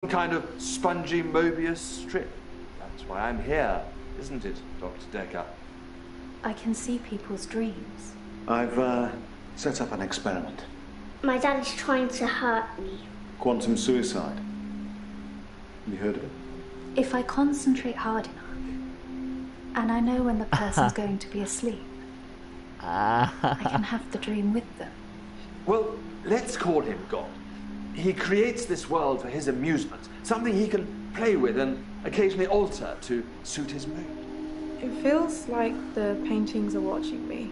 Kind of spongy Mobius strip. That's why I'm here, isn't it, Dr. Decker? I can see people's dreams. I've set up an experiment. My dad is trying to hurt me. Quantum suicide. Have you heard of it? If I concentrate hard enough, and I know when the person's going to be asleep, I can have the dream with them. Well, let's call him God. He creates this world for his amusement, something he can play with and occasionally alter to suit his mood. It feels like the paintings are watching me.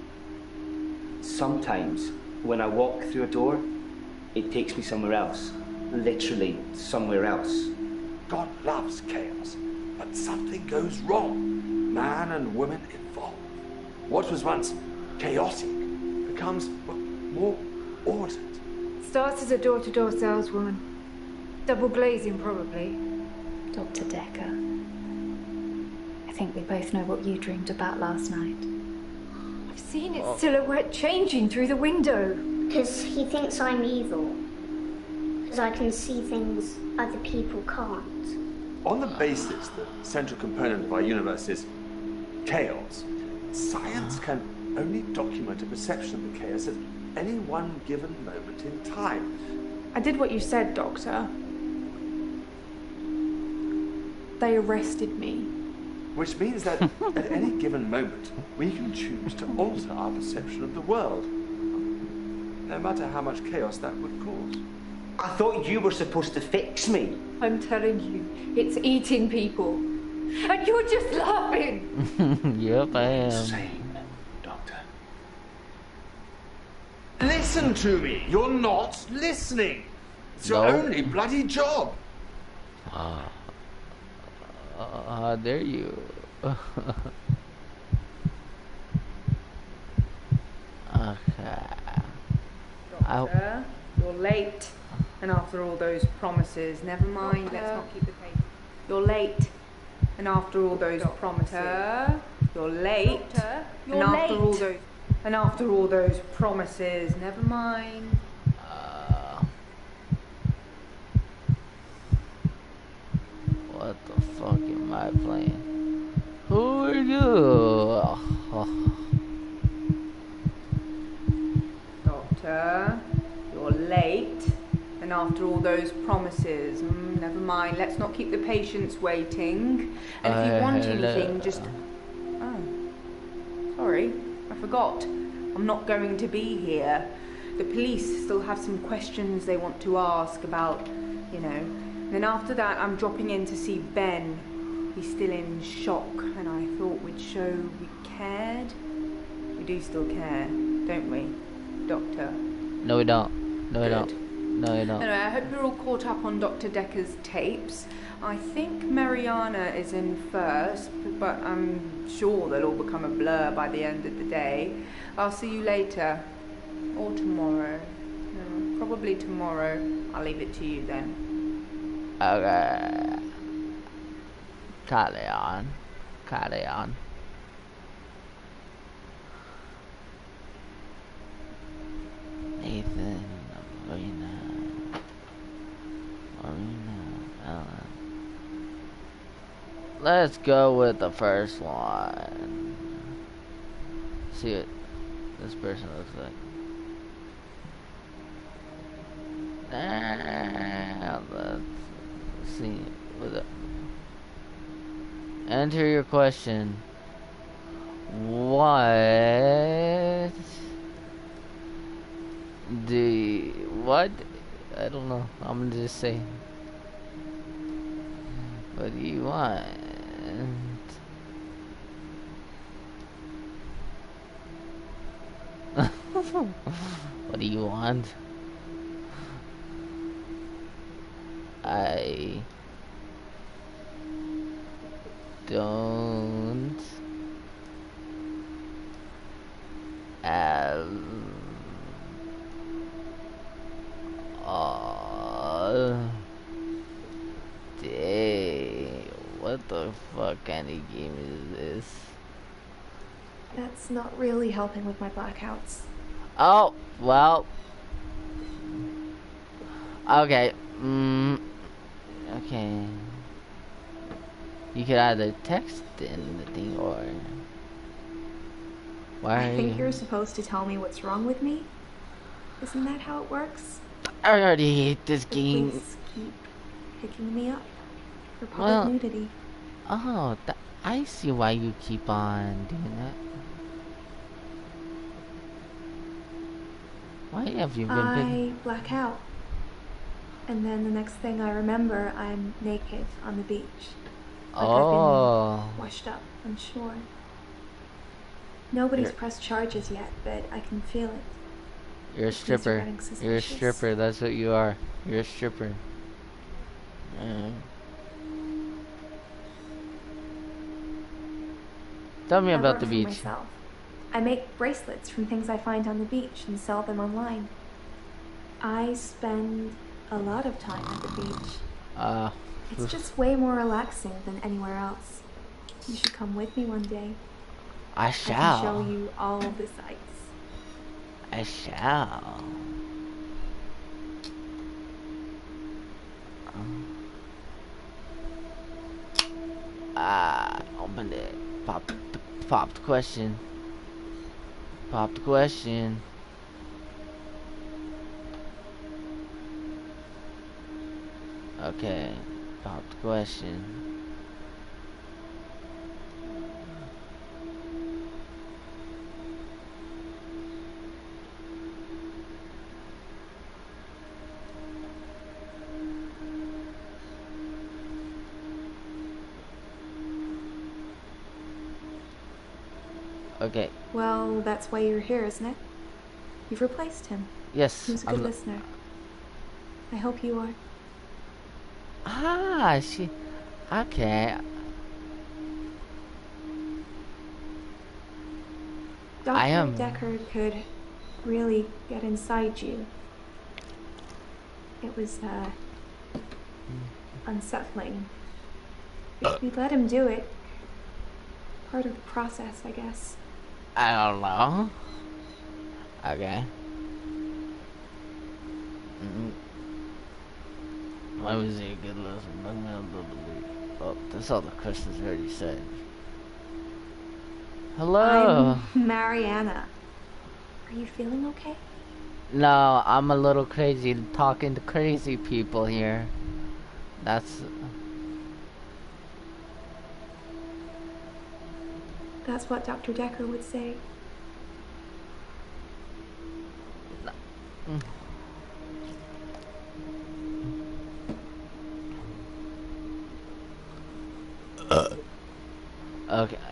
Sometimes, when I walk through a door, it takes me somewhere else. Literally, somewhere else. God loves chaos, but something goes wrong. Man and woman evolve. What was once chaotic becomes more ordered. Starts as a door-to-door saleswoman. Double glazing, probably. Dr. Decker, I think we both know what you dreamed about last night. I've seen its silhouette changing through the window. Because he thinks I'm evil. Because I can see things other people can't. On the basis that the central component of our universe is chaos, science can only document a perception of the chaos at any one given moment in time. I did what you said, Doctor. They arrested me. Which means that at any given moment, we can choose to alter our perception of the world, no matter how much chaos that would cause. I thought you were supposed to fix me. I'm telling you, it's eating people. And you're just laughing. Yep, I am. Insane, Doctor. Listen to me! You're not listening! It's your No. only bloody job! How dare you? Okay. Doctor, you're late. And after all those promises, never mind, let's not keep the pace. You're late. And after all those promises, you're late. You're late. And after all those promises, never mind. What the fuck am I playing? Who are you? Doctor, you're late. And after all those promises, never mind, let's not keep the patients waiting. And if you want anything, just... Oh, sorry, I forgot. I'm not going to be here. The police still have some questions they want to ask about, you know. And then after that, I'm dropping in to see Ben. He's still in shock, and I thought we'd show we cared. We do still care, don't we, Doctor? No, we don't. No, we don't. No, we don't. Anyway, I hope you're all caught up on Dr. Decker's tapes. I think Mariana is in first, but I'm sure they'll all become a blur by the end of the day. I'll see you later. Or tomorrow. No, probably tomorrow. I'll leave it to you then. Okay. Carry on. Carry on. Nathan, Marina, Ellen. Let's go with the first one. See what this person looks like. Let's see. Enter your question. What what? I don't know. I'm just saying. What do you want? What do you want? I don't have day. What the fuck kind of game is this? That's not really helping with my blackouts. Oh, well. Okay. Okay. You could either text in the thing or... Why I are think you... you're supposed to tell me what's wrong with me. Isn't that how it works? I already hate this The game. police keep picking me up for public Well, nudity. oh, I see why you keep on doing that. Why have you been I black out. And then the next thing I remember, I'm naked on the beach. Like I've been washed up on shore. Nobody's pressed charges yet, but I can feel it. You're a stripper. You're a stripper. That's what you are. You're a stripper. Tell me about the beach. Myself. I make bracelets from things I find on the beach and sell them online. I spend a lot of time at the beach. It's just way more relaxing than anywhere else. You should come with me one day. I shall. I can show you all the sights. I shall. Open it. Pop the question. Pop the question. Okay. Pop the question. Okay. Well, that's why you're here, isn't it? You've replaced him. Yes. Who's a good listener. I hope you are. She... Okay. Dr. Deckard could really get inside you. It was, unsettling. If we let him do it, part of the process, I guess. I don't know. Okay. Why was he a good lesson? Oh, that's all the questions already said. Hello. I'm Mariana. Are you feeling okay? No, I'm a little crazy talking to crazy people here. That's what Dr. Deckard would say.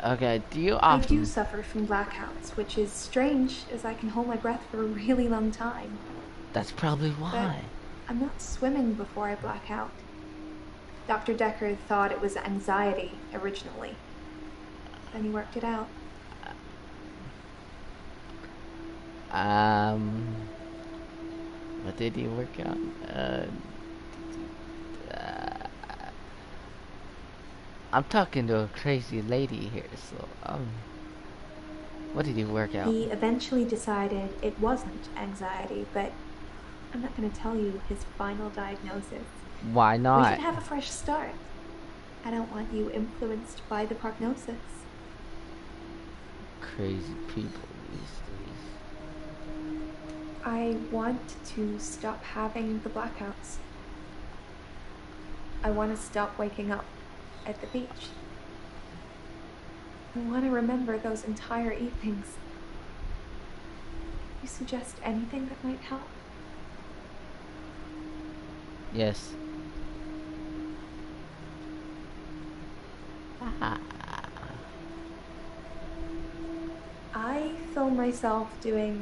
Okay, do you often... I do suffer from blackouts, which is strange, as I can hold my breath for a really long time. That's probably why. But I'm not swimming before I black out. Dr. Deckard thought it was anxiety, originally. Then he worked it out. What did he work out? I'm talking to a crazy lady here, so, what did he work out? He eventually decided it wasn't anxiety, but I'm not going to tell you his final diagnosis. Why not? We should have a fresh start. I don't want you influenced by the prognosis. Crazy people these days. I want to stop having the blackouts. I want to stop waking up at the beach. I want to remember those entire evenings. You suggest anything that might help? Yes. I film myself doing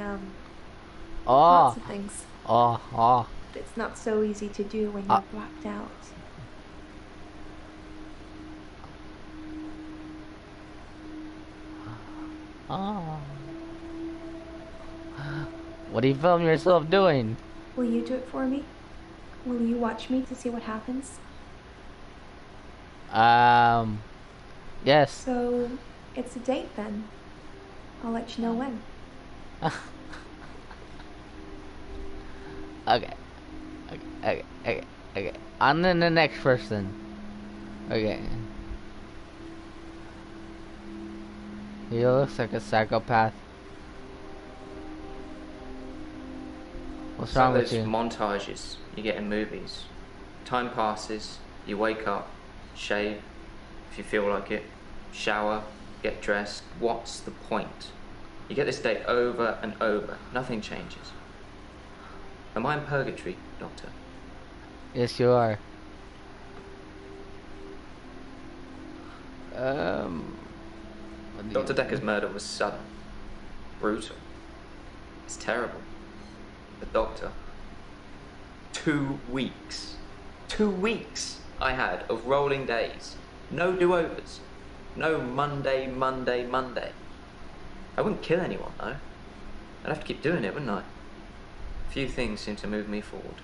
Oh. lots of things. Oh. It's not so easy to do when you're blacked out. Oh. What do you film yourself doing? Will you do it for me? Will you watch me to see what happens? Yes. So, it's a date then. I'll let you know when. Okay. I'm then the next person. Okay. He looks like a psychopath. What's wrong with you? Those montages you get in movies. Time passes, you wake up, shave, if you feel like it, shower, get dressed. What's the point? You get this day over and over. Nothing changes. Am I in purgatory, Doctor? Yes, you are. Dr. Decker's murder was sudden, brutal. It's terrible. The Doctor. 2 weeks. 2 weeks I had of rolling days. No do-overs. No Monday, Monday, Monday. I wouldn't kill anyone, though. I'd have to keep doing it, wouldn't I? Few things seem to move me forward.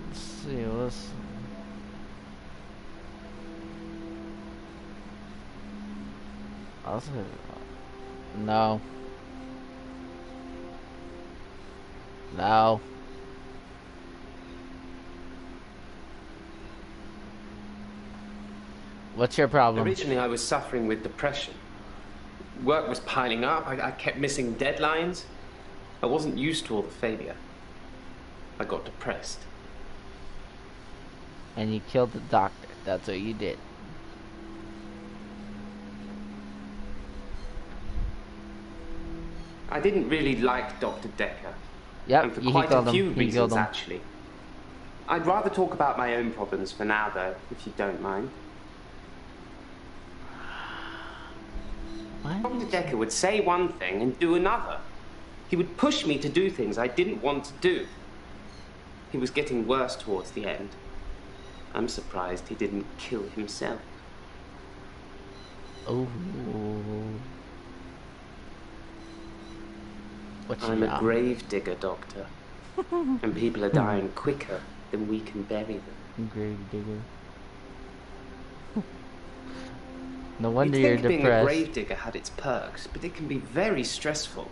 Let's see, let's... No. No. What's your problem? Originally, I was suffering with depression. Work was piling up. I kept missing deadlines. I wasn't used to all the failure. I got depressed. And you killed the doctor. That's what you did. I didn't really like Dr. Decker. Yep, and for quite a few reasons, him. actually. I'd rather talk about my own problems for now, though, if you don't mind. What? Dr. Decker would say one thing and do another. He would push me to do things I didn't want to do. He was getting worse towards the end. I'm surprised he didn't kill himself. Oh. I'm a grave digger, Doctor. And people are dying quicker than we can bury them. Grave digger. No wonder You'd you're think being depressed. a grave digger had its perks, but it can be very stressful.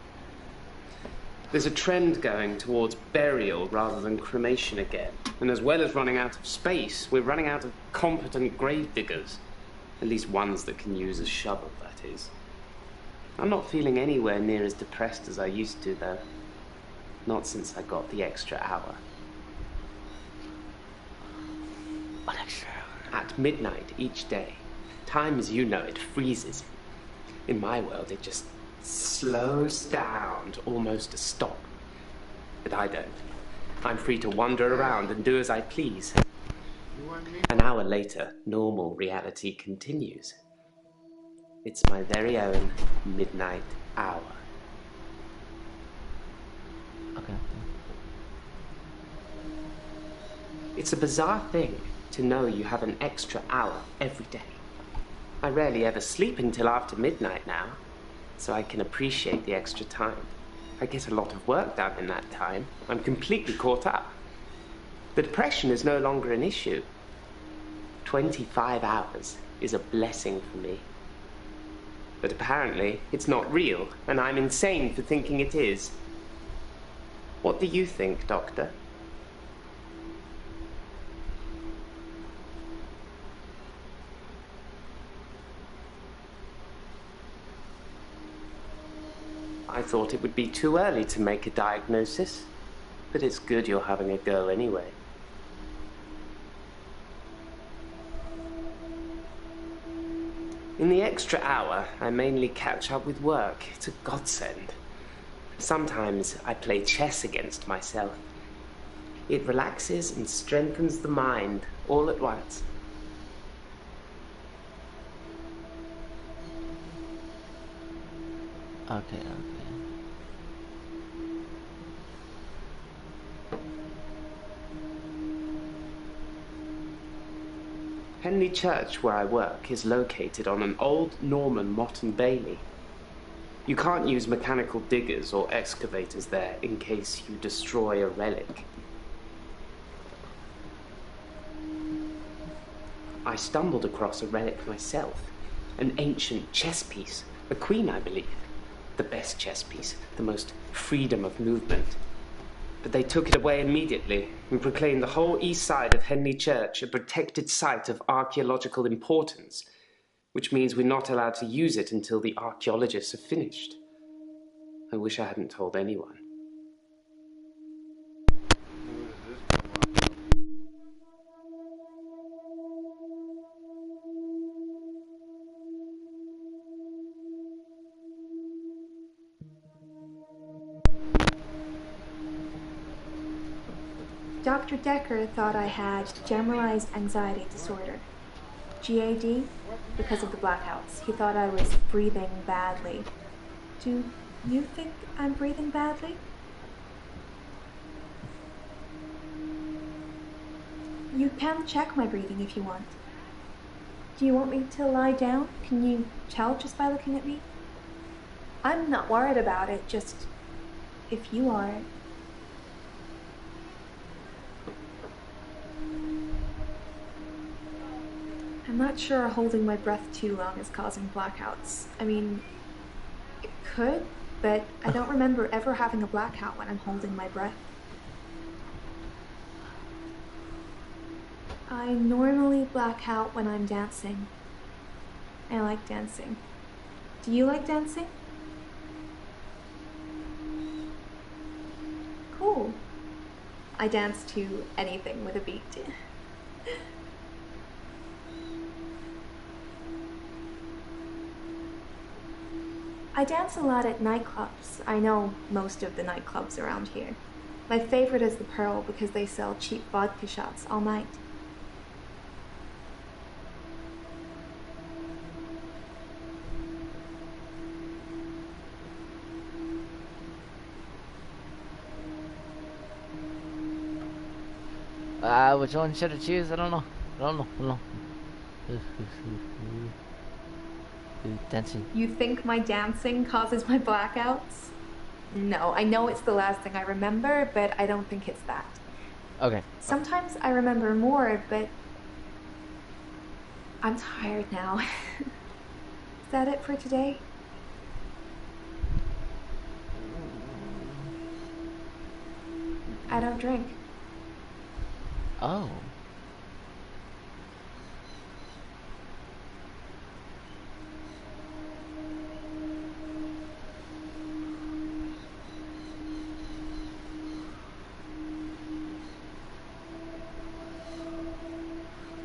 There's a trend going towards burial rather than cremation again. And as well as running out of space, we're running out of competent grave diggers. At least ones that can use a shovel, that is. I'm not feeling anywhere near as depressed as I used to, though. Not since I got the extra hour. What extra hour? At midnight each day. Time as you know it freezes. In my world, it just slows down to almost a stop. But I don't. I'm free to wander around and do as I please. An hour later, normal reality continues. It's my very own midnight hour. Okay. It's a bizarre thing to know you have an extra hour every day. I rarely ever sleep until after midnight now, so I can appreciate the extra time. I get a lot of work done in that time. I'm completely caught up. The depression is no longer an issue. 25 hours is a blessing for me. But apparently, it's not real, and I'm insane for thinking it is. What do you think, Doctor? I thought it would be too early to make a diagnosis, but it's good you're having a go anyway. In the extra hour, I mainly catch up with work. It's a godsend. Sometimes I play chess against myself. It relaxes and strengthens the mind all at once. Okay. Henley Church, where I work, is located on an old Norman motte and bailey. You can't use mechanical diggers or excavators there in case you destroy a relic. I stumbled across a relic myself. An ancient chess piece. The Queen, I believe. The best chess piece. The most freedom of movement. But they took it away immediately and proclaimed the whole east side of Henley Church a protected site of archaeological importance, which means we're not allowed to use it until the archaeologists have finished. I wish I hadn't told anyone. Dr. Decker thought I had generalized anxiety disorder. GAD, because of the blackouts. He thought I was breathing badly. Do you think I'm breathing badly? You can check my breathing if you want. Do you want me to lie down? Can you tell just by looking at me? I'm not worried about it, just if you are. I'm not sure holding my breath too long is causing blackouts. I mean, it could, but I don't remember ever having a blackout when I'm holding my breath. I normally black out when I'm dancing. I like dancing. Do you like dancing? Cool. I dance to anything with a beat. I dance a lot at nightclubs. I know most of the nightclubs around here. My favorite is the Pearl because they sell cheap vodka shots all night. Which one should I choose? I don't know. Dancing. You think my dancing causes my blackouts? No, I know it's the last thing I remember, but I don't think it's that. Okay. Sometimes I remember more, but I'm tired now. Is that it for today? I don't drink. Oh.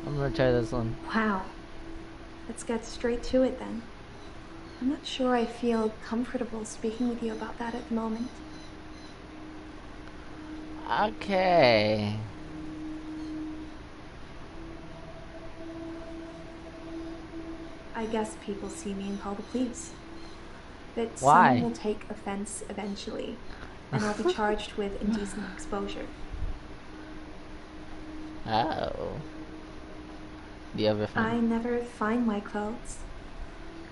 I'm gonna try this one. Wow. Let's get straight to it then. I'm not sure I feel comfortable speaking with you about that at the moment. Okay. I guess people see me and call the police. But Why? someone will take offense eventually, and I'll be charged with indecent exposure. Oh. Do you ever find? I never find my clothes.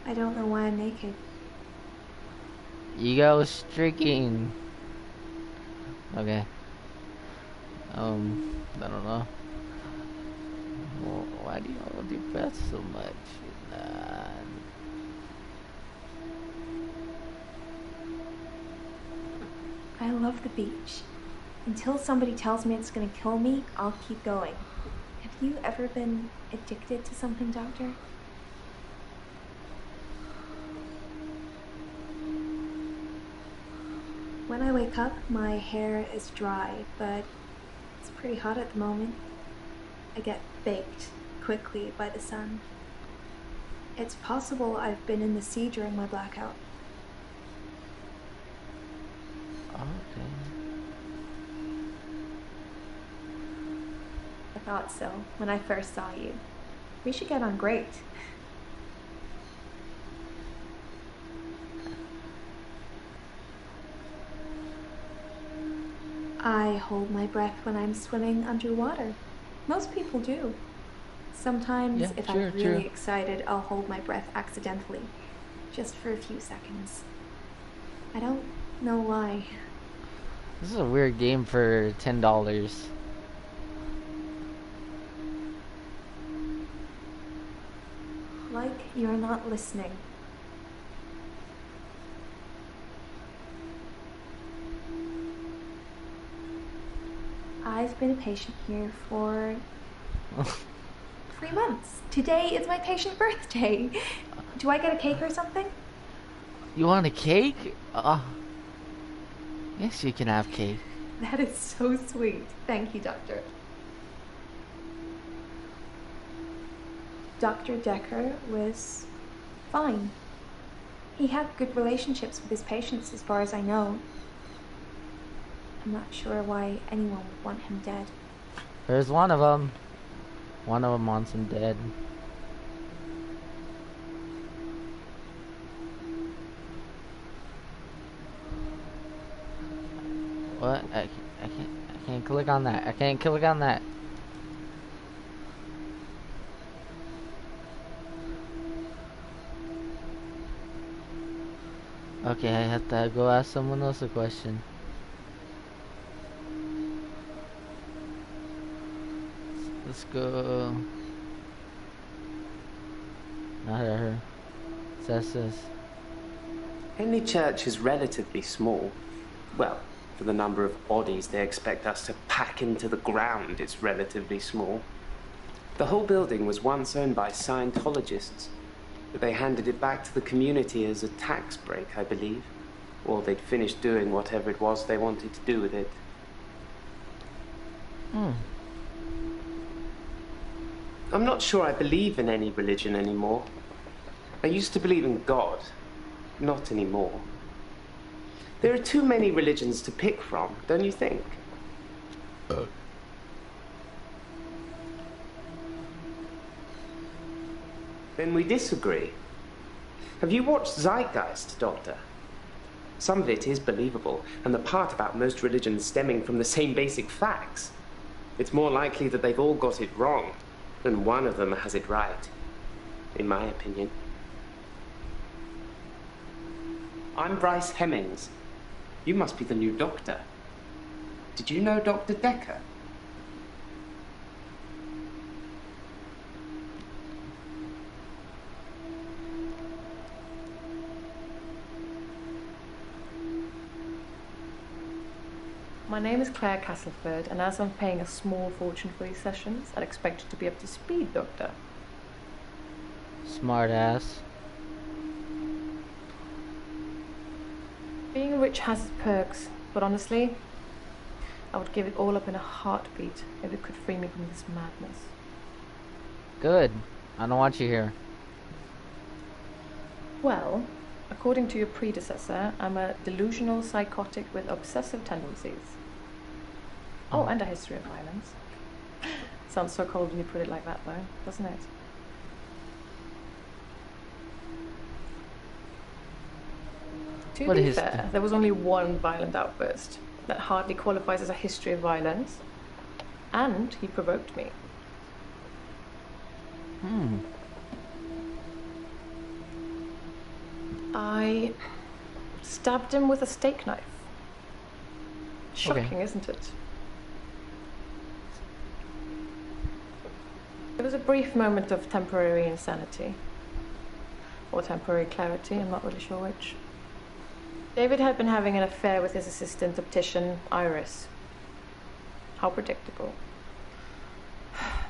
I don't know why I'm naked. You go streaking. Okay. I don't know. Well, why do you hold your breath so much? I love the beach. Until somebody tells me it's gonna kill me, I'll keep going. Have you ever been addicted to something, Doctor? When I wake up, my hair is dry, but it's pretty hot at the moment. I get baked quickly by the sun. It's possible I've been in the sea during my blackout. Okay. I thought so when I first saw you. We should get on great. I hold my breath when I'm swimming underwater. Most people do. Sometimes, if I'm really excited, I'll hold my breath accidentally, just for a few seconds. I don't know why. This is a weird game for $10. 10 Like you're not listening. I've been a patient here for 3 months. Today is my patient birthday. Do I get a cake or something? You want a cake? Yes, you can have cake. That is so sweet. Thank you, Doctor. Dr. Decker was fine. He had good relationships with his patients as far as I know. I'm not sure why anyone would want him dead. There's one of them. One of them wants him dead. What? I can't click on that. I can't click on that. Okay, I have to go ask someone else a question. Let's go. Not her. Says this. Henley Church is relatively small. Well, for the number of bodies they expect us to pack into the ground, it's relatively small. The whole building was once owned by Scientologists, but they handed it back to the community as a tax break, I believe. Or they'd finished doing whatever it was they wanted to do with it. I'm not sure I believe in any religion anymore. I used to believe in God. Not anymore. There are too many religions to pick from, don't you think? Then we disagree. Have you watched Zeitgeist, Doctor? Some of it is believable, and the part about most religions stemming from the same basic facts. It's more likely that they've all got it wrong than one of them has it right, in my opinion. I'm Bryce Hemmings. You must be the new doctor. Did you know Dr. Decker? My name is Claire Castleford, and as I'm paying a small fortune for these sessions, I'd expect you to be up to speed, Doctor. Smart ass. Being rich has its perks, but honestly, I would give it all up in a heartbeat if it could free me from this madness. Good. I don't want you here. Well, according to your predecessor, I'm a delusional psychotic with obsessive tendencies. Oh, and a history of violence. Sounds so cold when you put it like that, though, doesn't it? To be fair, there was only one violent outburst that hardly qualifies as a history of violence, and he provoked me. I stabbed him with a steak knife. Shocking, isn't it? It was a brief moment of temporary insanity. Or temporary clarity, I'm not really sure which. David had been having an affair with his assistant optician, Iris. How predictable.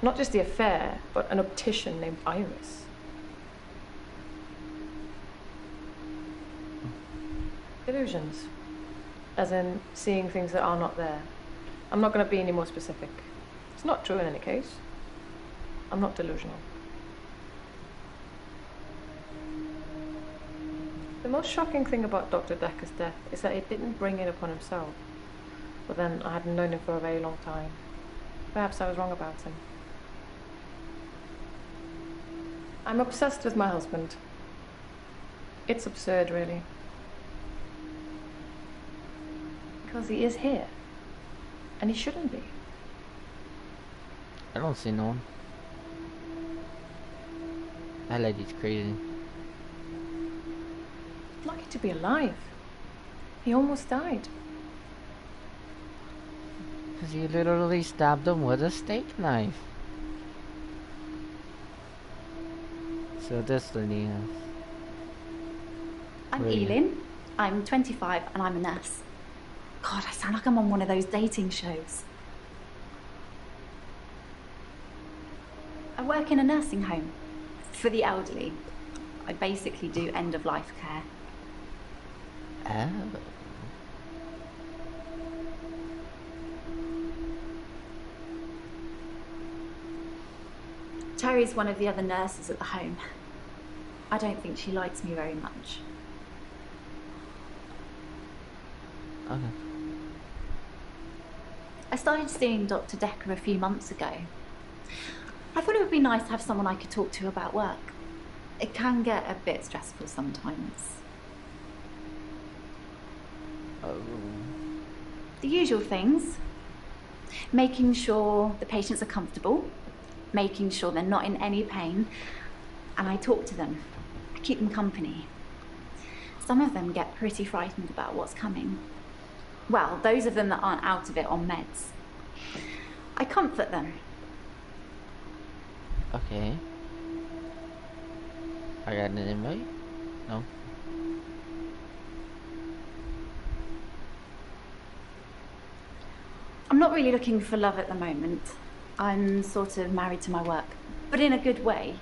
Not just the affair, but an optician named Iris. Illusions. As in, seeing things that are not there. I'm not going to be any more specific. It's not true in any case. I'm not delusional. The most shocking thing about Dr. Decker's death is that he didn't bring it upon himself. But then, I hadn't known him for a very long time. Perhaps I was wrong about him. I'm obsessed with my husband. It's absurd, really. Because he is here. And he shouldn't be. I don't see no one. That lady's crazy. Lucky to be alive. He almost died. Because you literally stabbed him with a steak knife. So Destiny has... I'm Elin. I'm 25 and I'm a nurse. God, I sound like I'm on one of those dating shows. I work in a nursing home for the elderly. I basically do end-of-life care. Oh. Terry's one of the other nurses at the home. I don't think she likes me very much. Okay. I started seeing Dr. Decker a few months ago. I thought it would be nice to have someone I could talk to about work. It can get a bit stressful sometimes. Oh. The usual things. Making sure the patients are comfortable, making sure they're not in any pain, and I talk to them. I keep them company. Some of them get pretty frightened about what's coming. Well, those of them that aren't out of it on meds. I comfort them. Okay. I got an invite? No. I'm not really looking for love at the moment. I'm sort of married to my work, but in a good way.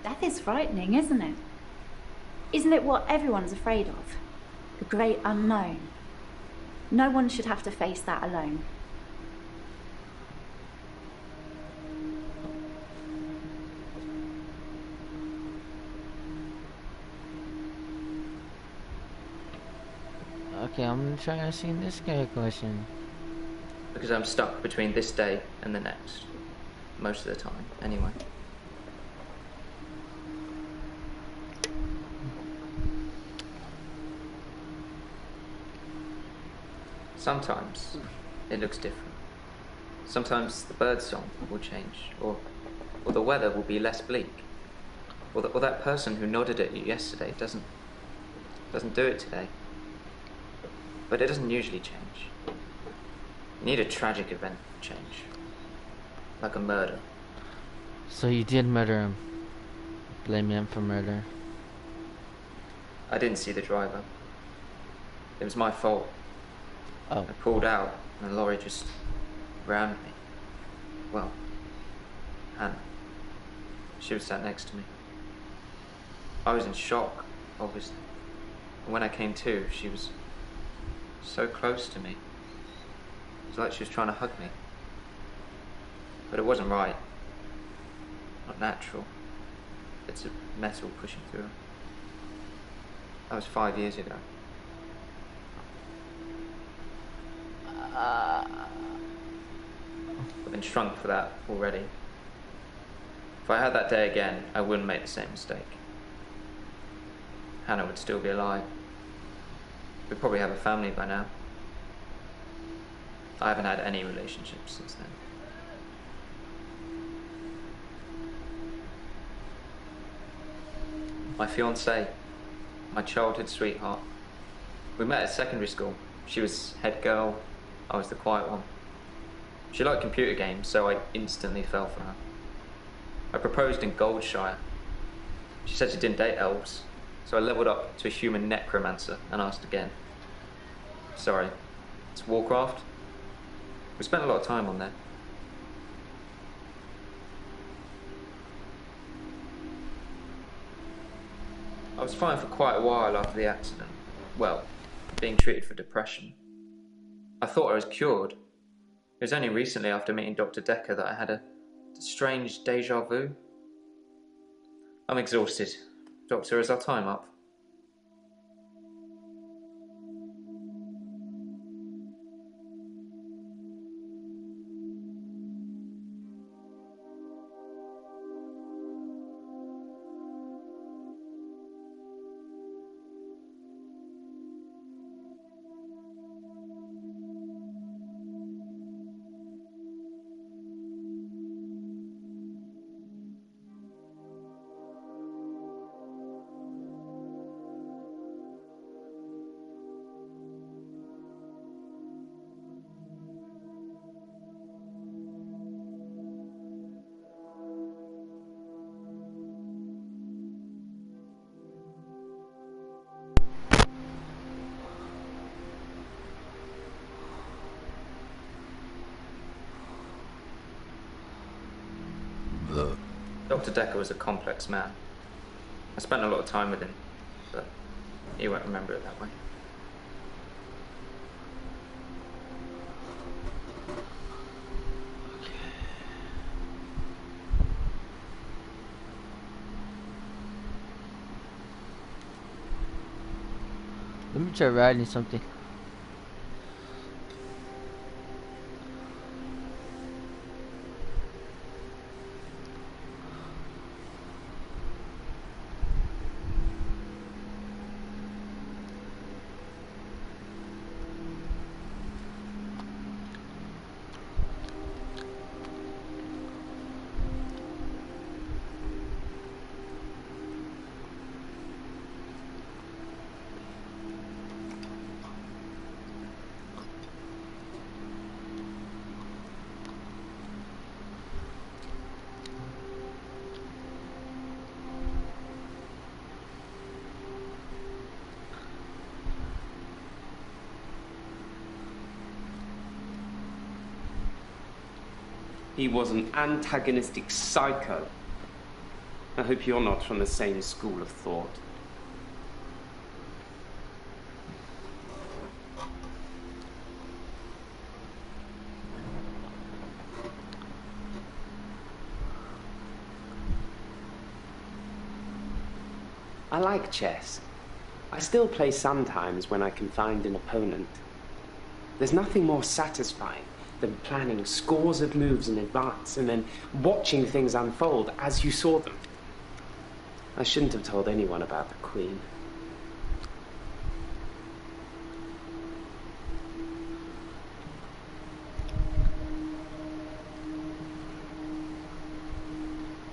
Death is frightening, isn't it? Isn't it what everyone's afraid of? The great unknown. No one should have to face that alone. Okay, I'm trying to ask this guy a question. Because I'm stuck between this day and the next. Most of the time, anyway. Sometimes it looks different. Sometimes the birdsong will change, or the weather will be less bleak. Or that person who nodded at you yesterday doesn't do it today. But it doesn't usually change. You need a tragic event to change. Like a murder. So you did murder him. Blame him for murder. I didn't see the driver. It was my fault. Oh. I pulled out and the lorry just rammed me. Well, Hannah. She was sat next to me. I was in shock, obviously. And when I came to, she was so close to me. It was like she was trying to hug me. But it wasn't right. Not natural. It's a metal pushing through her. That was 5 years ago. I've been shrunk for that already. If I had that day again, I wouldn't make the same mistake. Hannah would still be alive. We'd probably have a family by now. I haven't had any relationships since then. My fiancée, my childhood sweetheart. We met at secondary school. She was head girl, I was the quiet one. She liked computer games, so I instantly fell for her. I proposed in Goldshire. She said she didn't date elves, so I leveled up to a human necromancer and asked again. Sorry, it's Warcraft? We spent a lot of time on there. I was fine for quite a while after the accident. Well, being treated for depression. I thought I was cured. It was only recently after meeting Dr. Decker that I had a strange deja vu. I'm exhausted. Doctor, is our time up? Dr. Decker was a complex man. I spent a lot of time with him, but you won't remember it that way. Let me try writing something. He was an antagonistic psycho. I hope you're not from the same school of thought. I like chess. I still play sometimes when I can find an opponent. There's nothing more satisfying than planning scores of moves in advance and then watching things unfold as you saw them. I shouldn't have told anyone about the Queen.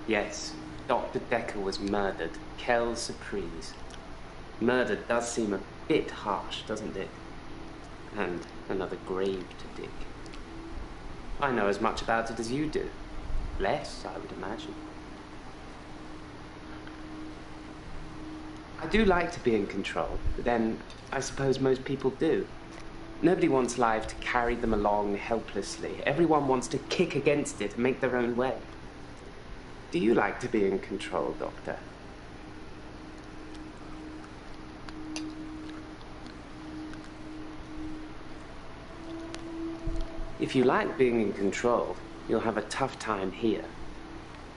Yes, Dr. Decker was murdered. Quelle surprise. Murder does seem a bit harsh, doesn't it? And another grave to dig. I know as much about it as you do. Less, I would imagine. I do like to be in control, but then I suppose most people do. Nobody wants life to carry them along helplessly. Everyone wants to kick against it and make their own way. Do you like to be in control, Doctor? If you like being in control, you'll have a tough time here.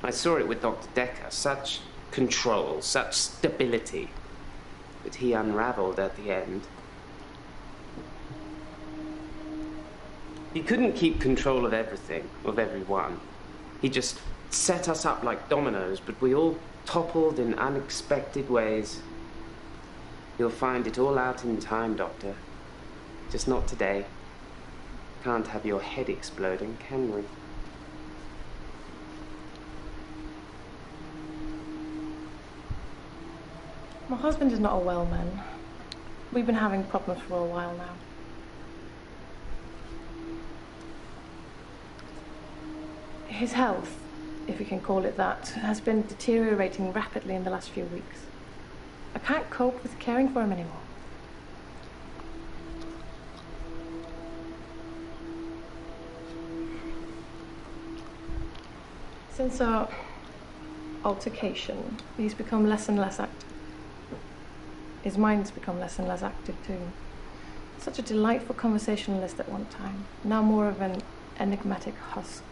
I saw it with Dr. Decker. Such control, such stability. But he unraveled at the end. He couldn't keep control of everything, of everyone. He just set us up like dominoes, but we all toppled in unexpected ways. You'll find it all out in time, Doctor. Just not today. Can't have your head exploding, can we? My husband is not a well man. We've been having problems for a while now. His health, if you can call it that, has been deteriorating rapidly in the last few weeks. I can't cope with caring for him anymore. Since our altercation, he's become less and less active. His mind's become less and less active too. Such a delightful conversationalist at one time, now more of an enigmatic husk.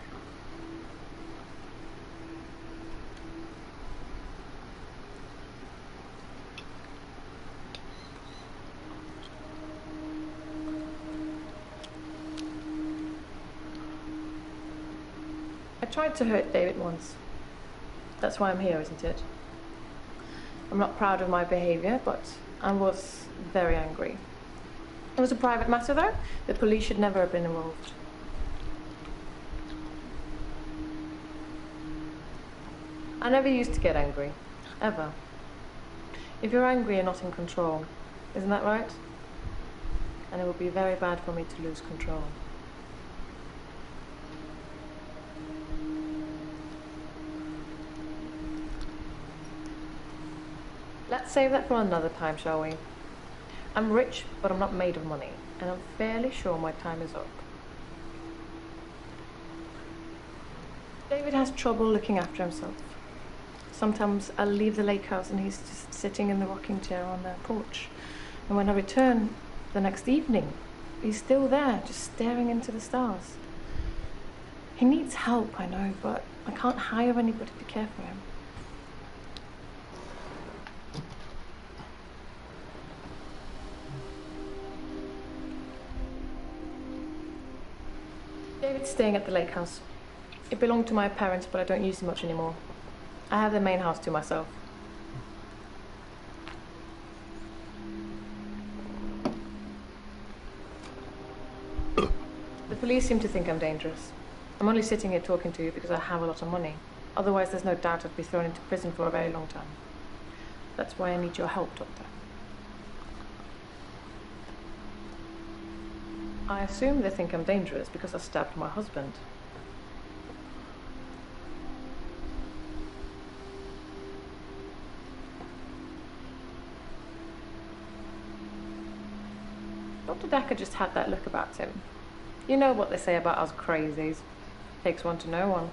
I tried to hurt David once. That's why I'm here, isn't it? I'm not proud of my behavior, but I was very angry. It was a private matter, though. The police should never have been involved. I never used to get angry. Ever. If you're angry, you're not in control. Isn't that right? And it would be very bad for me to lose control. Let's save that for another time, shall we? I'm rich, but I'm not made of money, and I'm fairly sure my time is up. David has trouble looking after himself. Sometimes I'll leave the lake house and he's just sitting in the rocking chair on the porch. And when I return the next evening, he's still there, just staring into the stars. He needs help, I know, but I can't hire anybody to care for him. David's staying at the lake house. It belonged to my parents, but I don't use it much anymore. I have the main house to myself. The police seem to think I'm dangerous. I'm only sitting here talking to you because I have a lot of money. Otherwise, there's no doubt I'd be thrown into prison for a very long time. That's why I need your help, Doctor. I assume they think I'm dangerous because I stabbed my husband. Dr. Decker just had that look about him. You know what they say about us crazies. Takes one to know one.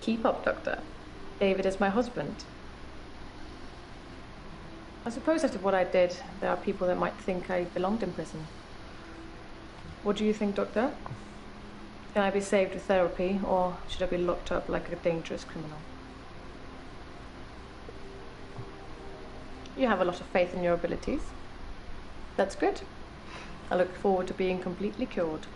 Keep up, Doctor. David is my husband. I suppose after what I did, there are people that might think I belonged in prison. What do you think, Doctor? Can I be saved with therapy, or should I be locked up like a dangerous criminal? You have a lot of faith in your abilities. That's good. I look forward to being completely cured.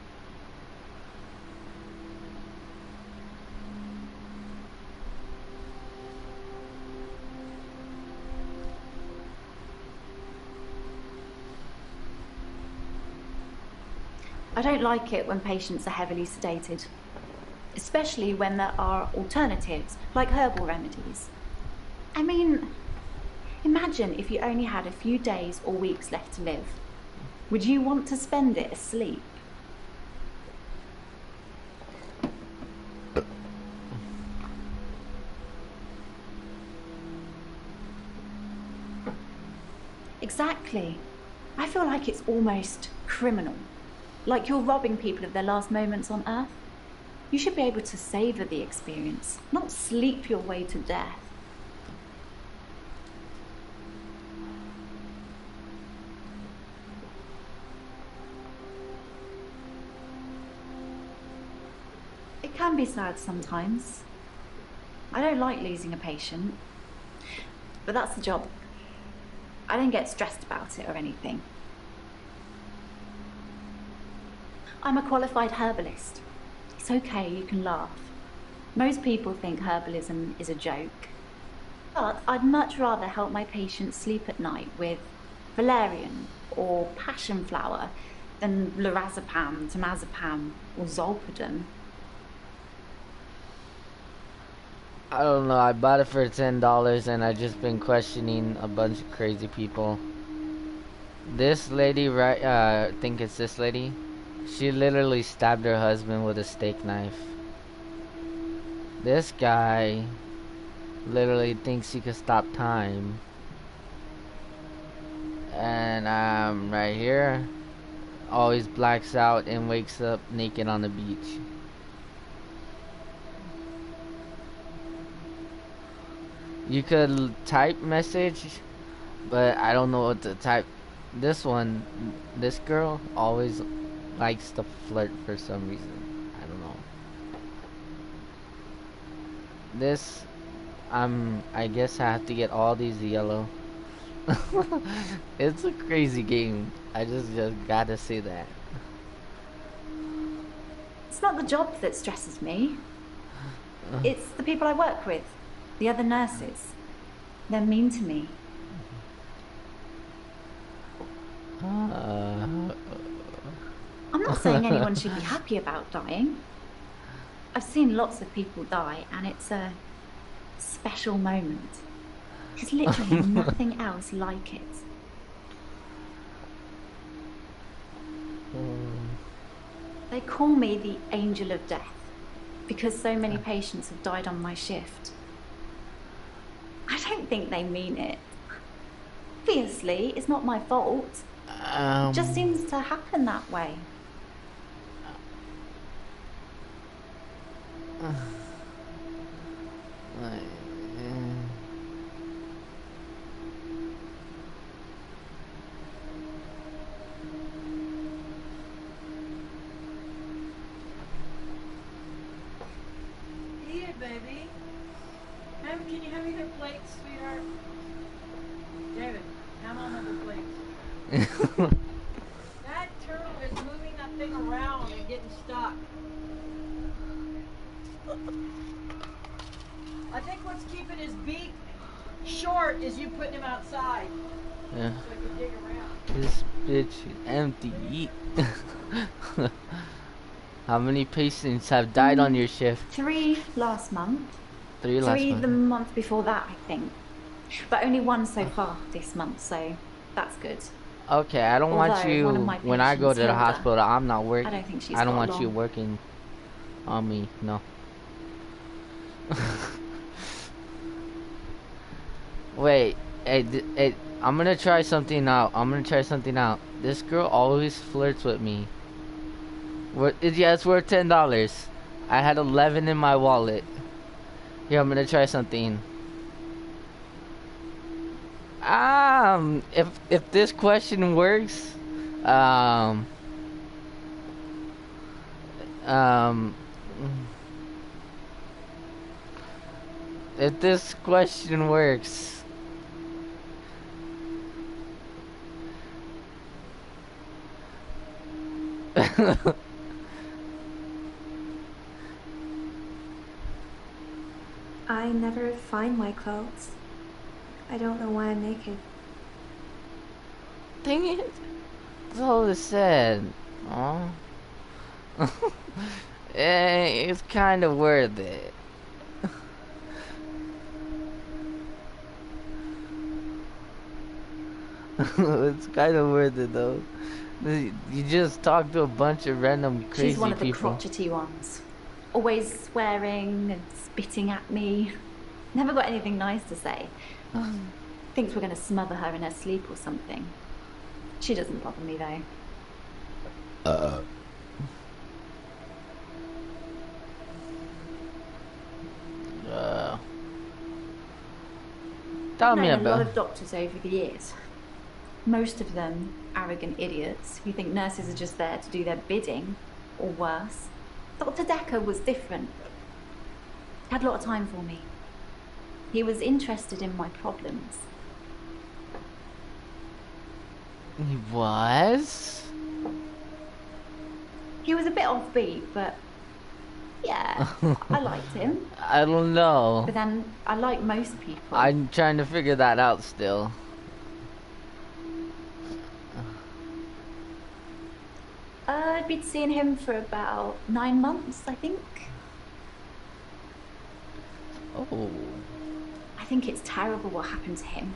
I don't like it when patients are heavily sedated, especially when there are alternatives, like herbal remedies. I mean, imagine if you only had a few days or weeks left to live. Would you want to spend it asleep? Exactly. I feel like it's almost criminal. Like you're robbing people of their last moments on Earth. You should be able to savor the experience, not sleep your way to death. It can be sad sometimes. I don't like losing a patient, but that's the job. I don't get stressed about it or anything. I'm a qualified herbalist. It's okay, you can laugh. Most people think herbalism is a joke. But I'd much rather help my patients sleep at night with valerian or passion flower than lorazepam, temazepam or zolpidem. I don't know, I bought it for $10 and I've just been questioning a bunch of crazy people. This lady, right, I think it's this lady, she literally stabbed her husband with a steak knife. This guy literally thinks he could stop time. And right here, always blacks out and wakes up naked on the beach. You could type message, but I don't know what to type. This one, this girl always likes to flirt for some reason. I don't know. This, I guess I have to get all these yellow. It's a crazy game. I just gotta say that. It's not the job that stresses me. It's the people I work with. The other nurses. They're mean to me. I'm not saying anyone should be happy about dying. I've seen lots of people die, and it's a special moment. There's literally nothing else like it. They call me the angel of death because so many patients have died on my shift. I don't think they mean it. Obviously, it's not my fault. It just seems to happen that way. Baby. Can you hand me the plates, sweetheart? David, come on with the plates. That turtle is moving that thing around and getting stuck. I think what's keeping his beak short is you putting him outside. Yeah. So he can dig around. This bitch is empty. How many patients have died on your shift? 3 last month. 3 last month? 3 the month before that, I think. But only 1 so far this month, so that's good. Okay, I don't want you, when I go to the hospital, I'm not working. I don't think she's I don't got want you long. working on me, no. Wait, hey, I'm gonna try something out. This girl always flirts with me. Yeah, it's worth $10. I had 11 in my wallet. Here, I'm gonna try something. If this question works, if this question works. I never find my clothes. I don't know why I'm naked. Dang it. That's all it said. Aw. It's kind of worth it. It's kind of worth it though. You just talk to a bunch of random crazy people. She's one of the crotchety ones. Always swearing and spitting at me. Never got anything nice to say. Thinks we're going to smother her in her sleep or something. She doesn't bother me though. Tell me I've known a lot about. of doctors over the years. Most of them arrogant idiots who think nurses are just there to do their bidding, or worse. Dr. Decker was different. Had a lot of time for me. He was interested in my problems. He was? He was a bit offbeat, but yeah, I liked him. I don't know. But then I like most people. I'm trying to figure that out still. I'd been seeing him for about 9 months, I think. Oh. I think it's terrible what happened to him.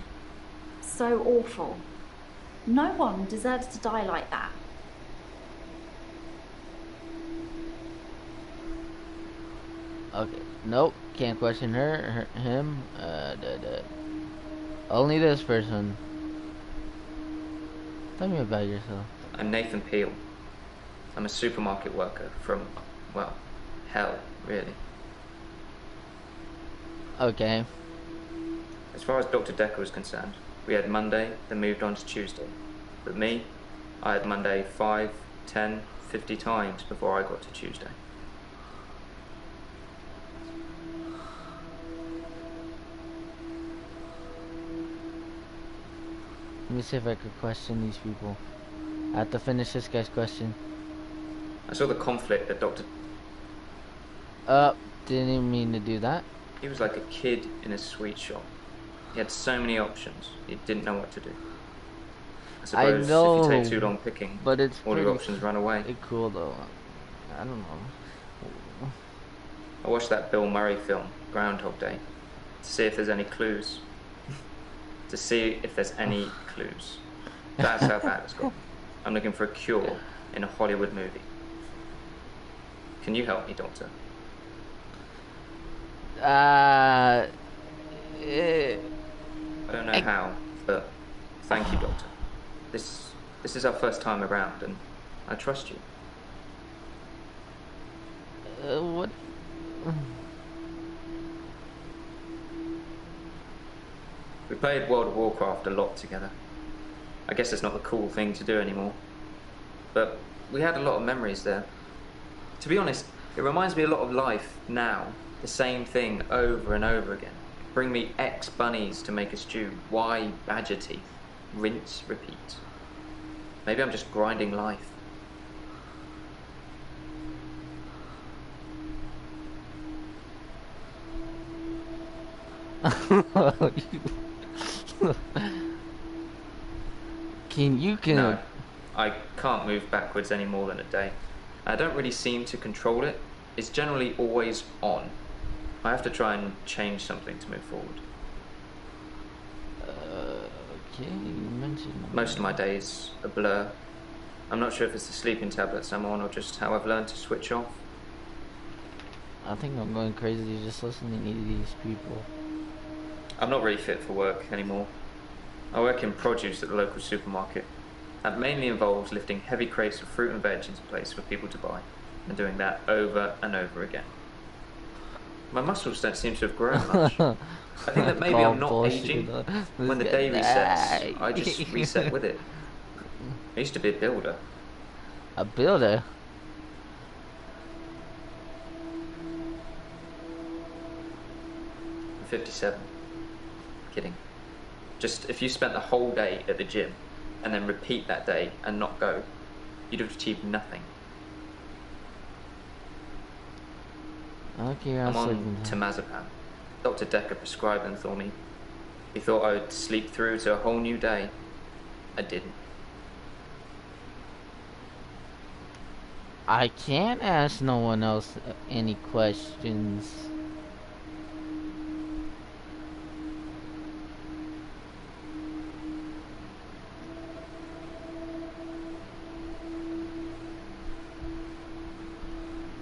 So awful. No one deserves to die like that. Okay. Nope. Can't question him. Only this person. Tell me about yourself. I'm Nathan Peel. I'm a supermarket worker from, well, hell, really. Okay. As far as Dr. Decker was concerned, we had Monday, then moved on to Tuesday. But me, I had Monday 5, 10, 50 times before I got to Tuesday. Let me see if I could question these people. I have to finish this guy's question. I saw the conflict that Dr. Didn't even mean to do that. He was like a kid in a sweet shop. He had so many options, he didn't know what to do. I suppose I know, if you take too long picking, but it's all your options run away. Pretty cool though. I don't know. I watched that Bill Murray film, Groundhog Day, to see if there's any clues. That's how bad it's got. I'm looking for a cure in a Hollywood movie. Can you help me, Doctor? I don't know how, but thank you, Doctor. This is our first time around, and I trust you. What? We played World of Warcraft a lot together. I guess it's not the cool thing to do anymore. But we had a lot of memories there. To be honest, it reminds me a lot of life now. The same thing over and over again. Bring me X bunnies to make a stew. Y badger teeth. Rinse, repeat. Maybe I'm just grinding life. No, I can't move backwards any more than a day. I don't really seem to control it. It's generally always on. I have to try and change something to move forward. Okay, you mentioned... Most of my day is a blur. I'm not sure if it's the sleeping tablets I'm on or just how I've learned to switch off. I think I'm going crazy just listening to these people. I'm not really fit for work anymore. I work in produce at the local supermarket. That mainly involves lifting heavy crates of fruit and veg into place for people to buy, and doing that over and over again. My muscles don't seem to have grown much. I think that maybe I'm not aging. When the day resets, I just reset with it. I used to be a builder. A builder? I'm 57. Kidding. Just if you spent the whole day at the gym and then repeat that day and not go, you'd have achieved nothing. Okay, I'm on temazepam. Dr. Decker prescribed them for me. He thought I would sleep through to a whole new day. I didn't. I can't ask no one else any questions.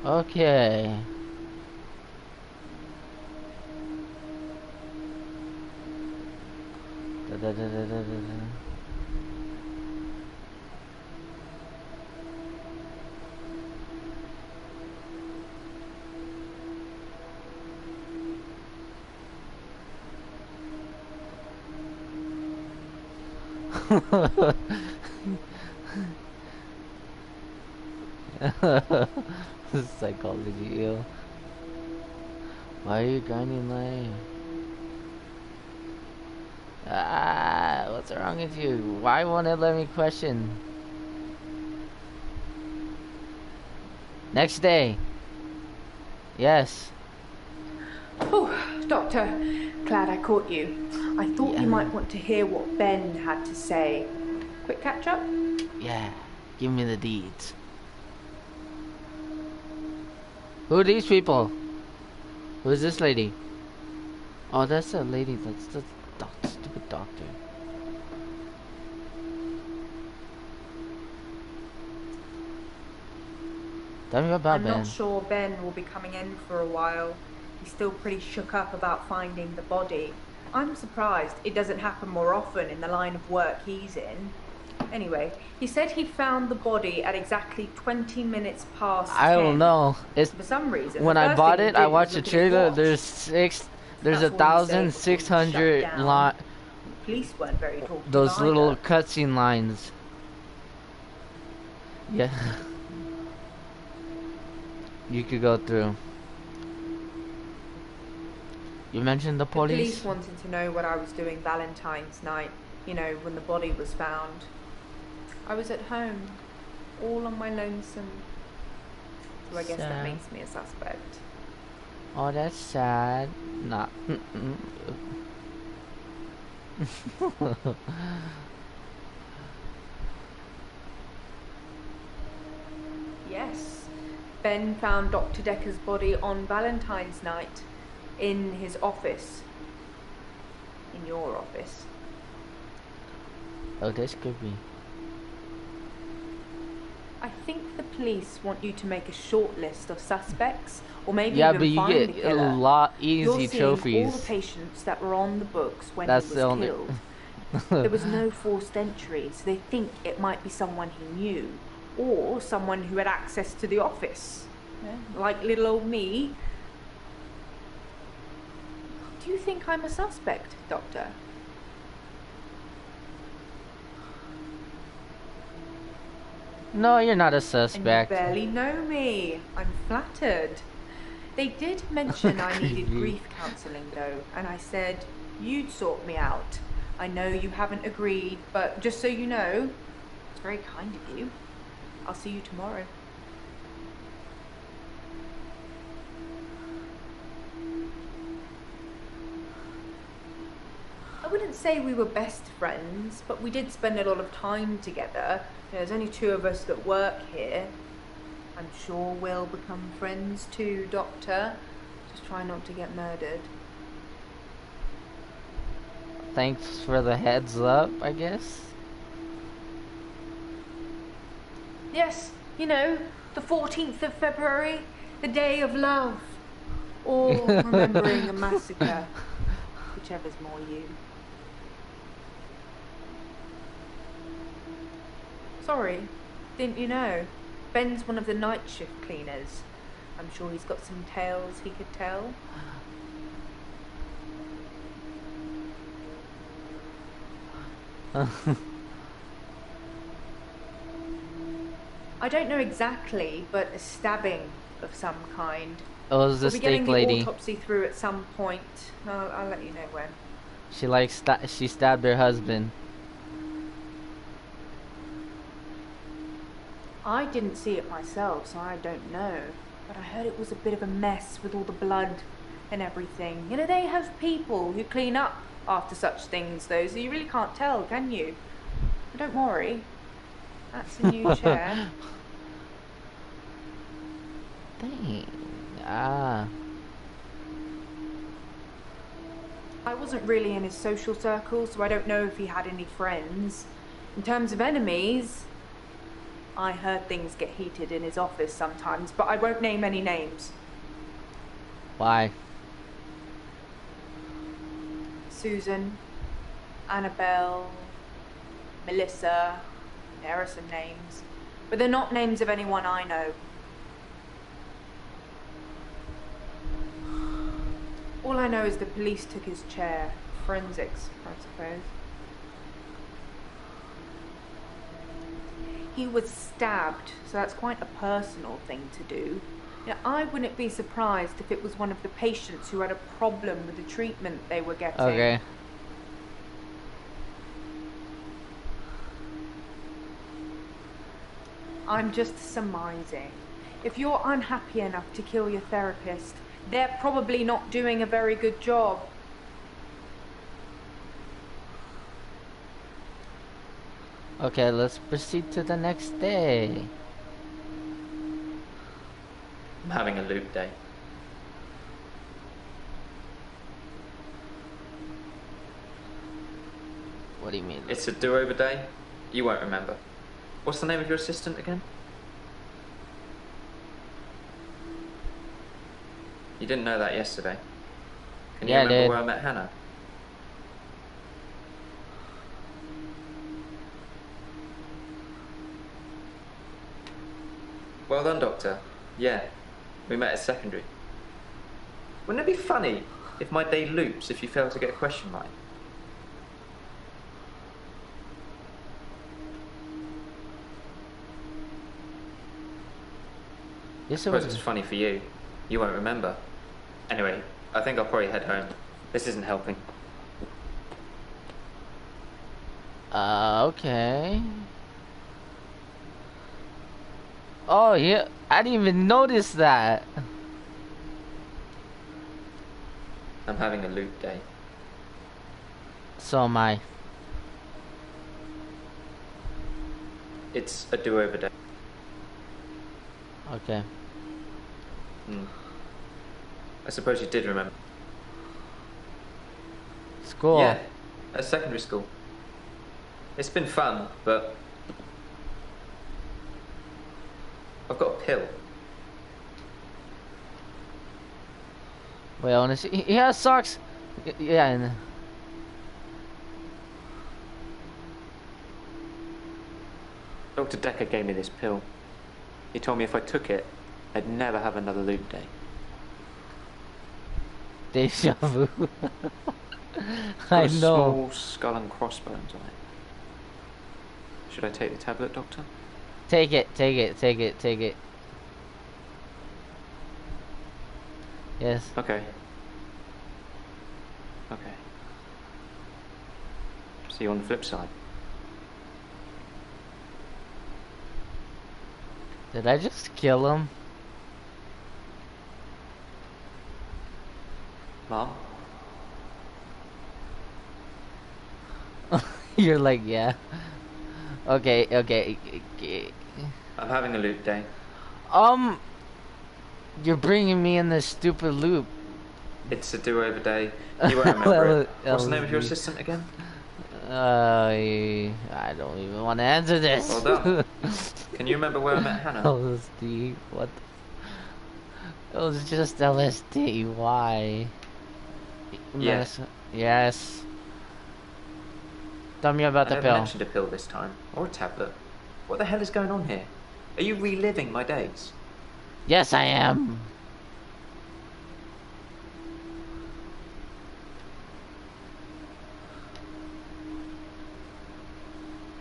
Okay. Psychology ill. Why are you grinding life? What's wrong with you? Why won't it let me question? Next day. Yes. Oh, Doctor, glad I caught you. I thought you might want to hear what Ben had to say. Quick catch up? Yeah, give me the deeds. Who are these people? Who is this lady? Oh, that's a lady. That's the stupid doctor. Tell me about Ben. I'm not sure Ben will be coming in for a while. He's still pretty shook up about finding the body. I'm surprised it doesn't happen more often in the line of work he's in. Anyway, he said he found the body at exactly 20 minutes past 10. I don't know. It's for some reason. When I bought it, I watched the trailer. There's 1,600 Police weren't very talkative. Those little cutscene lines. Yeah. You could go through. You mentioned the police? The police wanted to know what I was doing Valentine's night. You know, when the body was found. I was at home, all on my lonesome. So I guess that makes me a suspect. Oh, that's sad. Nah. Yes. Ben found Dr. Decker's body on Valentine's night in his office. In your office. Oh, this could be. I think the police want you to make a short list of suspects, or maybe yeah, even but you find get the killer. a lot easy You're trophies. all the patients that were on the books when That's he was killed. There was no forced entry, so they think it might be someone he knew, or someone who had access to the office. Yeah? Like little old me. Do you think I'm a suspect, Doctor? No, you're not a And you suspect. barely know me. I'm flattered. They did mention I needed grief counselling though, and I said you'd sort me out. I know you haven't agreed, but just so you know, it's very kind of you. I'll see you tomorrow. I wouldn't say we were best friends, but we did spend a lot of time together. There's only 2 of us that work here. I'm sure we'll become friends too, Doctor. Just try not to get murdered. Thanks for the heads up, I guess. Yes, you know, the 14th of February, the day of love. Or remembering a massacre. Whichever's more you. Sorry, didn't you know? Ben's one of the night shift cleaners. I'm sure he's got some tales he could tell. I don't know exactly, but a stabbing of some kind. It was the We'll be getting steak the lady. autopsy through at some point. I'll let you know when. She stabbed her husband. I didn't see it myself, so I don't know. But I heard it was a bit of a mess with all the blood and everything. You know, they have people who clean up after such things, though, so you really can't tell, can you? But don't worry. That's a new chair. Dang. Ah. I wasn't really in his social circle, so I don't know if he had any friends. In terms of enemies, I heard things get heated in his office sometimes, but I won't name any names. Why? Susan, Annabelle, Melissa, there are some names. But they're not names of anyone I know. All I know is the police took his chair. Forensics, I suppose. He was stabbed, so that's quite a personal thing to do. You know, I wouldn't be surprised if it was one of the patients who had a problem with the treatment they were getting. Okay. I'm just surmising. If you're unhappy enough to kill your therapist, they're probably not doing a very good job. Okay, let's proceed to the next day. I'm having a loop day. What do you mean? It's a do-over day. You won't remember. What's the name of your assistant again? You didn't know that yesterday. Can you Yeah, I remember did. where I met Hannah? Well done, Doctor. Yeah, we met at secondary. Wouldn't it be funny if my day loops if you fail to get a question right? Yes, I suppose it's funny for you. You won't remember. Anyway, I think I'll probably head home. This isn't helping. Okay. Oh, yeah. I didn't even notice that. I'm having a loop day. So am I. It's a do-over day. Okay. I suppose you did remember. School. Yeah, at secondary school. It's been fun, but I've got a pill. Wait, I wanna see. He has socks. Yeah. And Dr. Decker gave me this pill. He told me if I took it, I'd never have another loop day. Deja vu. Got I a know. Small skull and crossbones on it. Should I take the tablet, Doctor? Take it, take it, take it, take it. Yes. Okay. Okay. See you on the flip side. Did I just kill him? Mom? You're like, yeah. Okay, okay. I'm having a loop day. You're bringing me in this stupid loop. It's a do-over day. You won't remember it. What's the name of your assistant again? I don't even want to answer this. Well done. Can you remember where I met Hannah? LSD, what? It was just LSD, why? Yes. Yes. Tell me about the I pill. never mentioned a pill this time, or a tablet. What the hell is going on here? Are you reliving my days? Yes, I am.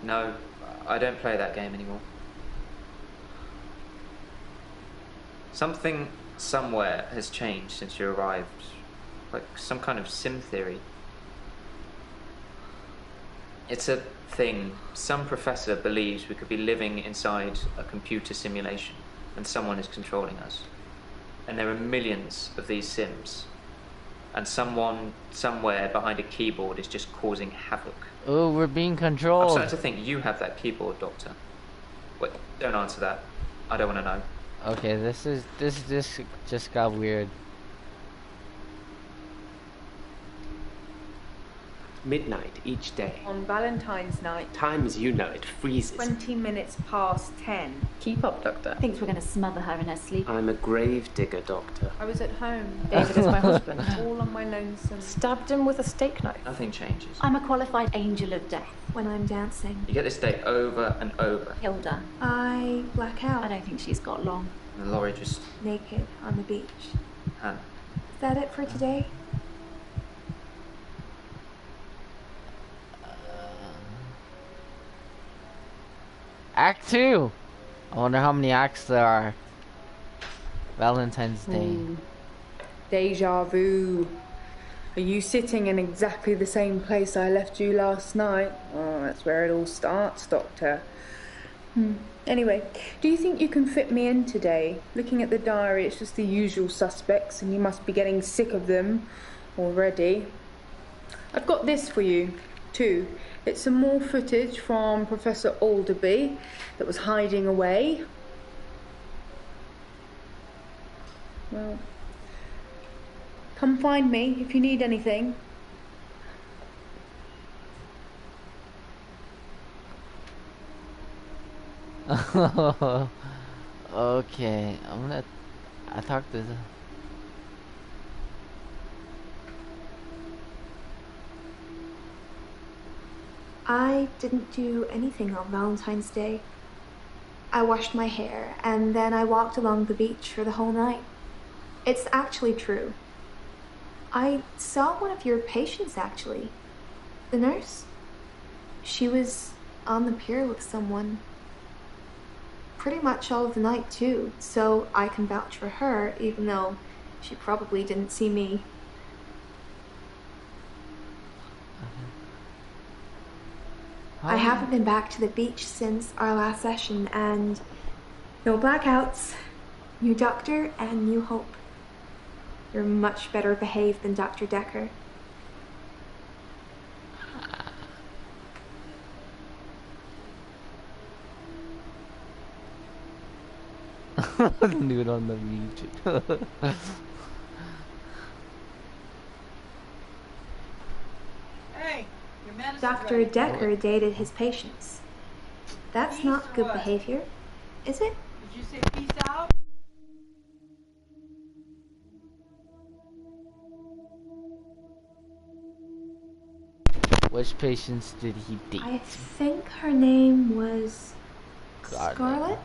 No, I don't play that game anymore. Something somewhere has changed since you arrived. Like some kind of sim theory. It's a thing. Some professor believes we could be living inside a computer simulation and someone is controlling us. And there are millions of these sims. And someone, somewhere behind a keyboard is just causing havoc. Oh, we're being I'm controlled. starting to think you have that keyboard, Doctor. Wait, don't answer that. I don't want to know. Okay, this just got weird. Midnight each day. On Valentine's night. Time as you know it freezes. 20 minutes past 10. Keep up, Doctor. Thinks we're going to smother her in her sleep. I'm a grave digger, Doctor. I was at home. David is my husband. All on my lonesome. Stabbed him with a steak knife. Nothing changes. I'm a qualified angel of death. When I'm dancing, You get this day over and over. Hilda. I black out. I don't think she's got long. And Laurie just... Naked on the beach. Hannah. Is that it for today? Act 2. I wonder how many acts there are. Valentine's Day. Ooh. Deja vu. Are you sitting in exactly the same place I left you last night? Oh, that's where it all starts, Doctor. Anyway, do you think you can fit me in today? Looking at the diary, it's just the usual suspects, and you must be getting sick of them already. I've got this for you, too. It's some more footage from Professor Alderby that was hiding away. Well, come find me if you need anything. Okay, I talked to the... I didn't do anything on Valentine's Day. I washed my hair and then I walked along the beach for the whole night. It's actually true. I saw one of your patients, actually. The nurse. She was on the pier with someone. Pretty much all of the night, too, so I can vouch for her, even though she probably didn't see me. I haven't been back to the beach since our last session, and no blackouts, new doctor, and new hope. You're much better behaved than Dr. Decker. Nude on the beach. Hey, your medicine's Dr. ready. Decker dated his patients. That's Peace not or good what? behavior, is it? Did you say peace out? Which patients did he date? I think her name was Scarlett?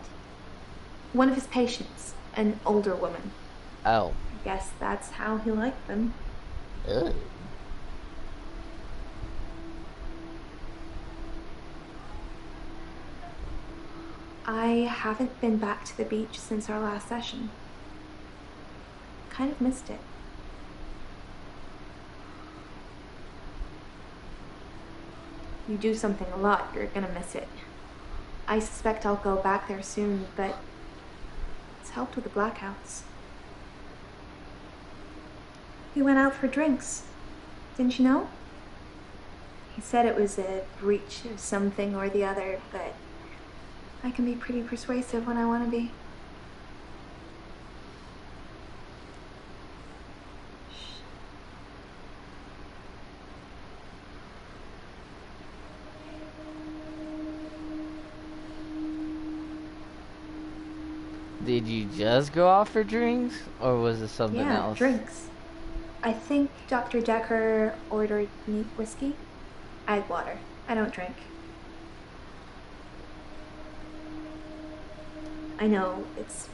One of his patients, an older woman. Oh. I guess that's how he liked them. Ugh. I haven't been back to the beach since our last session. Kind of missed it. You do something a lot, you're gonna miss it. I suspect I'll go back there soon, but it's helped with the blackouts. We went out for drinks. Didn't you know? He said it was a breach of something or the other, but I can be pretty persuasive when I want to be. Did you just go out for drinks, or was it something else? Yeah, drinks. I think Dr. Decker ordered neat whiskey. I had water. I don't drink. I know, it's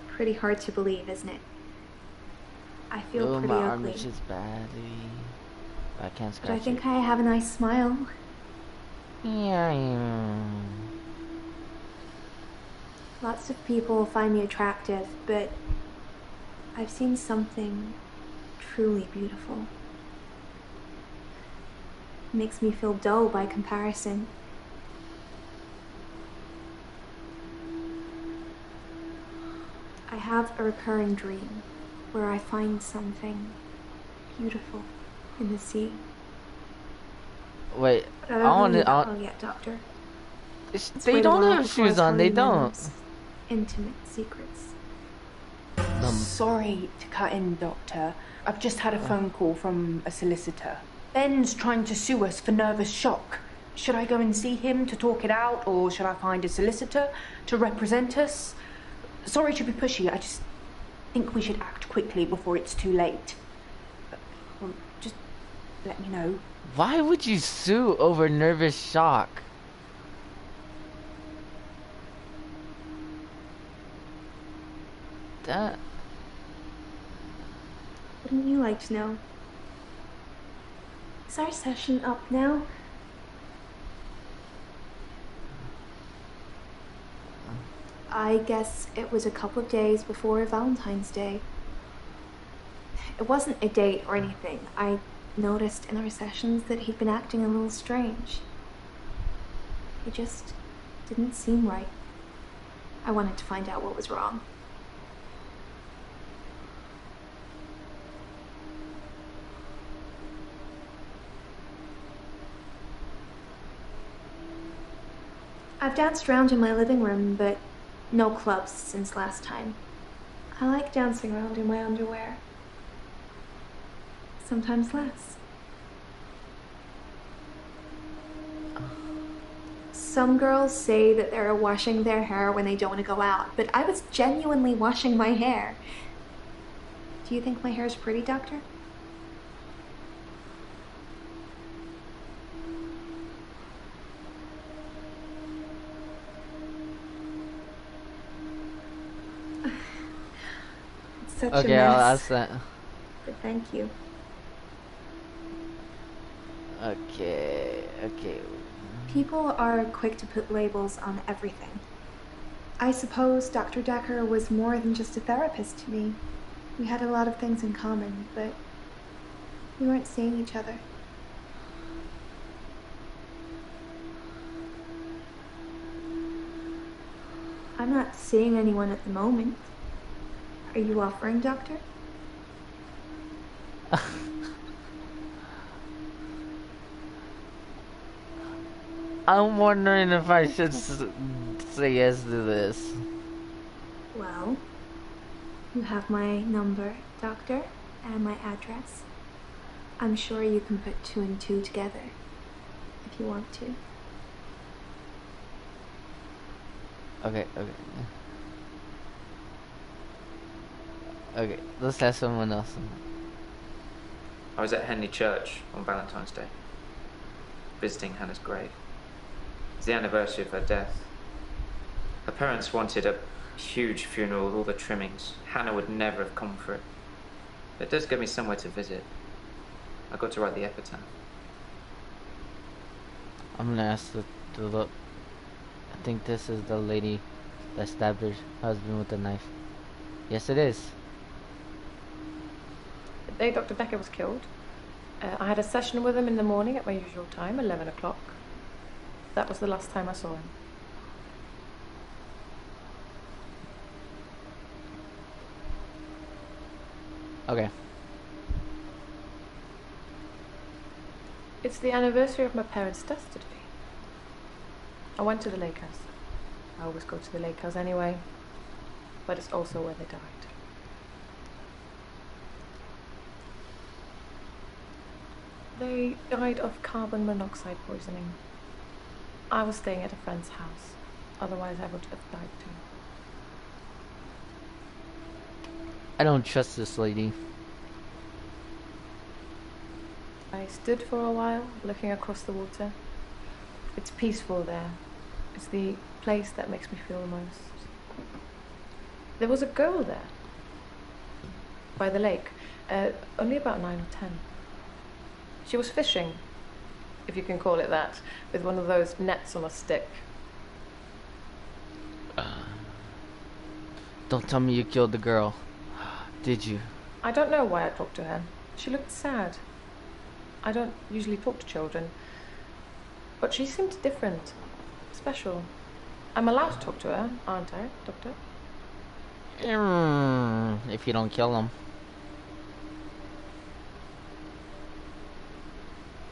pretty hard to believe, isn't it? I feel pretty my ugly. arm itches badly. I can't scratch But I think I have a nice smile. Yeah. Lots of people find me attractive, but I've seen something truly beautiful. It makes me feel dull by comparison. I have a recurring dream where I find something beautiful in the sea. Wait, But I don't know how yet, Doctor. They don't have shoes on, they don't. Intimate secrets. Sorry to cut in, Doctor. I've just had a phone call from a solicitor. Ben's trying to sue us for nervous shock. Should I go and see him to talk it out, or should I find a solicitor to represent us? Sorry to be pushy, I just think we should act quickly before it's too late. Well, just let me know. Why would you sue over nervous shock? That... Wouldn't you like to know? Is our session up now? I guess it was a couple of days before Valentine's Day. It wasn't a date or anything. I noticed in our sessions that he'd been acting a little strange. He just didn't seem right. I wanted to find out what was wrong. I've danced around in my living room, but no clubs since last time. I like dancing around in my underwear. Sometimes less. Some girls say that they're washing their hair when they don't want to go out, but I was genuinely washing my hair. Do you think my hair's pretty, Doctor? Such a okay, mess. I'll ask that. But thank you. Okay. People are quick to put labels on everything. I suppose Dr. Decker was more than just a therapist to me. We had a lot of things in common, but we weren't seeing each other. I'm not seeing anyone at the moment. Are you offering, Doctor? I'm wondering if I should say yes to this. Well, you have my number, Doctor, and my address. I'm sure you can put 2 and 2 together if you want to. Okay, let's have someone else. I was at Henley Church on Valentine's Day, visiting Hannah's grave. It's the anniversary of her death. Her parents wanted a huge funeral with all the trimmings. Hannah would never have come for it. It does give me somewhere to visit. I got to write the epitaph. I'm gonna ask the look. I think this is the lady that stabbed her husband with a knife. Yes, it is. The day Dr. Decker was killed, I had a session with him in the morning at my usual time, 11 o'clock. That was the last time I saw him. Okay. It's the anniversary of my parents' death today. I went to the lake house. I always go to the lake house anyway, but it's also where they died. They died of carbon monoxide poisoning. I was staying at a friend's house, otherwise I would have died too. I don't trust this lady. I stood for a while, looking across the water. It's peaceful there. It's the place that makes me feel the most. There was a girl there, by the lake, only about 9 or 10. She was fishing, if you can call it that, with one of those nets on a stick. Don't tell me you killed the girl. Did you? I don't know why I talked to her. She looked sad. I don't usually talk to children, but she seemed different, special. I'm allowed to talk to her, aren't I, Doctor? If you don't kill them.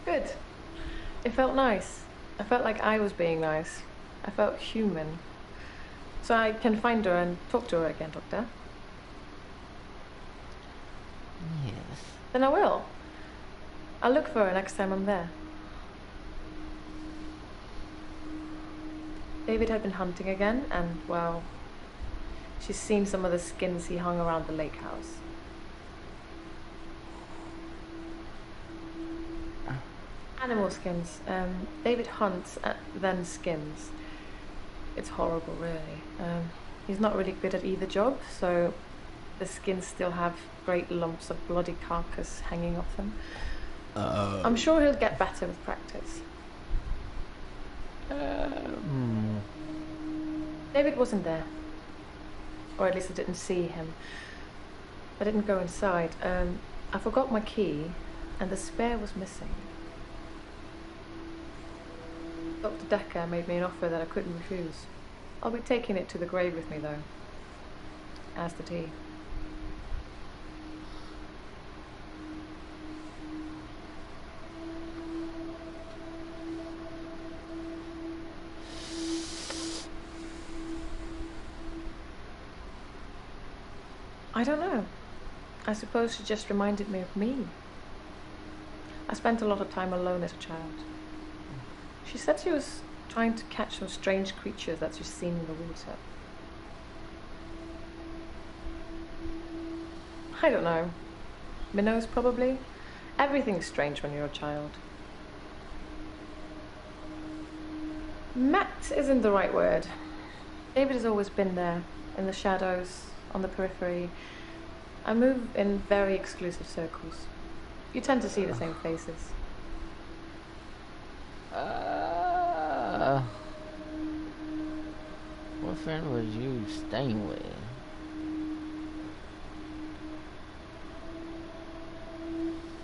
Good. It felt nice. I felt like I was being nice. I felt human. So I can find her and talk to her again, Doctor? Yes. Then I will. I'll look for her next time I'm there. David had been hunting again, and, well, she's seen some of the skins he hung around the lake house. Animal skins. David hunts, then skins. It's horrible, really. He's not really good at either job, so the skins still have great lumps of bloody carcass hanging off them. I'm sure he'll get better with practice. David wasn't there. Or at least I didn't see him. I didn't go inside. I forgot my key, and the spare was missing. Dr. Decker made me an offer that I couldn't refuse. I'll be taking it to the grave with me, though. As the tea. I don't know. I suppose she just reminded me of me. I spent a lot of time alone as a child. She said she was trying to catch some strange creatures that she's seen in the water. I don't know. Minnows, probably. Everything's strange when you're a child. Met isn't the right word. David has always been there, in the shadows, on the periphery. I move in very exclusive circles. You tend to see the same faces. What friend was you staying with?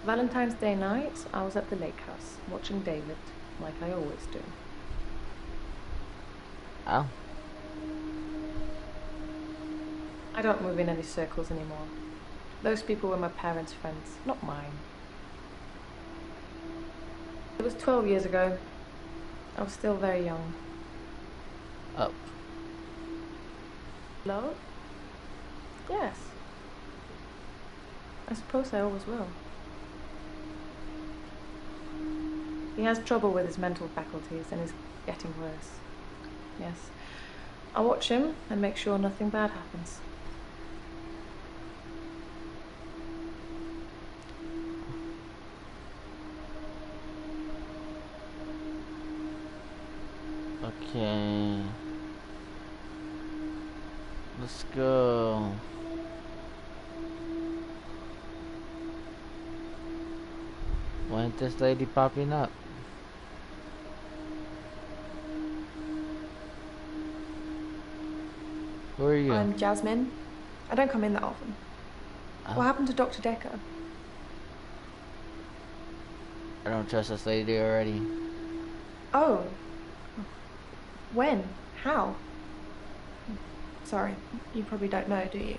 Valentine's Day night, I was at the lake house, watching David, like I always do. Oh. I don't move in any circles anymore. Those people were my parents' friends, not mine. It was 12 years ago. I was still very young. Up. Love? Yes. I suppose I always will. He has trouble with his mental faculties and is getting worse. Yes. I'll watch him and make sure nothing bad happens. Okay. Let's go. Why ain't this lady popping up? Who are you? I'm Jasmine. I don't come in that often. Oh. What happened to Dr. Decker? I don't trust this lady already. Oh. When? How? Sorry, you probably don't know, do you?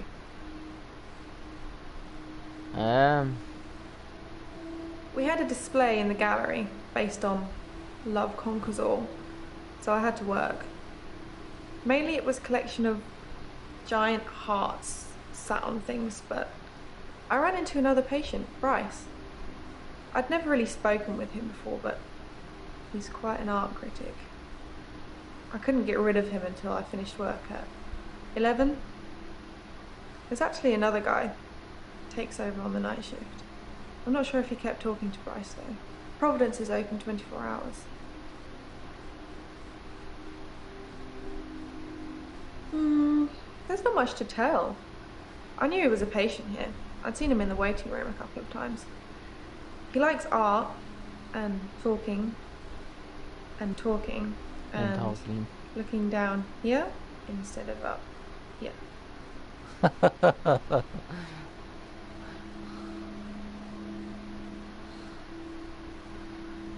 We had a display in the gallery based on Love Conquers All, so I had to work. Mainly it was a collection of giant hearts sat on things, but I ran into another patient, Bryce. I'd never really spoken with him before, but he's quite an art critic. I couldn't get rid of him until I finished work at 11. There's actually another guy takes over on the night shift. I'm not sure if he kept talking to Bryce though. Providence is open 24 hours. There's not much to tell. I knew he was a patient here. I'd seen him in the waiting room a couple of times. He likes art and talking and talking and talking. Looking down here instead of up here.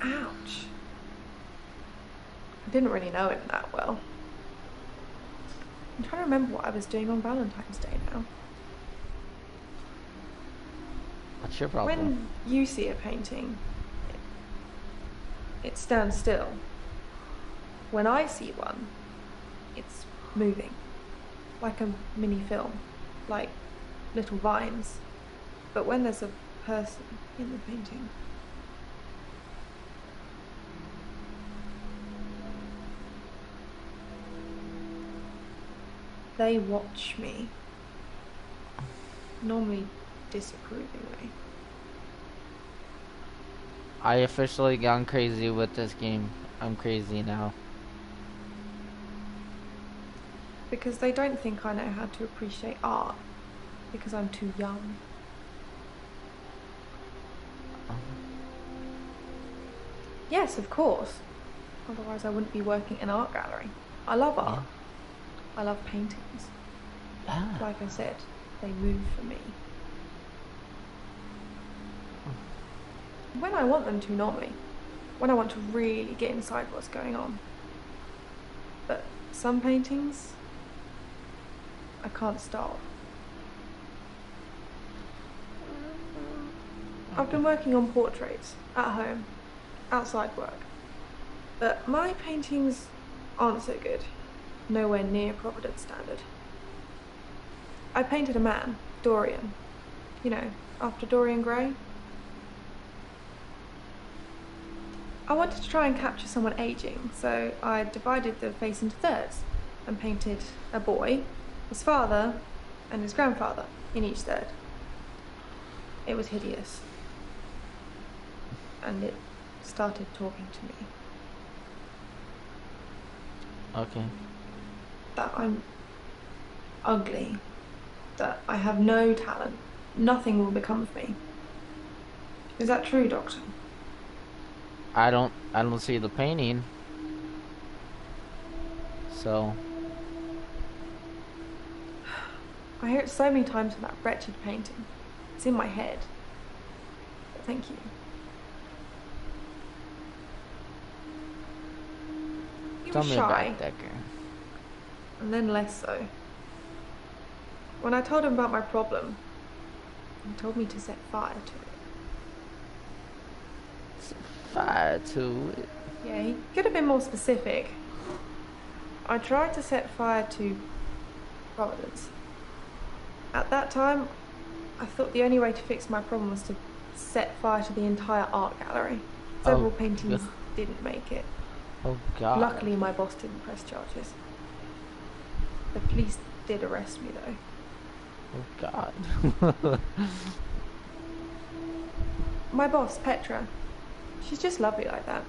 Ouch. I didn't really know him that well. I'm trying to remember what I was doing on Valentine's Day now. What's your problem? When you see a painting, it stands still. When I see one, it's moving. Like a mini film. Like little vines. But when there's a person in the painting, they watch me. Normally disapprovingly. I officially gone crazy with this game. I'm crazy now. Because they don't think I know how to appreciate art. Because I'm too young. Yes, of course. Otherwise I wouldn't be working in an art gallery. I love art. I love paintings. Like I said, they move for me. When I want them to, normally. When I want to really get inside what's going on. But some paintings, I can't stop. I've been working on portraits, at home, outside work. But my paintings aren't so good. Nowhere near Providence standard. I painted a man, Dorian. You know, after Dorian Gray. I wanted to try and capture someone aging, so I divided the face into thirds and painted a boy, his father, and his grandfather in each third. It was hideous. And it started talking to me. Okay. That I'm ugly, that I have no talent, nothing will become of me. Is that true, Doctor? I don't see the painting. So I hear it so many times in that wretched painting. It's in my head. But thank you. He tell was me shy. about Decker. And then less so. When I told him about my problem, he told me to set fire to it. Set fire to it? Yeah, he could have been more specific. I tried to set fire to Providence. At that time, I thought the only way to fix my problem was to set fire to the entire art gallery. Several paintings didn't make it. Oh God. Luckily, my boss didn't press charges. The police did arrest me, though. Oh God. My boss, Petra, she's just lovely like that.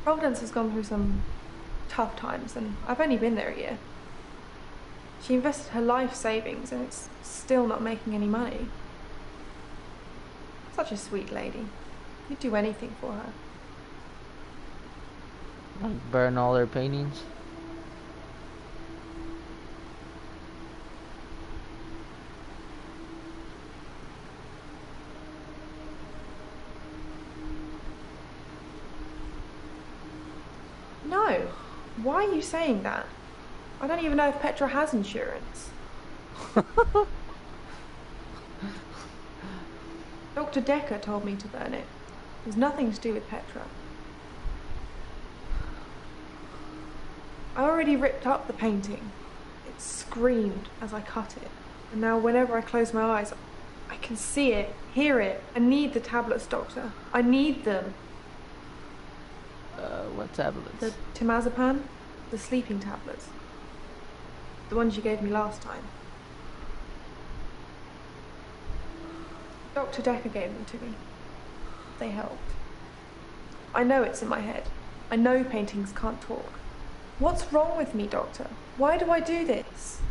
Providence has gone through some tough times, and I've only been there a year. She invested her life savings, and it's still not making any money. Such a sweet lady. You'd do anything for her. Like burn all her paintings? No. Why are you saying that? I don't even know if Petra has insurance. Dr. Decker told me to burn it. There's nothing to do with Petra. I already ripped up the painting. It screamed as I cut it. And now whenever I close my eyes, I can see it, hear it. I need the tablets, Doctor. I need them. What tablets? The temazepam, the sleeping tablets. The ones you gave me last time. Dr. Decker gave them to me. They helped. I know it's in my head. I know paintings can't talk. What's wrong with me, Doctor? Why do I do this?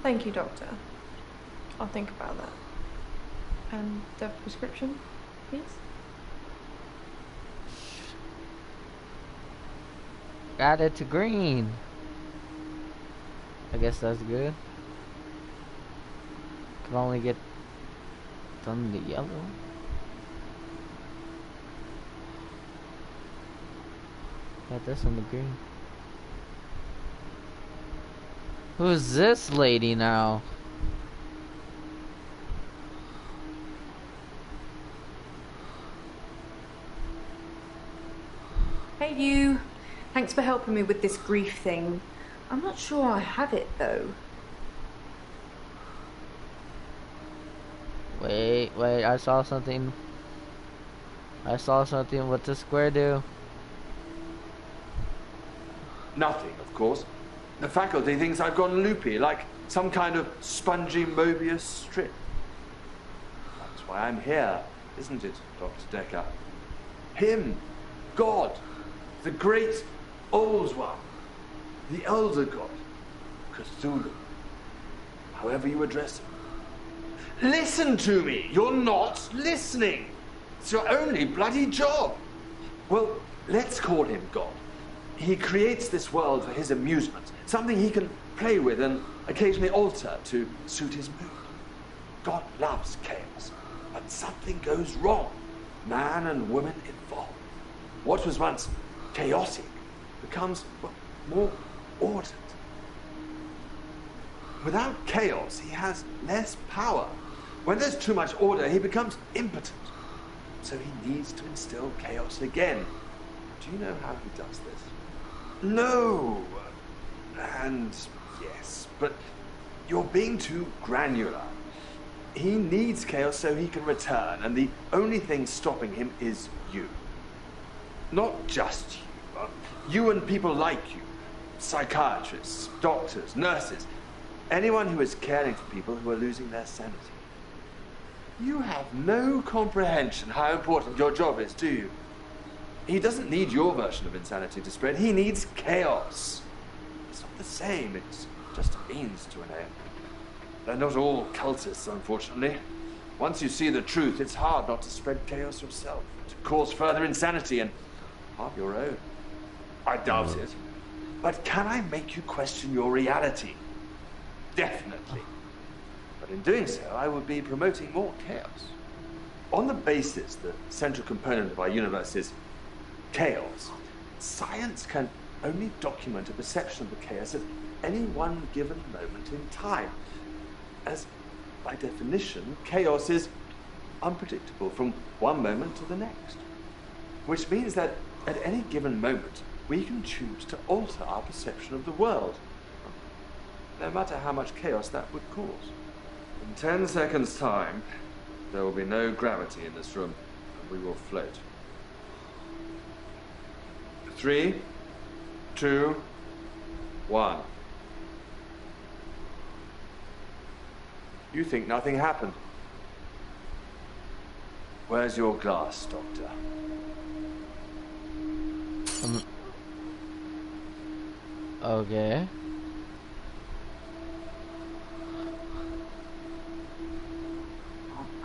Thank you, Doctor. I'll think about that. And the prescription, please? Got it to green. I guess that's good. Can only get done the yellow. Got this on the green. Who's this lady now? Hey you. Thanks for helping me with this grief thing. I'm not sure I have it though. Wait, I saw something. What's the square do? Nothing, of course. The faculty thinks I've gone loopy, like some kind of spongy Mobius strip. That's why I'm here, isn't it, Dr. Decker? Him, God, the great old one, the elder god, Cthulhu, however you address him. Listen to me! You're not listening! It's your only bloody job! Well, let's call him God. He creates this world for his amusement, something he can play with and occasionally alter to suit his mood. God loves chaos, but something goes wrong. Man and woman involved. What was once chaotic becomes, well, more ordered. Without chaos, he has less power. When there's too much order, he becomes impotent. So he needs to instill chaos again. Do you know how he does this? No. And yes, but you're being too granular. He needs chaos so he can return, and the only thing stopping him is you. Not just you. You and people like you. Psychiatrists, doctors, nurses. Anyone who is caring for people who are losing their sanity. You have no comprehension how important your job is, do you? He doesn't need your version of insanity to spread. He needs chaos. It's not the same. It's just a means to an end. They're not all cultists, unfortunately. Once you see the truth, it's hard not to spread chaos yourself, to cause further insanity and half your own. I doubt it. But can I make you question your reality? Definitely. But in doing so, I would be promoting more chaos. On the basis that the central component of our universe is chaos, science can only document a perception of the chaos at any one given moment in time. As, by definition, chaos is unpredictable from one moment to the next. Which means that at any given moment, we can choose to alter our perception of the world, no matter how much chaos that would cause. In 10 seconds' time, there will be no gravity in this room, and we will float. 3, 2, 1. You think nothing happened. Where's your glass, Doctor? Okay.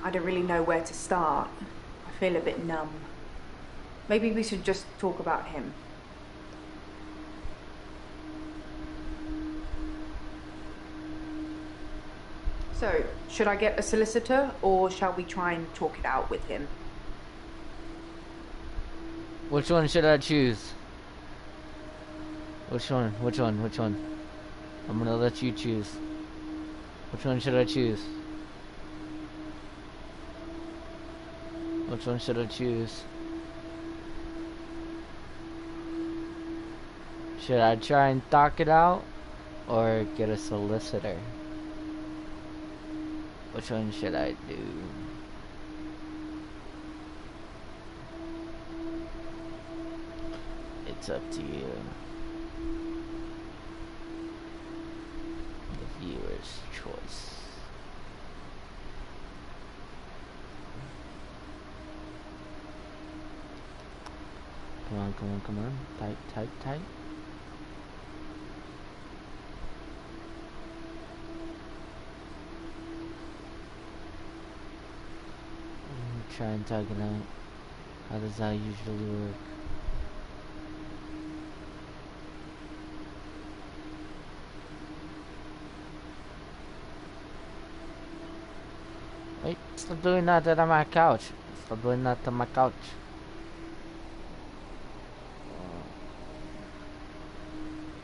I don't really know where to start. I feel a bit numb. Maybe we should just talk about him. So, should I get a solicitor, or shall we try and talk it out with him? Which one should I choose? Which one? Which one? Which one? I'm gonna let you choose. Which one should I choose? Which one should I choose? Should I try and talk it out, or get a solicitor? Which one should I do? It's up to you. The viewer's choice. Come on, come on, come on. Tight, tight, tight. Try and tug it out. How does that usually work? Wait, stop doing that on my couch. Stop doing that on my couch.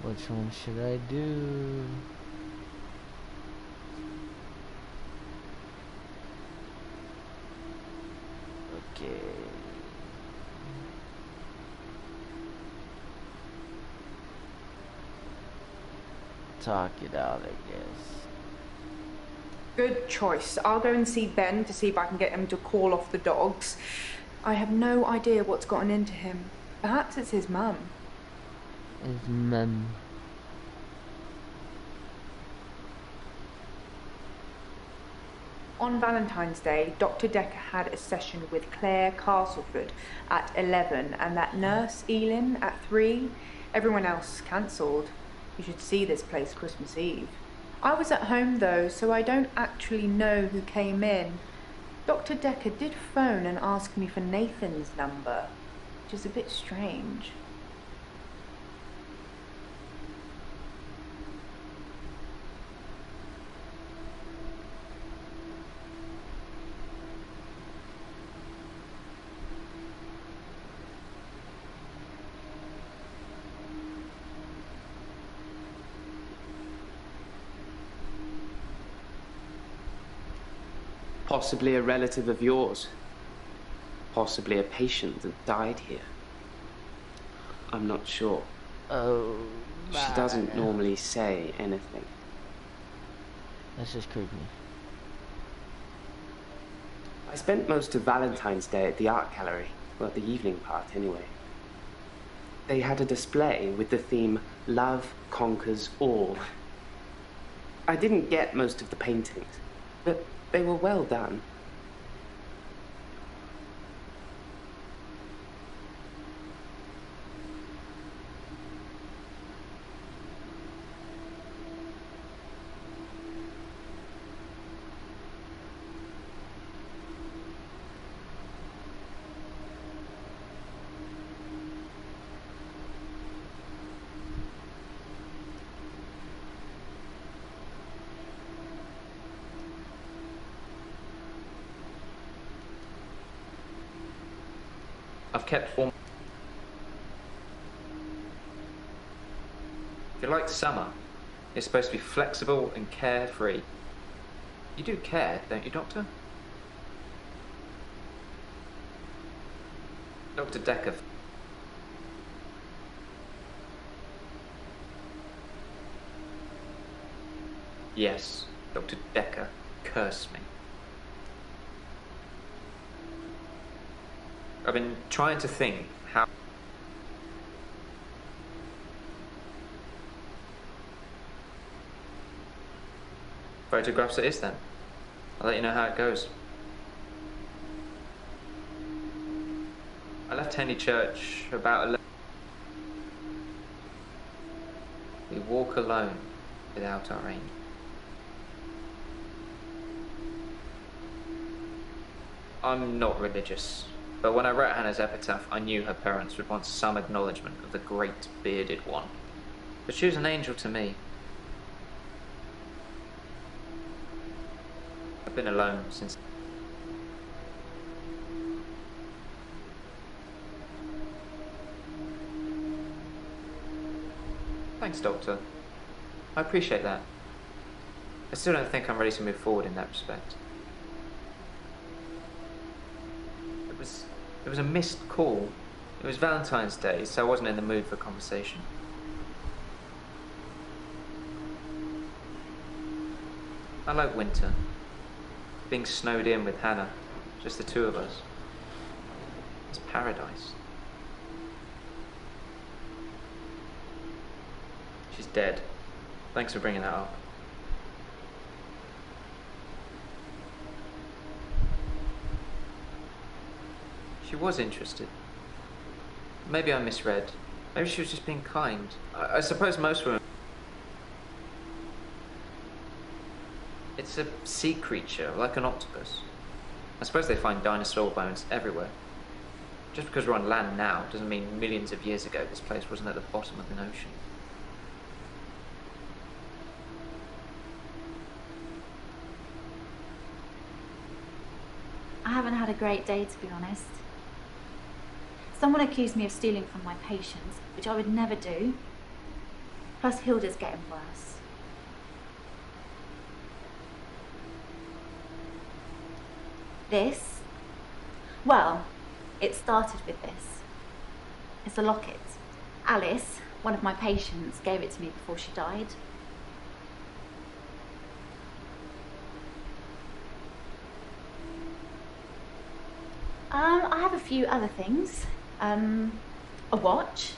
Which one should I do? Okay. Talk it out, I guess. Good choice. I'll go and see Ben to see if I can get him to call off the dogs. I have no idea what's gotten into him. Perhaps it's his mum. His mum. On Valentine's Day, Dr. Decker had a session with Claire Castleford at 11 and that nurse, Elin, at 3. Everyone else cancelled. You should see this place Christmas Eve. I was at home though, so I don't actually know who came in. Dr. Decker did phone and ask me for Nathan's number, which is a bit strange. Possibly a relative of yours. Possibly a patient that died here. I'm not sure. Oh, she doesn't normally say anything. That's just creepy. I spent most of Valentine's Day at the art gallery. Well, the evening part, anyway. They had a display with the theme, Love Conquers All. I didn't get most of the paintings, but they were well done. I've kept form. If you like summer, it's supposed to be flexible and carefree. You do care, don't you, Doctor? Dr. Decker. Yes, Dr. Decker, curse me. I've been trying to think how... Photographs it is then. I'll let you know how it goes. I left Henley Church about 11. We walk alone without our aim. I'm not religious, but when I wrote Hannah's epitaph, I knew her parents would want some acknowledgement of the great bearded one. But she was an angel to me. I've been alone since... Thanks, Doctor. I appreciate that. I still don't think I'm ready to move forward in that respect. It was a missed call. It was Valentine's Day, so I wasn't in the mood for conversation. I like winter. Being snowed in with Hannah, just the two of us. It's paradise. She's dead. Thanks for bringing that up. She was interested. Maybe I misread. Maybe she was just being kind. I suppose most women... It's a sea creature, like an octopus. I suppose they find dinosaur bones everywhere. Just because we're on land now doesn't mean millions of years ago this place wasn't at the bottom of an ocean. I haven't had a great day, to be honest. Someone accused me of stealing from my patients, which I would never do. Plus, Hilda's getting worse. This? Well, it started with this. It's a locket. Alice, one of my patients, gave it to me before she died. I have a few other things. A watch,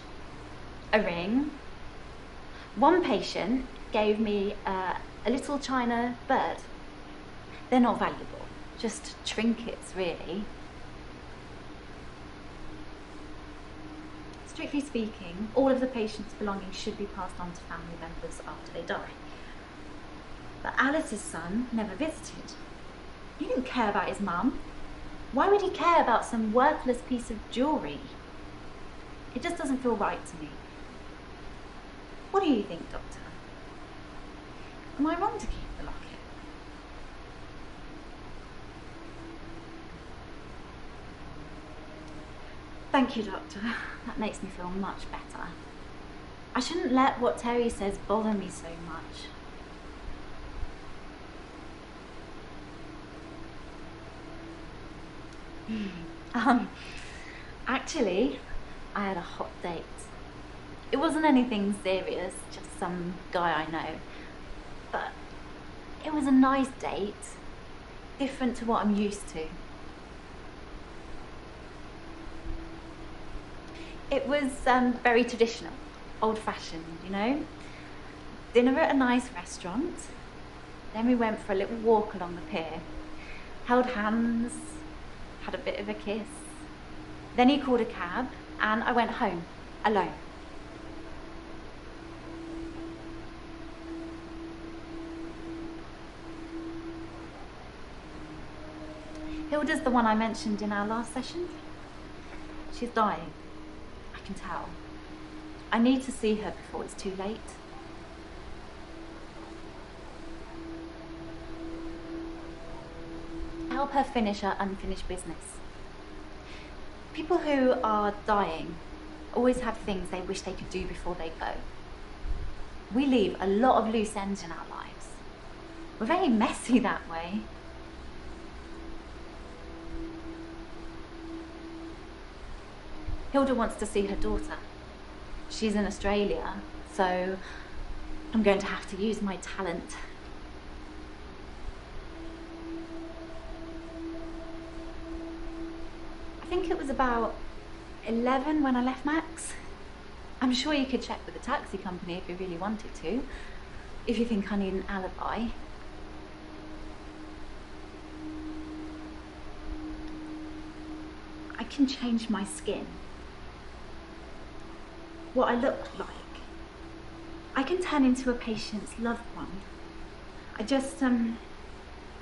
a ring. One patient gave me a little china bird. They're not valuable, just trinkets, really. Strictly speaking, all of the patient's belongings should be passed on to family members after they die. But Alice's son never visited. He didn't care about his mum. Why would he care about some worthless piece of jewellery? It just doesn't feel right to me. What do you think, Doctor? Am I wrong to keep the locket? Thank you, Doctor. That makes me feel much better. I shouldn't let what Terry says bother me so much. Actually, I had a hot date. It wasn't anything serious, just some guy I know. But it was a nice date, different to what I'm used to. It was very traditional, old-fashioned, you know? Dinner at a nice restaurant. Then we went for a little walk along the pier, held hands, had a bit of a kiss. Then he called a cab and I went home, alone. Hilda's the one I mentioned in our last session. She's dying, I can tell. I need to see her before it's too late. Help her finish her unfinished business. People who are dying always have things they wish they could do before they go. We leave a lot of loose ends in our lives. We're very messy that way. Hilda wants to see her daughter. She's in Australia, so I'm going to have to use my talent. I think it was about 11 when I left Max. I'm sure you could check with the taxi company if you really wanted to, if you think I need an alibi. I can change my skin. What I look like. I can turn into a patient's loved one. I just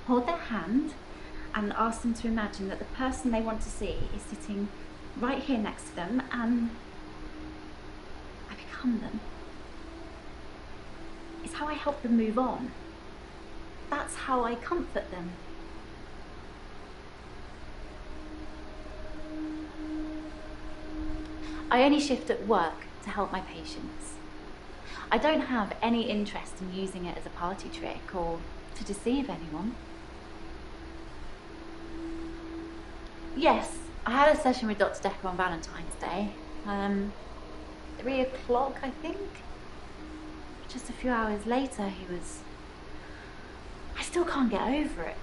hold their hand and ask them to imagine that the person they want to see is sitting right here next to them, and I become them. It's how I help them move on. That's how I comfort them. I only shift at work to help my patients. I don't have any interest in using it as a party trick or to deceive anyone. Yes, I had a session with Dr. Decker on Valentine's Day. 3 o'clock, I think. Just a few hours later, he was... I still can't get over it.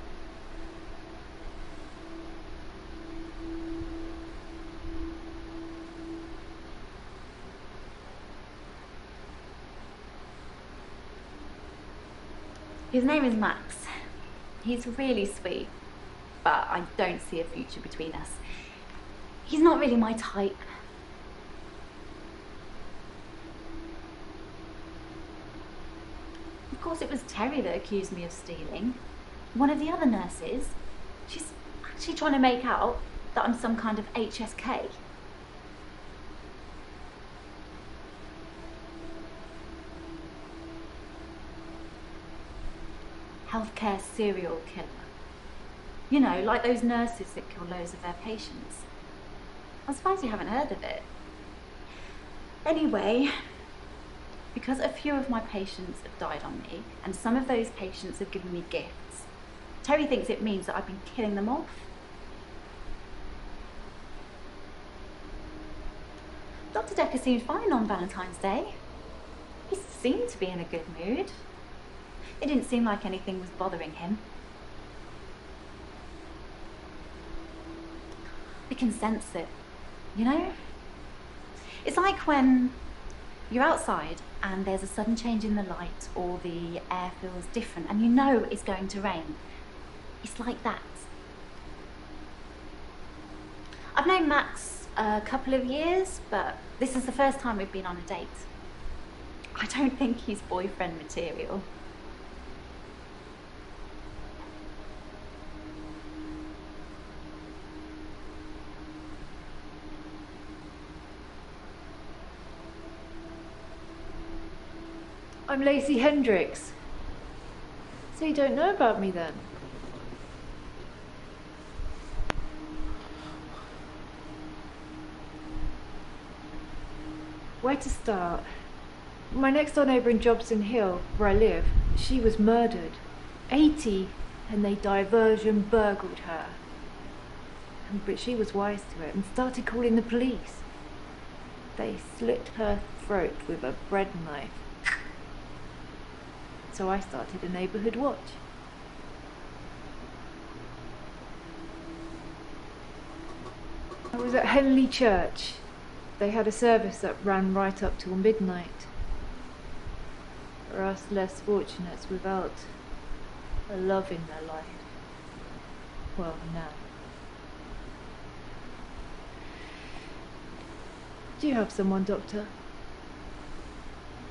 His name is Max. He's really sweet, but I don't see a future between us. He's not really my type. Of course, it was Terry that accused me of stealing. One of the other nurses. She's actually trying to make out that I'm some kind of HSK. Healthcare serial killer. You know, like those nurses that kill loads of their patients. I'm surprised you haven't heard of it. Anyway, because a few of my patients have died on me, and some of those patients have given me gifts, Terry thinks it means that I've been killing them off. Dr. Decker seemed fine on Valentine's Day. He seemed to be in a good mood. It didn't seem like anything was bothering him. I can sense it, you know? It's like when you're outside and there's a sudden change in the light or the air feels different and you know it's going to rain. It's like that. I've known Max a couple of years, but this is the first time we've been on a date. I don't think he's boyfriend material. I'm Lacey Hendricks. So you don't know about me then? Where to start? My next door neighbour in Jobson Hill, where I live, she was murdered. 80, and they diversion burgled her. But she was wise to it and started calling the police. They slit her throat with a bread knife. So I started a neighbourhood watch. I was at Henley Church. They had a service that ran right up till midnight. For us less fortunates without a love in their life. Well, now. Do you have someone, Doctor?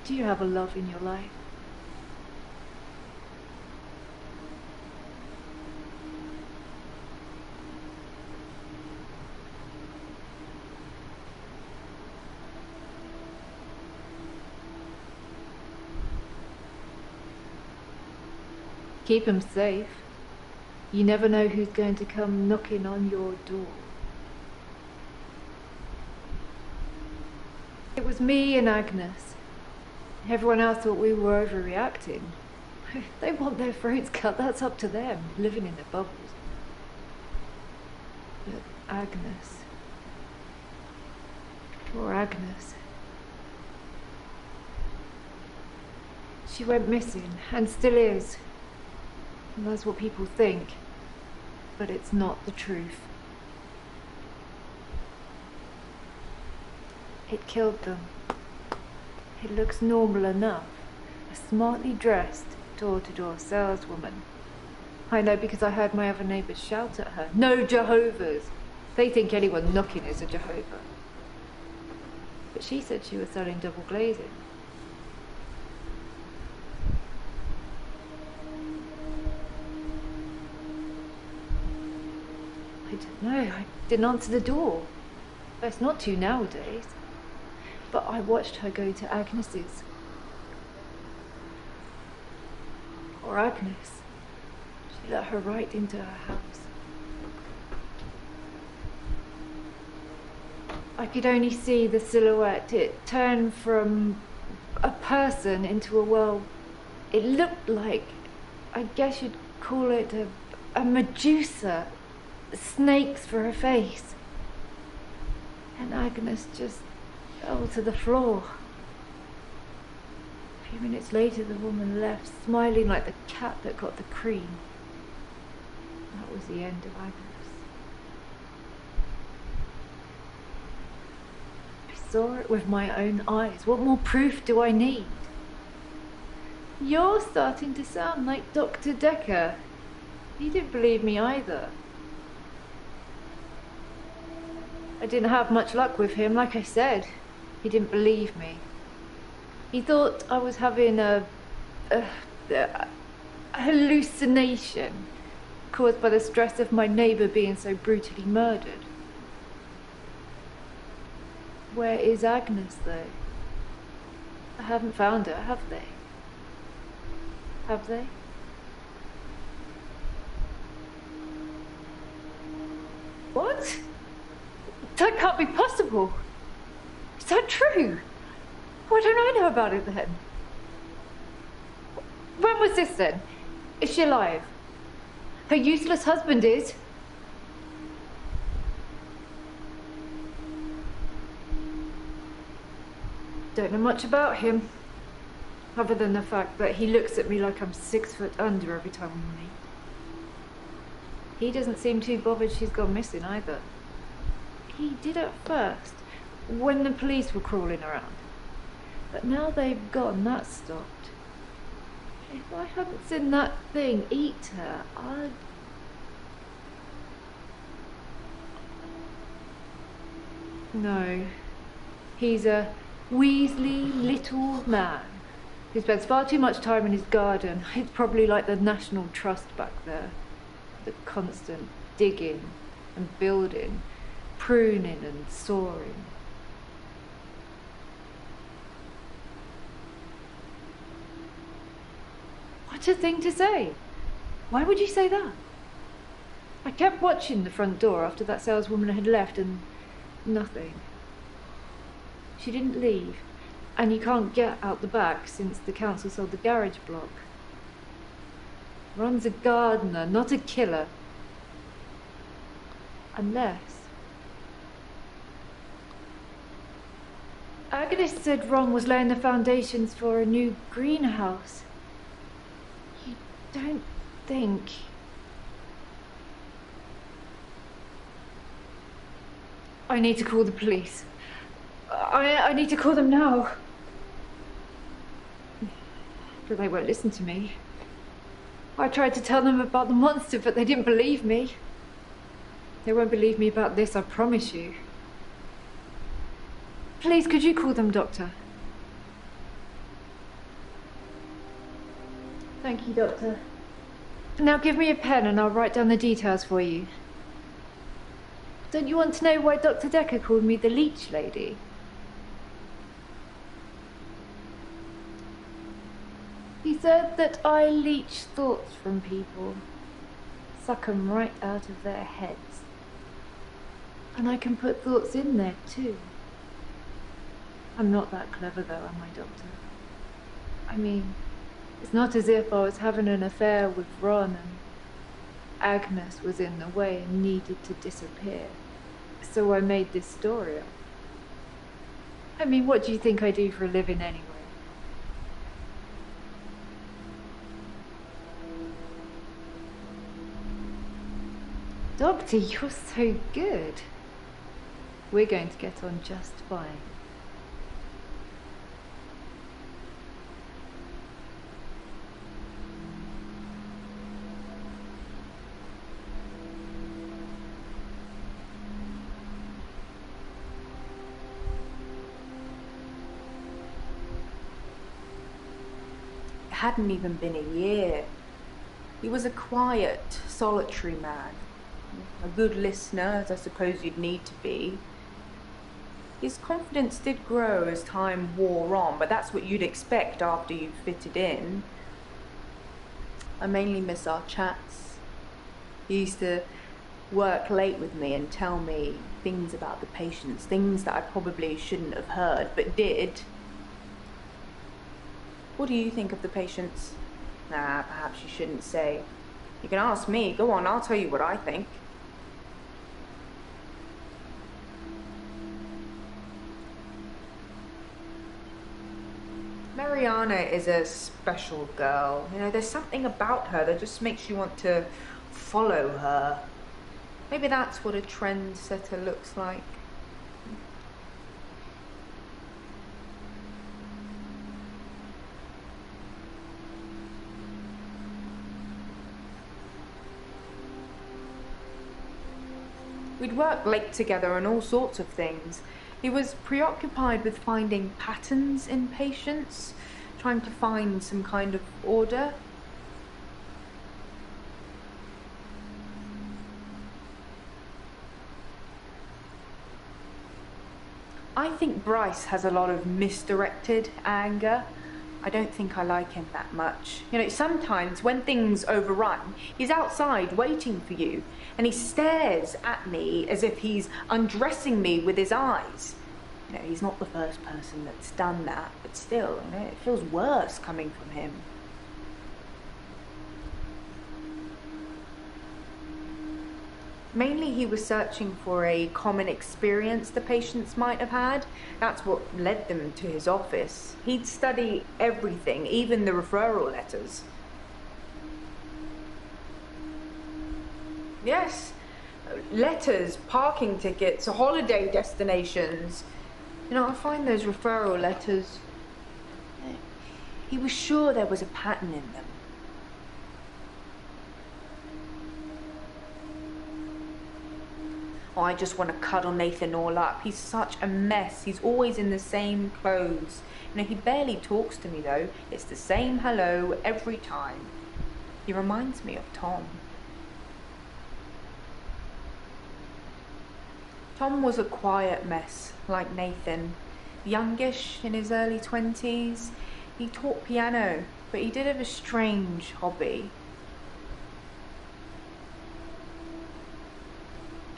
Do you have a love in your life? Keep them safe. You never know who's going to come knocking on your door. It was me and Agnes. Everyone else thought we were overreacting. If they want their throats cut, that's up to them, living in their bubbles. But Agnes... Poor Agnes. She went missing, and still is. And that's what people think, but it's not the truth. It killed them. It looks normal enough. A smartly dressed, door-to-door saleswoman. I know because I heard my other neighbours shout at her. No Jehovah's! They think anyone knocking is a Jehovah. But she said she was selling double glazing. don't know. I didn't answer the door. Best not to nowadays. But I watched her go to Agnes's. Or Agnes. She let her right into her house. I could only see the silhouette. It turned from a person into a, well, it looked like, I guess you'd call it a Medusa. Snakes for her face. And Agnes just fell to the floor. A few minutes later, the woman left, smiling like the cat that got the cream. That was the end of Agnes. I saw it with my own eyes. What more proof do I need? You're starting to sound like Dr. Decker. He didn't believe me either. I didn't have much luck with him, like I said. He didn't believe me. He thought I was having a hallucination caused by the stress of my neighbour being so brutally murdered. Where is Agnes, though? I haven't found her, have they? Have they? What? That can't be possible. Is that true? Why don't I know about it then? When was this then? Is she alive? Her useless husband is? Don't know much about him, other than the fact that he looks at me like I'm 6 foot under every time we meet. He doesn't seem too bothered she's gone missing either. He did at first, when the police were crawling around. But now they've gone, that's stopped. If I hadn't seen that thing eat her, I'd... No. He's a weaselly little man who spends far too much time in his garden. It's probably like the National Trust back there. The constant digging and building, pruning and sawing. What a thing to say! Why would you say that? I kept watching the front door after that saleswoman had left and nothing. She didn't leave, and you can't get out the back since the council sold the garage block. Ron's a gardener, not a killer. Unless... Agnes said Ron was laying the foundations for a new greenhouse. You don't think... I need to call the police. I need to call them now. But they won't listen to me. I tried to tell them about the monster, but they didn't believe me. They won't believe me about this, I promise you. Please, could you call them, Doctor? Thank you, Doctor. Now give me a pen and I'll write down the details for you. Don't you want to know why Dr. Decker called me the leech lady? He said that I leech thoughts from people, suck them right out of their heads. And I can put thoughts in there too. I'm not that clever though, am I, Doctor? I mean, it's not as if I was having an affair with Ron and Agnes was in the way and needed to disappear. So I made this story up. I mean, what do you think I do for a living anyway? Doctor, you're so good. We're going to get on just fine. It hadn't even been a year. He was a quiet, solitary man. a good listener, as I suppose you'd need to be. His confidence did grow as time wore on, but that's what you'd expect after you've fitted in. I mainly miss our chats. He used to work late with me and tell me things about the patients, things that I probably shouldn't have heard, but did. What do you think of the patients? Nah, perhaps you shouldn't say. You can ask me. Go on, I'll tell you what I think. Mariana is a special girl. You know, there's something about her that just makes you want to follow her. Maybe that's what a trendsetter looks like. We'd work late together on all sorts of things. He was preoccupied with finding patterns in patients, trying to find some kind of order. I think Bryce has a lot of misdirected anger. I don't think I like him that much. You know, sometimes when things overrun, he's outside waiting for you, and he stares at me as if he's undressing me with his eyes. You know, he's not the first person that's done that, but still, you know, it feels worse coming from him. Mainly he was searching for a common experience the patients might have had. That's what led them to his office. He'd study everything, even the referral letters. Yes, letters, parking tickets, holiday destinations. You know, I find those referral letters, he was sure there was a pattern in them. Oh, I just want to cuddle Nathan all up. He's such a mess. He's always in the same clothes. You know, he barely talks to me though. It's the same hello every time. He reminds me of Tom. Tom was a quiet mess, like Nathan. Youngish, in his early 20s. He taught piano, but he did have a strange hobby.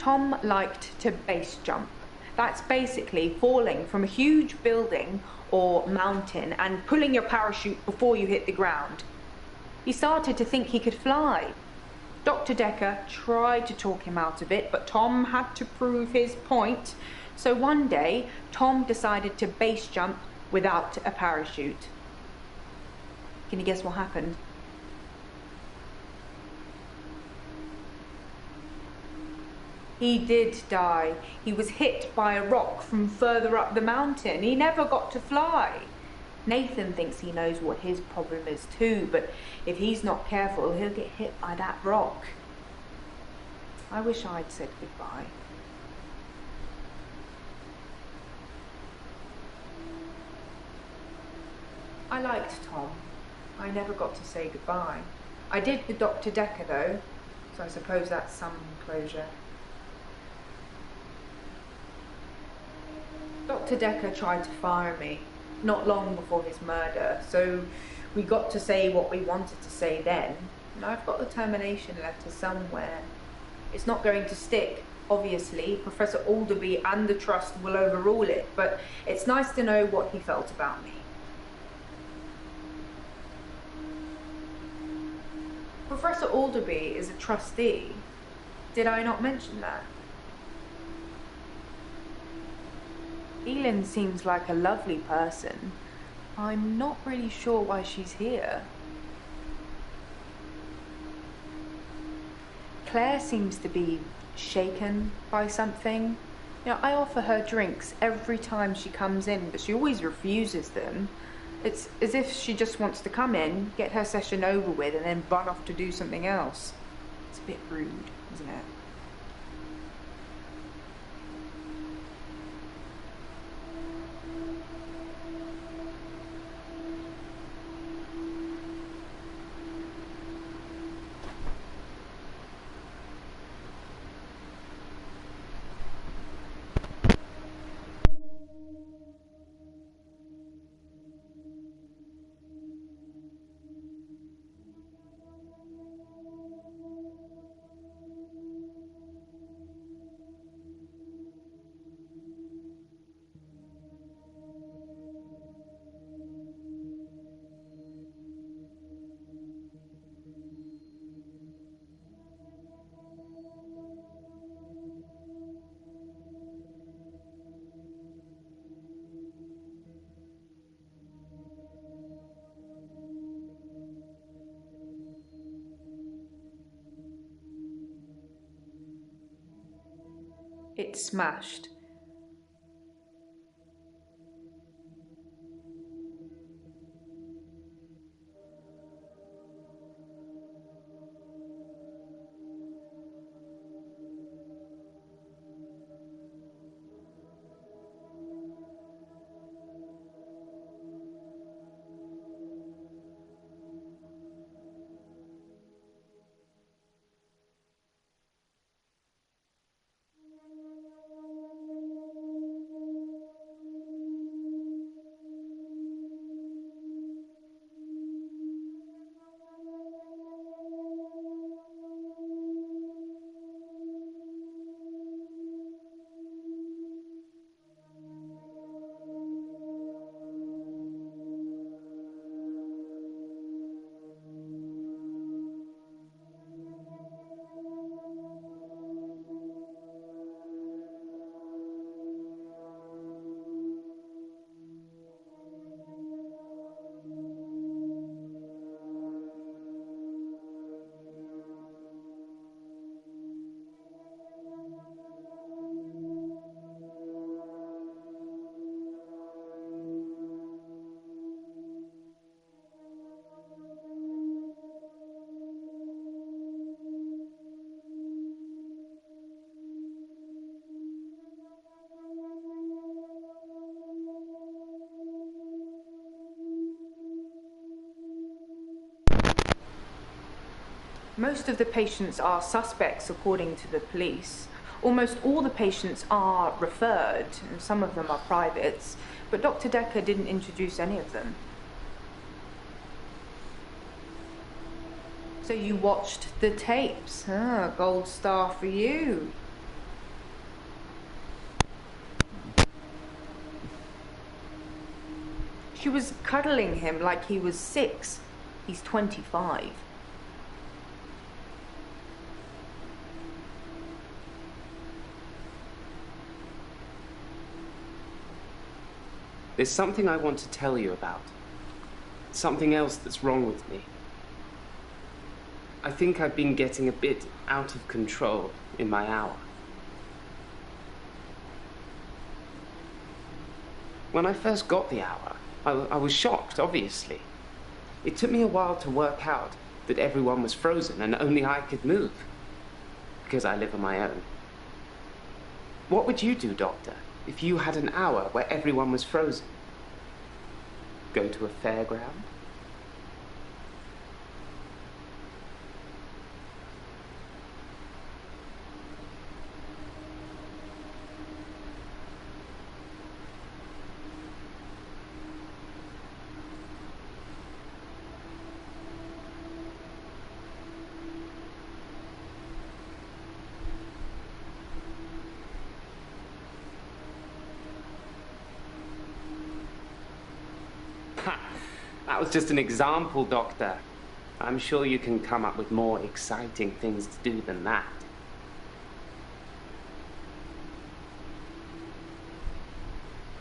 Tom liked to base jump. That's basically falling from a huge building or mountain and pulling your parachute before you hit the ground. He started to think he could fly. Dr. Decker tried to talk him out of it, but Tom had to prove his point. So one day, Tom decided to base jump without a parachute. Can you guess what happened? He did die. He was hit by a rock from further up the mountain. He never got to fly. Nathan thinks he knows what his problem is too, but if he's not careful, he'll get hit by that rock. I wish I'd said goodbye. I liked Tom. I never got to say goodbye. I did with Dr. Decker though, so I suppose that's some closure. Dr. Decker tried to fire me not long before his murder, so we got to say what we wanted to say then, and I've got the termination letter somewhere. It's not going to stick, obviously. Professor Alderby and the Trust will overrule it, but it's nice to know what he felt about me. Professor Alderby is a trustee. Did I not mention that? Elin seems like a lovely person. I'm not really sure why she's here. Claire seems to be shaken by something. You know, I offer her drinks every time she comes in, but she always refuses them. It's as if she just wants to come in, get her session over with, and then run off to do something else. It's a bit rude, isn't it? It's smashed. Most of the patients are suspects, according to the police. Almost all the patients are referred, and some of them are privates, but Dr. Decker didn't introduce any of them. So you watched the tapes. Ah, gold star for you. She was cuddling him like he was 6. He's 25. There's something I want to tell you about. Something else that's wrong with me. I think I've been getting a bit out of control in my hour. When I first got the hour, I was shocked, obviously. It took me a while to work out that everyone was frozen and only I could move, because I live on my own. What would you do, Doctor, if you had an hour where everyone was frozen? Go to a fairground? That was just an example, Doctor. I'm sure you can come up with more exciting things to do than that.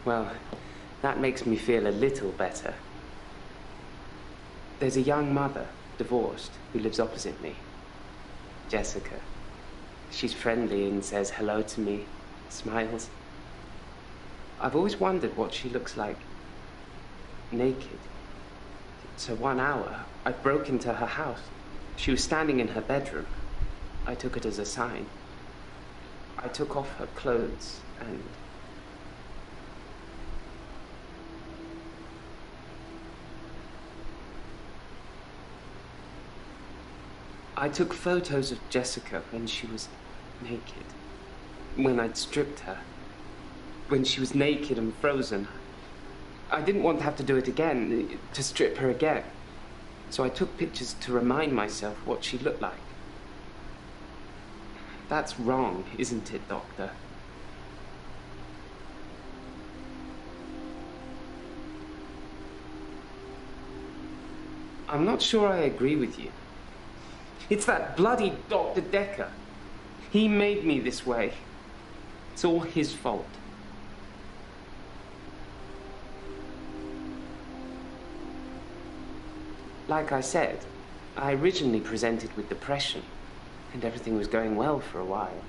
Well, that makes me feel a little better. There's a young mother, divorced, who lives opposite me. Jessica. She's friendly and says hello to me, smiles. I've always wondered what she looks like naked. So one hour, I broke into her house. She was standing in her bedroom. I took it as a sign. I took off her clothes and... I took photos of Jessica when she was naked. When I'd stripped her. When she was naked and frozen. I didn't want to have to do it again, to strip her again. So I took pictures to remind myself what she looked like. That's wrong, isn't it, Doctor? I'm not sure I agree with you. It's that bloody Dr. Decker. He made me this way. It's all his fault. Like I said, I originally presented with depression, and everything was going well for a while.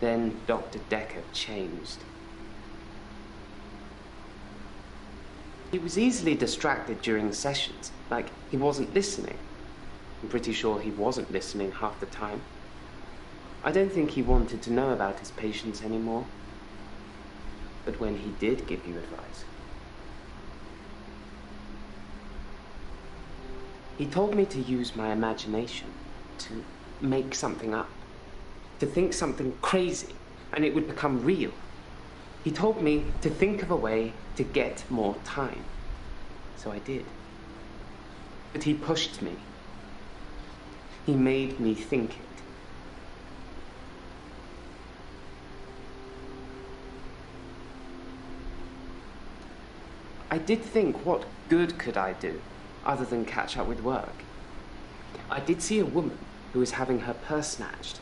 Then Dr. Decker changed. He was easily distracted during sessions, like he wasn't listening. I'm pretty sure he wasn't listening half the time. I don't think he wanted to know about his patients anymore. But when he did give you advice, he told me to use my imagination, to make something up, to think something crazy, and it would become real. He told me to think of a way to get more time. So I did. But he pushed me. He made me think it. I did think, what good could I do, other than catch up with work? I did see a woman who was having her purse snatched,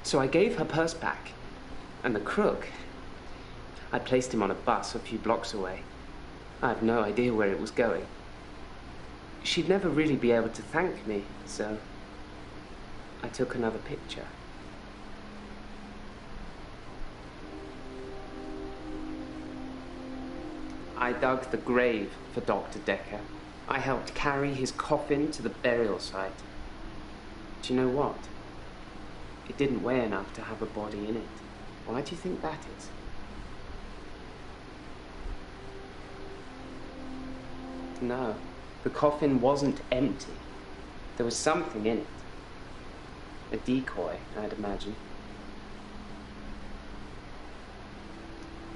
so I gave her purse back. And the crook, I placed him on a bus a few blocks away. I have no idea where it was going. She'd never really be able to thank me, so I took another picture. I dug the grave for Dr. Decker. I helped carry his coffin to the burial site. Do you know what? It didn't weigh enough to have a body in it. Why do you think that is? No, the coffin wasn't empty. There was something in it. A decoy, I'd imagine.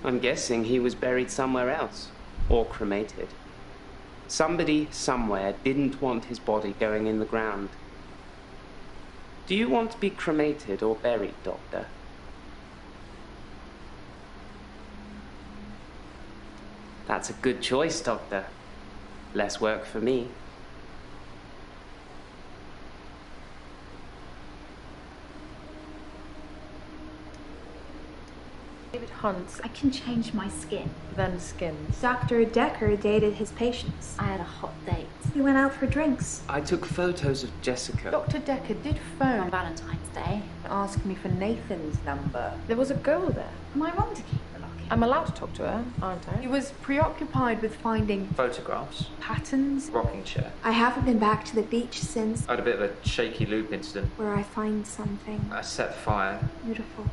I'm guessing he was buried somewhere else, or cremated. Somebody somewhere didn't want his body going in the ground. Do you want to be cremated or buried, Doctor? That's a good choice, Doctor. Less work for me. David Hunt. I can change my skin. Then skins. Dr. Decker dated his patients. I had a hot date. We went out for drinks. I took photos of Jessica. Dr. Decker did phone On Valentine's Day. and ask me for Nathan's number. There was a girl there. Am I wrong to keep the locket? I'm allowed to talk to her, aren't I? He was preoccupied with finding Photographs, patterns. rocking chair. I haven't been back to the beach since, I had a bit of a shaky loop incident. where I find something I set fire beautiful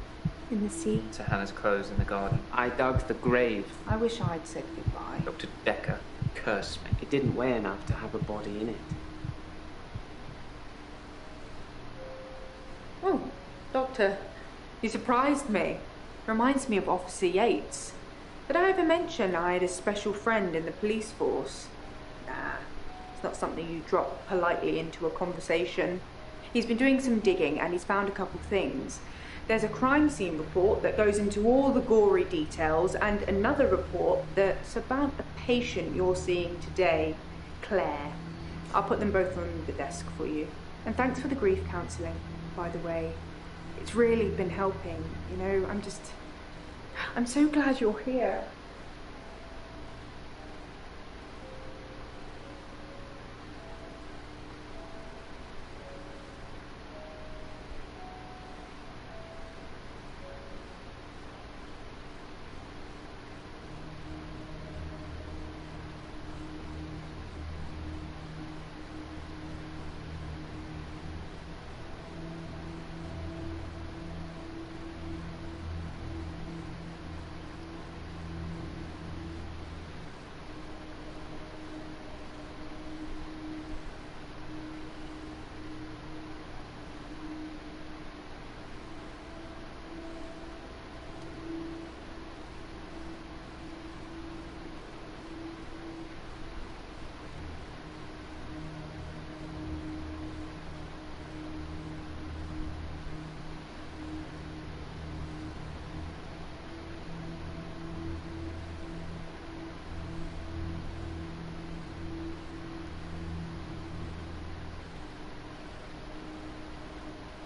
in the sea. to Hannah's clothes in the garden. I dug the grave. I wish I'd said goodbye. Dr. Decker cursed me. It didn't weigh enough to have a body in it. Oh, Doctor, you surprised me. Reminds me of Officer Yates. Did I ever mention I had a special friend in the police force? Nah, it's not something you drop politely into a conversation. He's been doing some digging and he's found a couple things. There's a crime scene report that goes into all the gory details and another report that's about the patient you're seeing today, Claire. I'll put them both on the desk for you. And thanks for the grief counselling, by the way. It's really been helping, you know, I'm so glad you're here.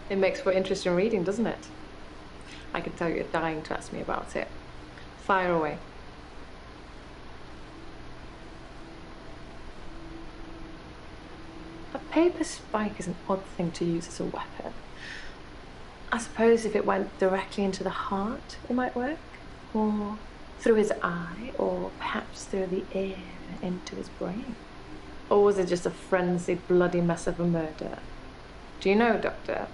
It makes for interesting reading, doesn't it? I can tell you're dying to ask me about it. Fire away. A paper spike is an odd thing to use as a weapon. I suppose if it went directly into the heart, it might work. Or through his eye, or perhaps through the ear into his brain. Or was it just a frenzied, bloody mess of a murder? Do you know, Doctor?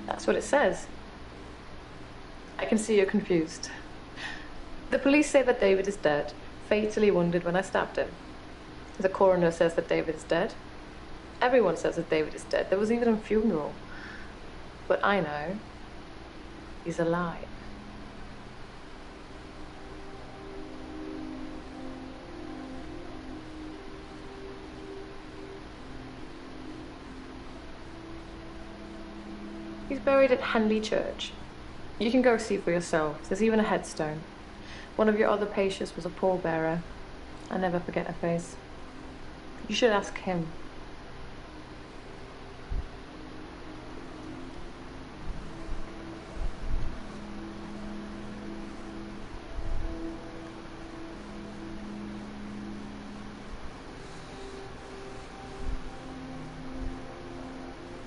That's what it says. I can see you're confused. The police say that David is dead, fatally wounded when I stabbed him. The coroner says that David is dead. Everyone says that David is dead. There was even a funeral. But I know he's alive. He's buried at Henley Church. You can go see for yourselves. There's even a headstone. One of your other patients was a pallbearer. I never forget her face. You should ask him.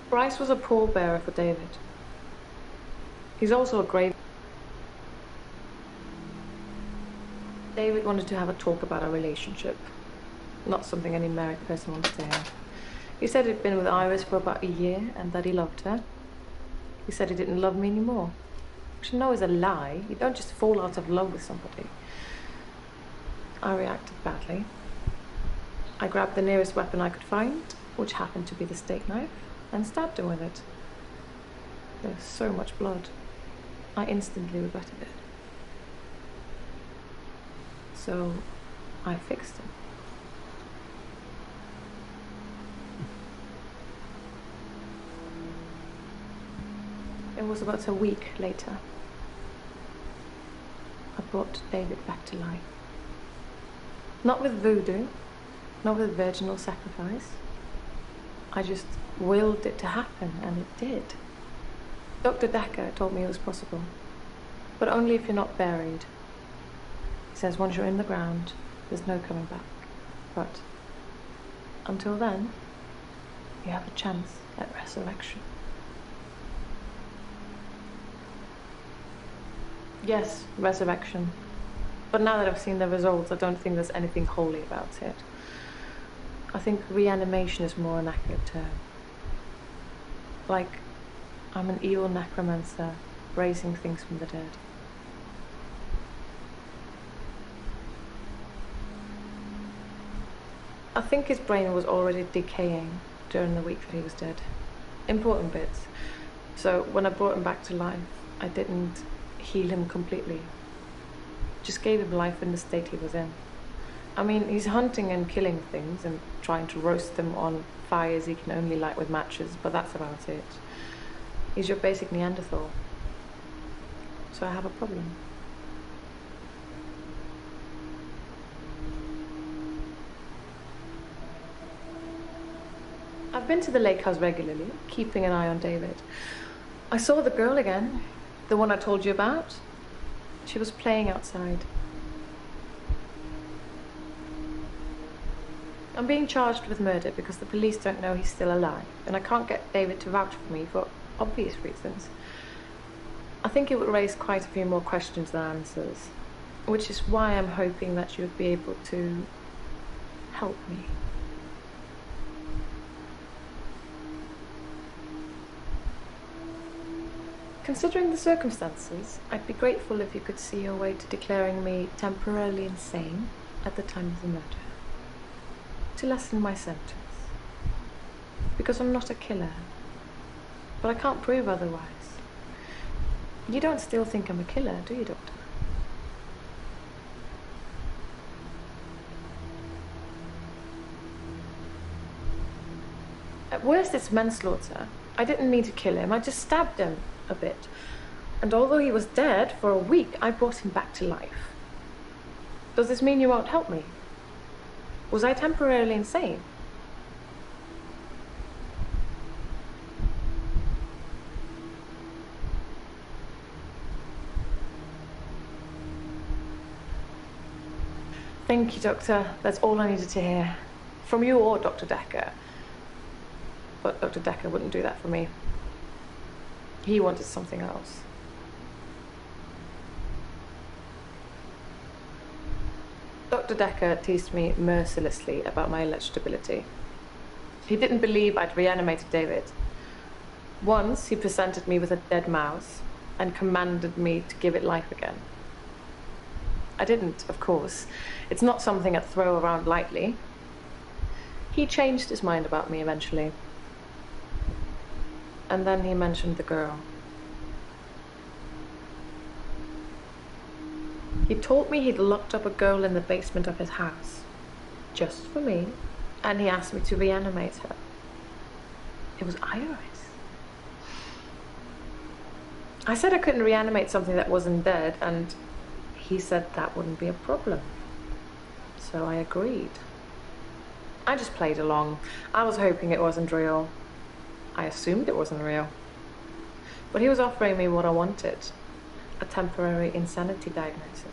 Bryce was a pallbearer for David. He's also a grave. David wanted to have a talk about our relationship. Not something any married person wants to hear. He said he'd been with Iris for about a year and that he loved her. He said he didn't love me anymore. Which I know is a lie. You don't just fall out of love with somebody. I reacted badly. I grabbed the nearest weapon I could find, which happened to be the steak knife, and stabbed him with it. There was so much blood. I instantly regretted it. So I fixed him. It was about a week later. I brought David back to life. Not with voodoo, not with virginal sacrifice. I just willed it to happen, and it did. Dr. Decker told me it was possible, but only if you're not buried. He says once you're in the ground, there's no coming back. But until then, you have a chance at resurrection. Yes, resurrection. But now that I've seen the results, I don't think there's anything holy about it. I think reanimation is more an accurate term. Like, I'm an evil necromancer, raising things from the dead. I think his brain was already decaying during the week that he was dead. Important bits. So when I brought him back to life, I didn't heal him completely. Just gave him life in the state he was in. I mean, he's hunting and killing things and trying to roast them on fires he can only light with matches, but that's about it. He's your basic Neanderthal. So I have a problem. I've been to the lake house regularly, keeping an eye on David. I saw the girl again, the one I told you about. She was playing outside. I'm being charged with murder because the police don't know he's still alive, and I can't get David to vouch for me for obvious reasons. I think it would raise quite a few more questions than answers, which is why I'm hoping that you would be able to help me. Considering the circumstances, I'd be grateful if you could see your way to declaring me temporarily insane at the time of the murder, to lessen my sentence. Because I'm not a killer, but I can't prove otherwise. You don't still think I'm a killer, do you, Doctor? At worst, it's manslaughter. I didn't mean to kill him, I just stabbed him a bit. And although he was dead for a week, I brought him back to life. Does this mean you won't help me? Was I temporarily insane? Thank you, Doctor. That's all I needed to hear. from you or Dr. Decker. But Dr. Decker wouldn't do that for me. He wanted something else. Dr. Decker teased me mercilessly about my electrodebility. He didn't believe I'd reanimated David. Once, he presented me with a dead mouse and commanded me to give it life again. I didn't, of course. It's not something I'd throw around lightly. He changed his mind about me eventually. And then he mentioned the girl. He told me he'd locked up a girl in the basement of his house, just for me, and he asked me to reanimate her. It was Iris. I said I couldn't reanimate something that wasn't dead, and he said that wouldn't be a problem. So I agreed. I just played along. I was hoping it wasn't real. I assumed it wasn't real. But he was offering me what I wanted, a temporary insanity diagnosis.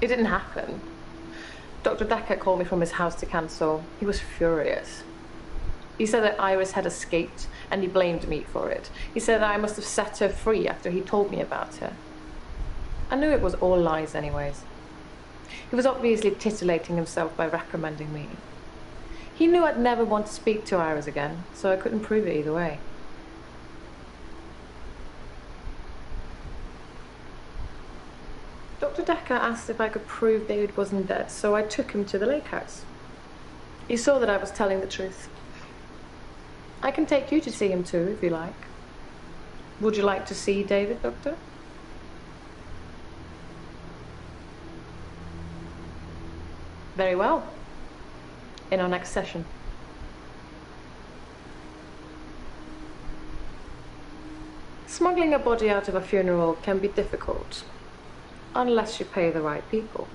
It didn't happen. Dr. Decker called me from his house to cancel. He was furious. He said that Iris had escaped, and he blamed me for it. He said that I must have set her free after he told me about her. I knew it was all lies anyways. He was obviously titillating himself by reprimanding me. He knew I'd never want to speak to Iris again, so I couldn't prove it either way. Dr. Decker asked if I could prove David wasn't dead, so I took him to the lake house. He saw that I was telling the truth. I can take you to see him too, if you like. Would you like to see David, Doctor? Very well. In our next session. Smuggling a body out of a funeral can be difficult, unless you pay the right people.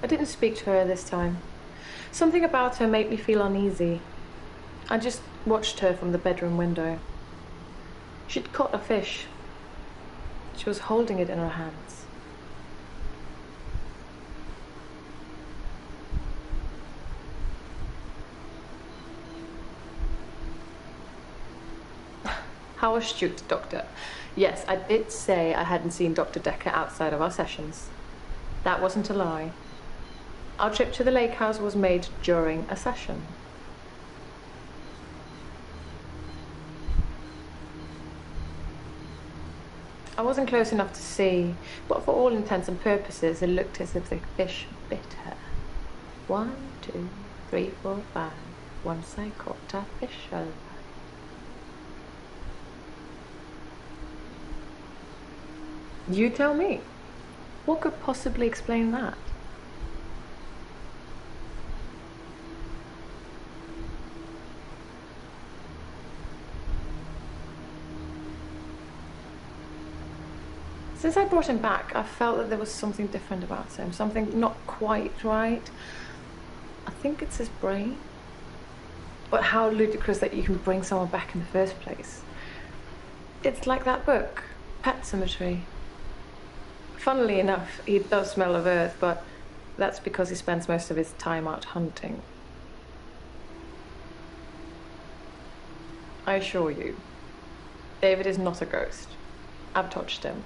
I didn't speak to her this time. Something about her made me feel uneasy. I just watched her from the bedroom window. She'd caught a fish. She was holding it in her hands. How astute, Doctor. Yes, I did say I hadn't seen Dr. Decker outside of our sessions. That wasn't a lie. Our trip to the lake house was made during a session. I wasn't close enough to see, but for all intents and purposes, it looked as if the fish bit her. 1, 2, 3, 4, 5. Once I caught a fish over. You tell me. What could possibly explain that? Since I brought him back, I felt that there was something different about him, something not quite right. I think it's his brain. But how ludicrous that you can bring someone back in the first place. It's like that book, Pet Cemetery. Funnily enough, he does smell of earth, but that's because he spends most of his time out hunting. I assure you, David is not a ghost. I've touched him.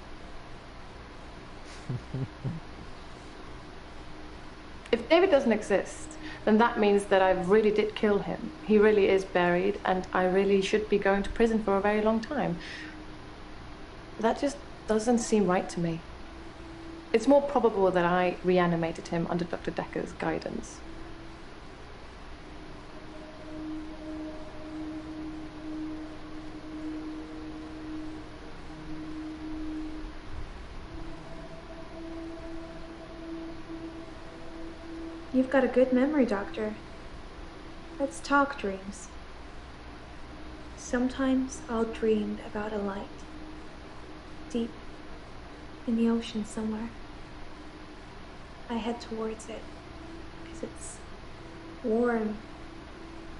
If David doesn't exist, then that means that I really did kill him. He really is buried, and I really should be going to prison for a very long time. That just doesn't seem right to me. It's more probable that I reanimated him under Dr. Decker's guidance. You've got a good memory, Doctor. Let's talk dreams. Sometimes I'll dream about a light, deep in the ocean somewhere. I head towards it, It's warm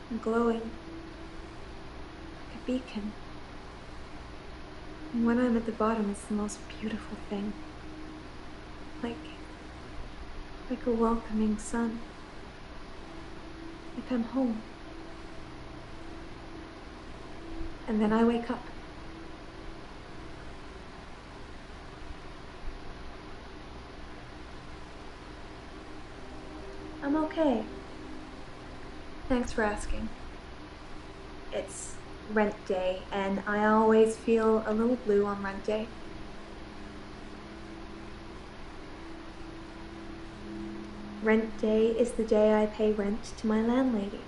and glowing, like a beacon. And when I'm at the bottom, it's the most beautiful thing. Like a welcoming sun. Like I'm home. And then I wake up. I'm okay. Thanks for asking. It's rent day, and I always feel a little blue on rent day. Rent day is the day I pay rent to my landlady.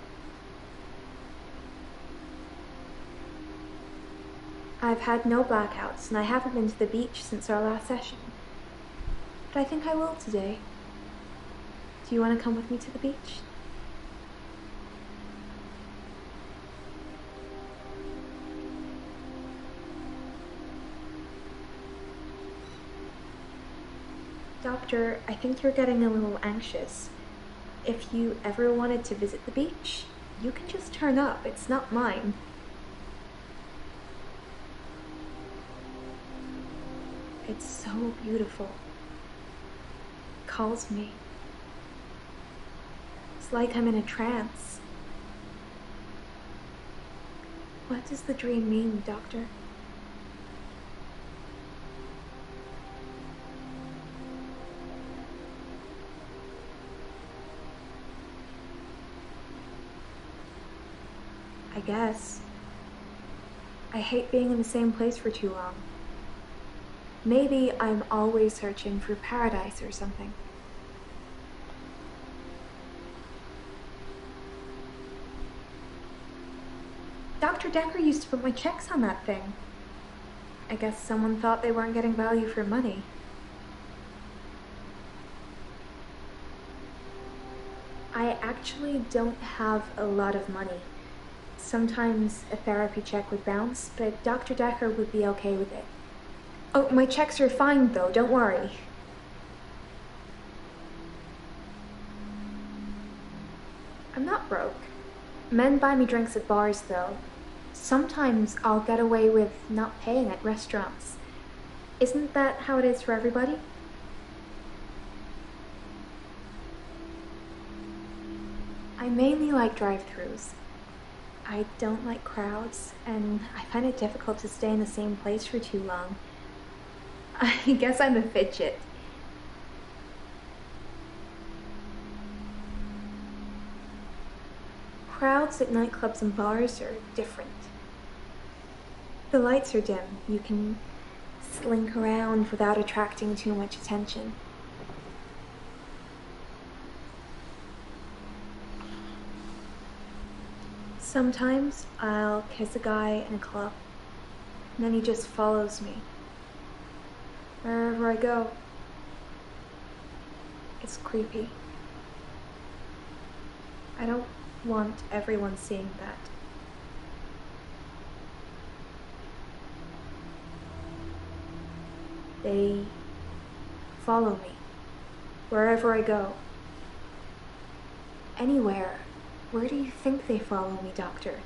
I've had no blackouts, and I haven't been to the beach since our last session. But I think I will today. Do you want to come with me to the beach? Doctor, I think you're getting a little anxious. If you ever wanted to visit the beach, you can just turn up. It's not mine. It's so beautiful. It calls me. It's like I'm in a trance. What does the dream mean, Doctor? I guess. I hate being in the same place for too long. Maybe I'm always searching for paradise or something. Dr. Decker used to put my checks on that thing. I guess someone thought they weren't getting value for money. I actually don't have a lot of money. Sometimes a therapy check would bounce, but Dr. Decker would be okay with it. Oh, my checks are fine though, don't worry. I'm not broke. Men buy me drinks at bars though. Sometimes I'll get away with not paying at restaurants. Isn't that how it is for everybody? I mainly like drive-thrus. I don't like crowds, and I find it difficult to stay in the same place for too long. I guess I'm a fidget. Crowds at nightclubs and bars are different. The lights are dim. You can slink around without attracting too much attention. Sometimes I'll kiss a guy in a club, and then he just follows me. Wherever I go. It's creepy. I don't want everyone seeing that. They follow me wherever I go. Anywhere. Where do you think they follow me, Doctor?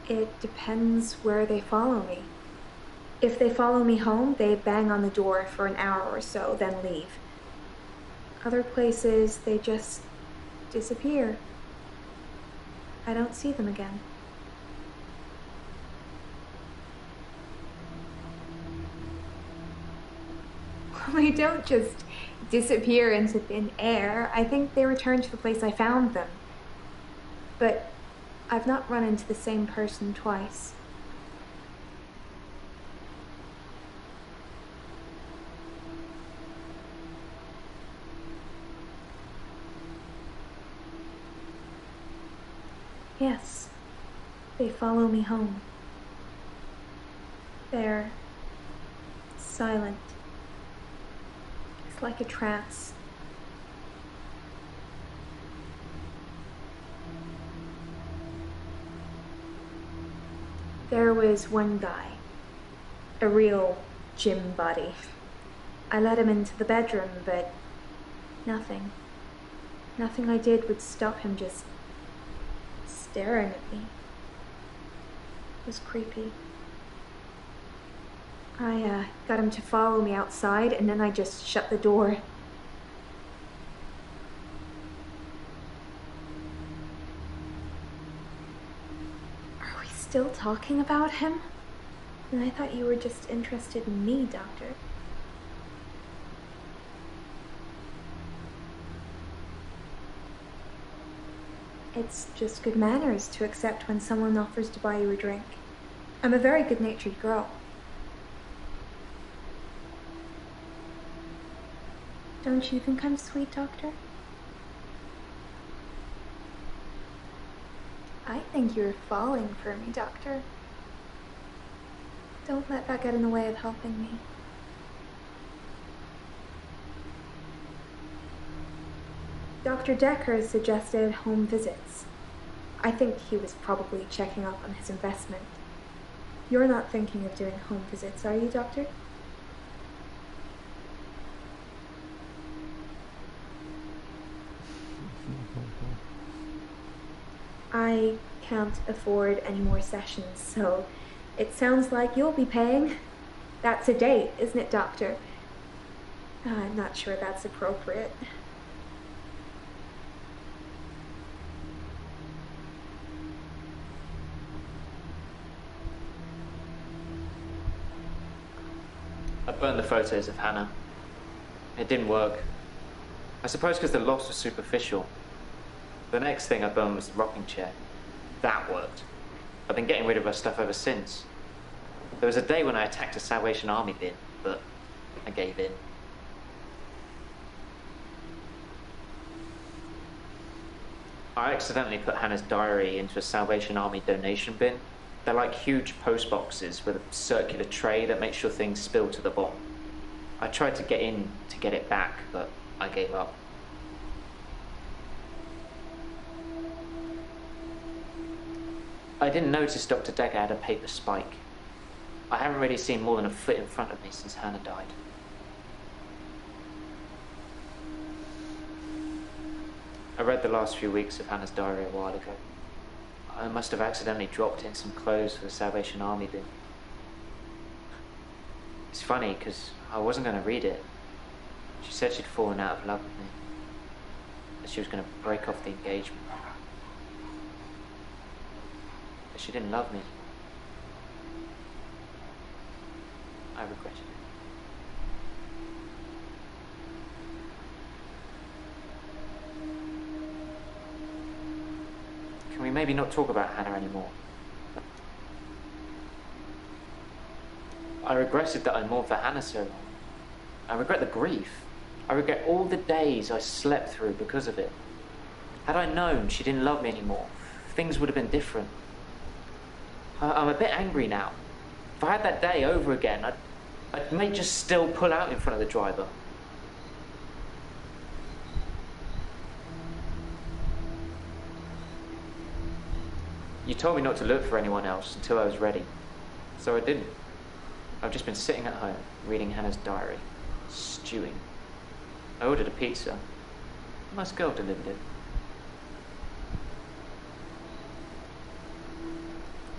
It depends where they follow me. If they follow me home, they bang on the door for an hour or so, then leave. Other places, they just disappear. I don't see them again. Well, they don't just disappear into thin air. I think they return to the place I found them. But I've not run into the same person twice. Yes, they follow me home. They're silent. It's like a trance. There was one guy, a real gym buddy. I let him into the bedroom, but nothing. Nothing I did would stop him just staring at me. It was creepy. I got him to follow me outside, and then I just shut the door. Are we still talking about him? And I thought you were just interested in me, Doctor. It's just good manners to accept when someone offers to buy you a drink. I'm a very good-natured girl. Don't you think I'm sweet, Doctor? I think you're falling for me, Doctor. Don't let that get in the way of helping me. Dr. Decker suggested home visits. I think he was probably checking up on his investment. You're not thinking of doing home visits, are you, Doctor? I can't afford any more sessions, so it sounds like you'll be paying. That's a date, isn't it, Doctor? I'm not sure that's appropriate. I burned the photos of Hannah. It didn't work. I suppose because the loss was superficial. The next thing I burned was the rocking chair. That worked. I've been getting rid of her stuff ever since. There was a day when I attacked a Salvation Army bin, but I gave in. I accidentally put Hannah's diary into a Salvation Army donation bin. They're like huge post boxes with a circular tray that makes sure things spill to the bottom. I tried to get in to get it back, but I gave up. I didn't notice Dr. Decker had a paper spike. I haven't really seen more than a foot in front of me since Hannah died. I read the last few weeks of Hannah's diary a while ago. I must have accidentally dropped in some clothes for the Salvation Army bin. It's funny, because I wasn't going to read it. She said she'd fallen out of love with me. That she was going to break off the engagement. But she didn't love me. I regretted it. Can we maybe not talk about Hannah anymore? I regretted that I mourned for Hannah so long. I regret the grief. I regret all the days I slept through because of it. Had I known she didn't love me anymore, things would have been different. I'm a bit angry now. If I had that day over again, I may just still pull out in front of the driver. You told me not to look for anyone else until I was ready. So I didn't. I've just been sitting at home, reading Hannah's diary, stewing. I ordered a pizza. A nice girl delivered it.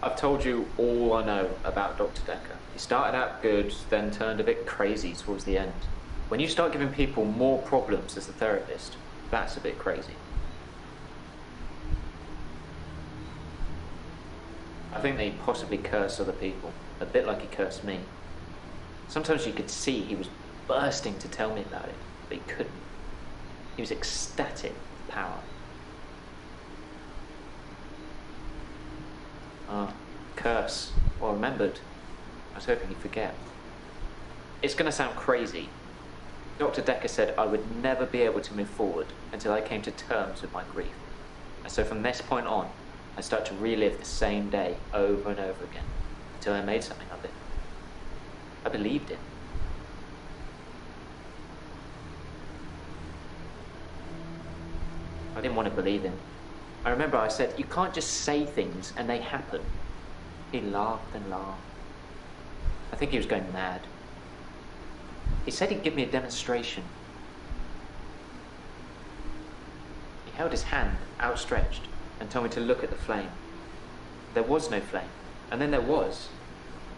I've told you all I know about Dr. Decker. He started out good, then turned a bit crazy towards the end. When you start giving people more problems as a therapist, that's a bit crazy. I think that he possibly cursed other people, a bit like he cursed me. Sometimes you could see he was bursting to tell me about it, but he couldn't. He was ecstatic with power. Curse. Well remembered. I was hoping he'd forget. It's going to sound crazy. Dr. Decker said I would never be able to move forward until I came to terms with my grief. And so from this point on, I start to relive the same day over and over again until I made something of it. I believed it. I didn't want to believe him. I remember I said, you can't just say things and they happen. He laughed and laughed. I think he was going mad. He said he'd give me a demonstration. He held his hand outstretched and told me to look at the flame. There was no flame, and then there was.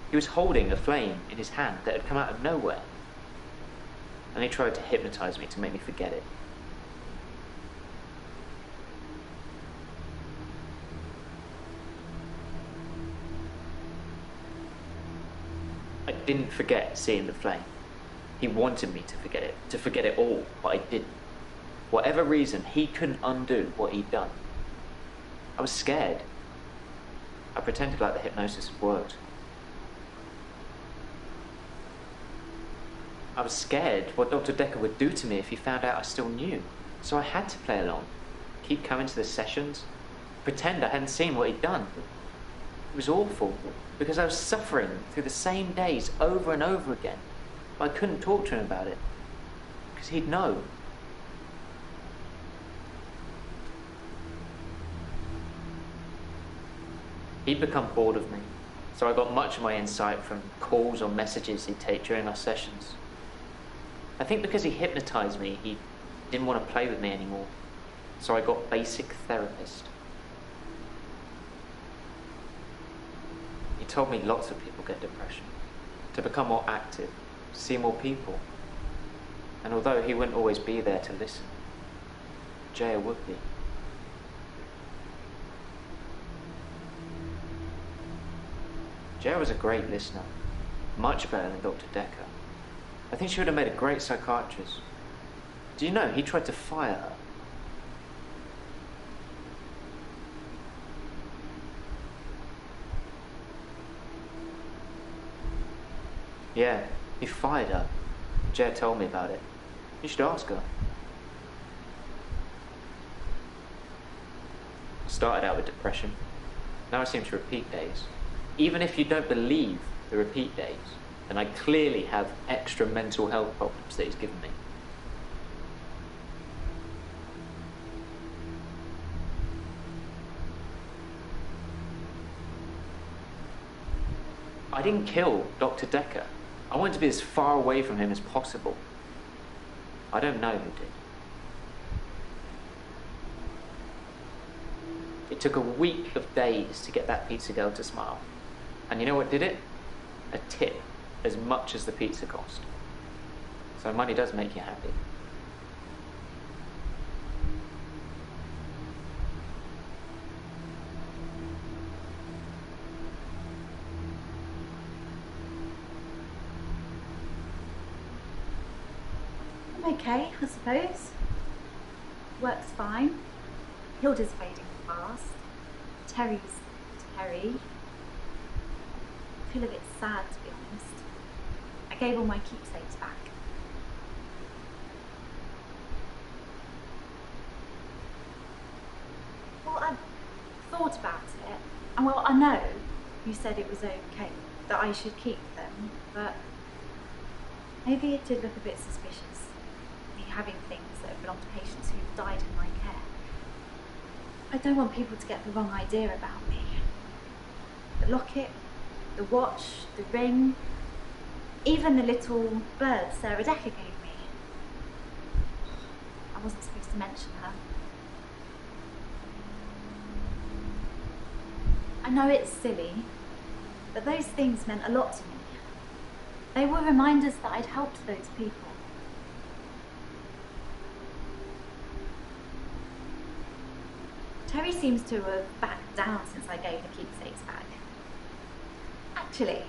He was holding a flame in his hand that had come out of nowhere. And he tried to hypnotize me to make me forget it. I didn't forget seeing the flame. He wanted me to forget it all, but I didn't. Whatever reason, he couldn't undo what he'd done. I was scared. I pretended like the hypnosis had worked. I was scared what Dr. Decker would do to me if he found out I still knew. So I had to play along, keep coming to the sessions, pretend I hadn't seen what he'd done. It was awful, because I was suffering through the same days over and over again. But I couldn't talk to him about it, because he'd know. He'd become bored of me, so I got much of my insight from calls or messages he'd take during our sessions. I think because he hypnotized me, he didn't want to play with me anymore, so I got basic therapist. He told me lots of people get depression, to become more active, see more people. And although he wouldn't always be there to listen, Jaya would be. Jaya was a great listener, much better than Dr. Decker. I think she would have made a great psychiatrist. Do you know, he tried to fire her. Yeah, he fired her. Jaya told me about it. You should ask her. I started out with depression. Now I seem to repeat days. Even if you don't believe the repeat days, then I clearly have extra mental health problems that he's given me. I didn't kill Dr. Decker. I wanted to be as far away from him as possible. I don't know who did. It took a week of days to get that pizza girl to smile. And you know what did it? A tip, as much as the pizza cost. So money does make you happy. I'm okay, I suppose. Work's fine. Hilda's fading fast. Terry's Terry. I feel a bit sad, to be honest. I gave all my keepsakes back. Well, I thought about it, and well, I know you said it was okay that I should keep them, but maybe it did look a bit suspicious, me having things that belong to patients who've died in my care. I don't want people to get the wrong idea about me. The locket, the watch, the ring, even the little bird Sarah Decker gave me. I wasn't supposed to mention her. I know it's silly, but those things meant a lot to me. They were reminders that I'd helped those people. Terry seems to have backed down since I gave the keepsakes back. Actually,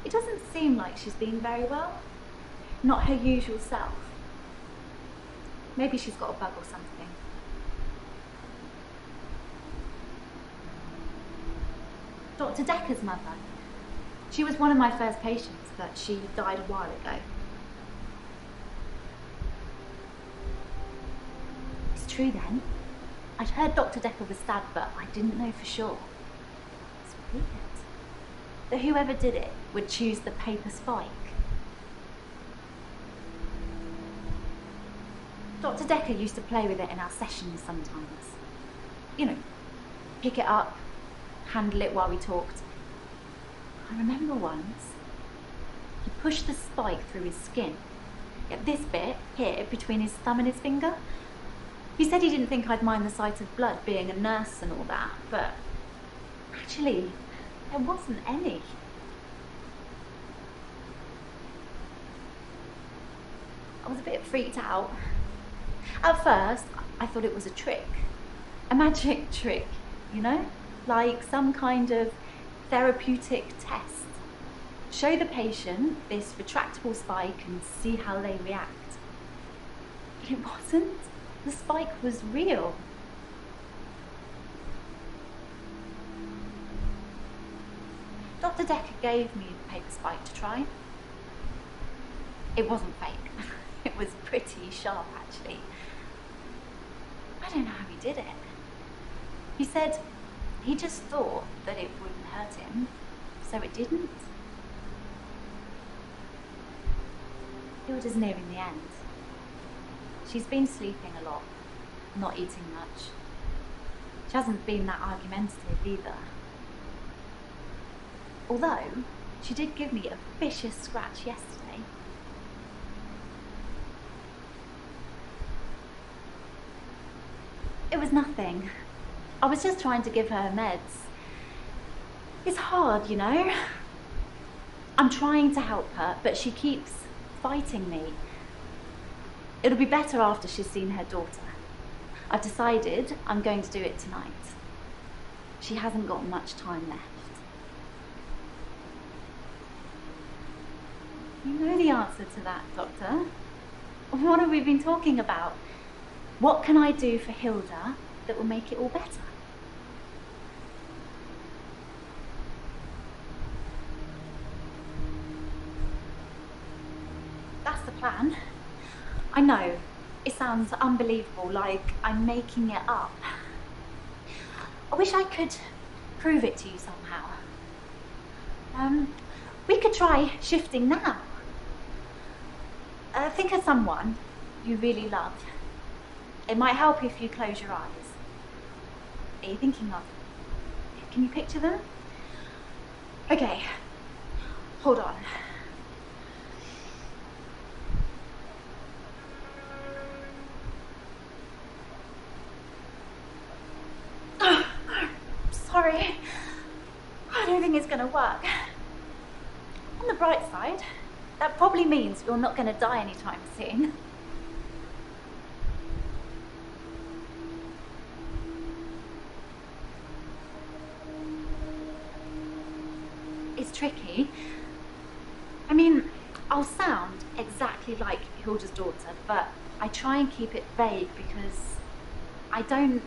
it doesn't seem like she's been very well. Not her usual self. Maybe she's got a bug or something. Dr. Decker's mother. She was one of my first patients, but she died a while ago. It's true then. I'd heard Dr. Decker was stabbed, but I didn't know for sure. It's weird that whoever did it would choose the paper spike. Dr. Decker used to play with it in our sessions sometimes. You know, pick it up, handle it while we talked. I remember once, He pushed the spike through his skin. At this bit, here, between his thumb and his finger. He said he didn't think I'd mind the sight of blood, being a nurse and all that, but actually, there wasn't any. I was a bit freaked out. At first, I thought it was a trick. A magic trick, you know? Like some kind of therapeutic test. Show the patient this retractable spike and see how they react. But it wasn't. The spike was real. Dr. Decker gave me the paper spike to try. It wasn't fake. It was pretty sharp, actually. I don't know how he did it. He said he just thought that it wouldn't hurt him, so it didn't. Hilda's nearing the end. She's been sleeping a lot, not eating much. She hasn't been that argumentative either. Although, she did give me a vicious scratch yesterday. It was nothing. I was just trying to give her meds. It's hard, you know? I'm trying to help her, but she keeps fighting me. It'll be better after she's seen her daughter. I've decided I'm going to do it tonight. She hasn't got much time left. You know the answer to that, Doctor. What have we been talking about? What can I do for Hilda that will make it all better? That's the plan. I know, it sounds unbelievable, like I'm making it up. I wish I could prove it to you somehow. We could try shifting now. Think of someone you really love. It might help if you close your eyes. Are you thinking of? Can you picture them? Okay, hold on. Sorry, I don't think it's going to work. On the bright side, that probably means you're not going to die anytime soon. It's tricky. I mean, I'll sound exactly like Hilda's daughter, but I try and keep it vague because I don't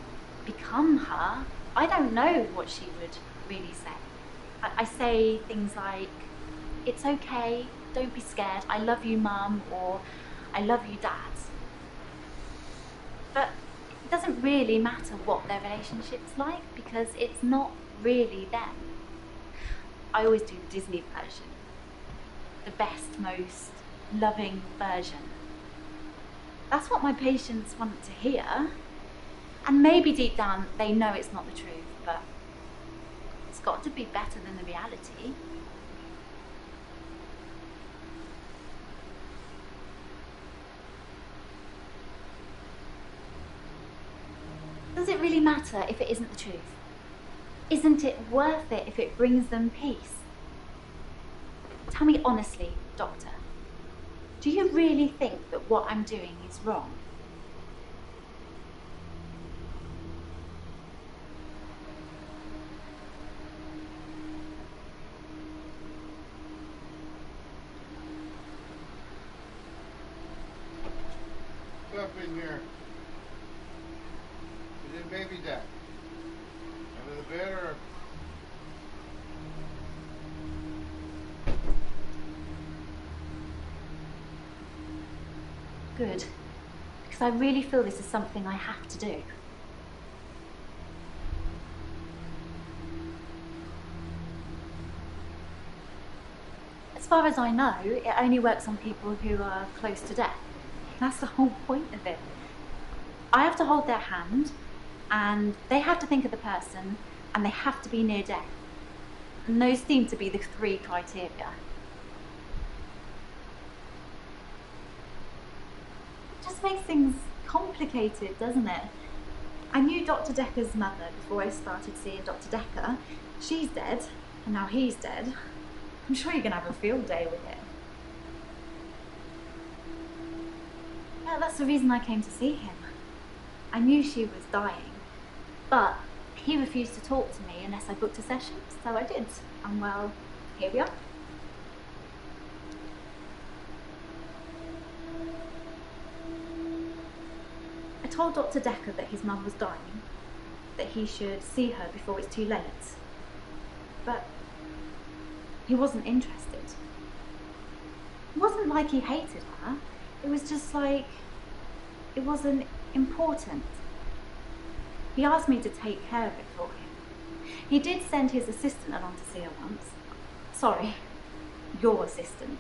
become her. I don't know what she would really say. I say things like, it's okay, don't be scared, I love you, Mum, or I love you, Dad. But it doesn't really matter what their relationship's like because it's not really them. I always do the Disney version. The best, most loving version. That's what my patients want to hear. And maybe deep down they know it's not the truth, but it's got to be better than the reality. Does it really matter if it isn't the truth? Isn't it worth it if it brings them peace? Tell me honestly, Doctor, do you really think that what I'm doing is wrong? What's up in here? Is it baby Dad? Under the bed or? Good, because I really feel this is something I have to do. As far as I know, it only works on people who are close to death. That's the whole point of it. I have to hold their hand, and they have to think of the person, and they have to be near death. And those seem to be the 3 criteria. just makes things complicated, doesn't it? I knew Dr. Decker's mother before I started seeing Dr. Decker. She's dead, and now he's dead. I'm sure you're going to have a field day with it. Yeah, that's the reason I came to see him. I knew she was dying, but he refused to talk to me unless I booked a session, so I did. And well, here we are. I told Dr. Decker that his mum was dying, that he should see her before it's too late. But he wasn't interested. It wasn't like he hated her. It was just like, it wasn't important. He asked me to take care of it for him. He did send his assistant along to see her once. Sorry, your assistant.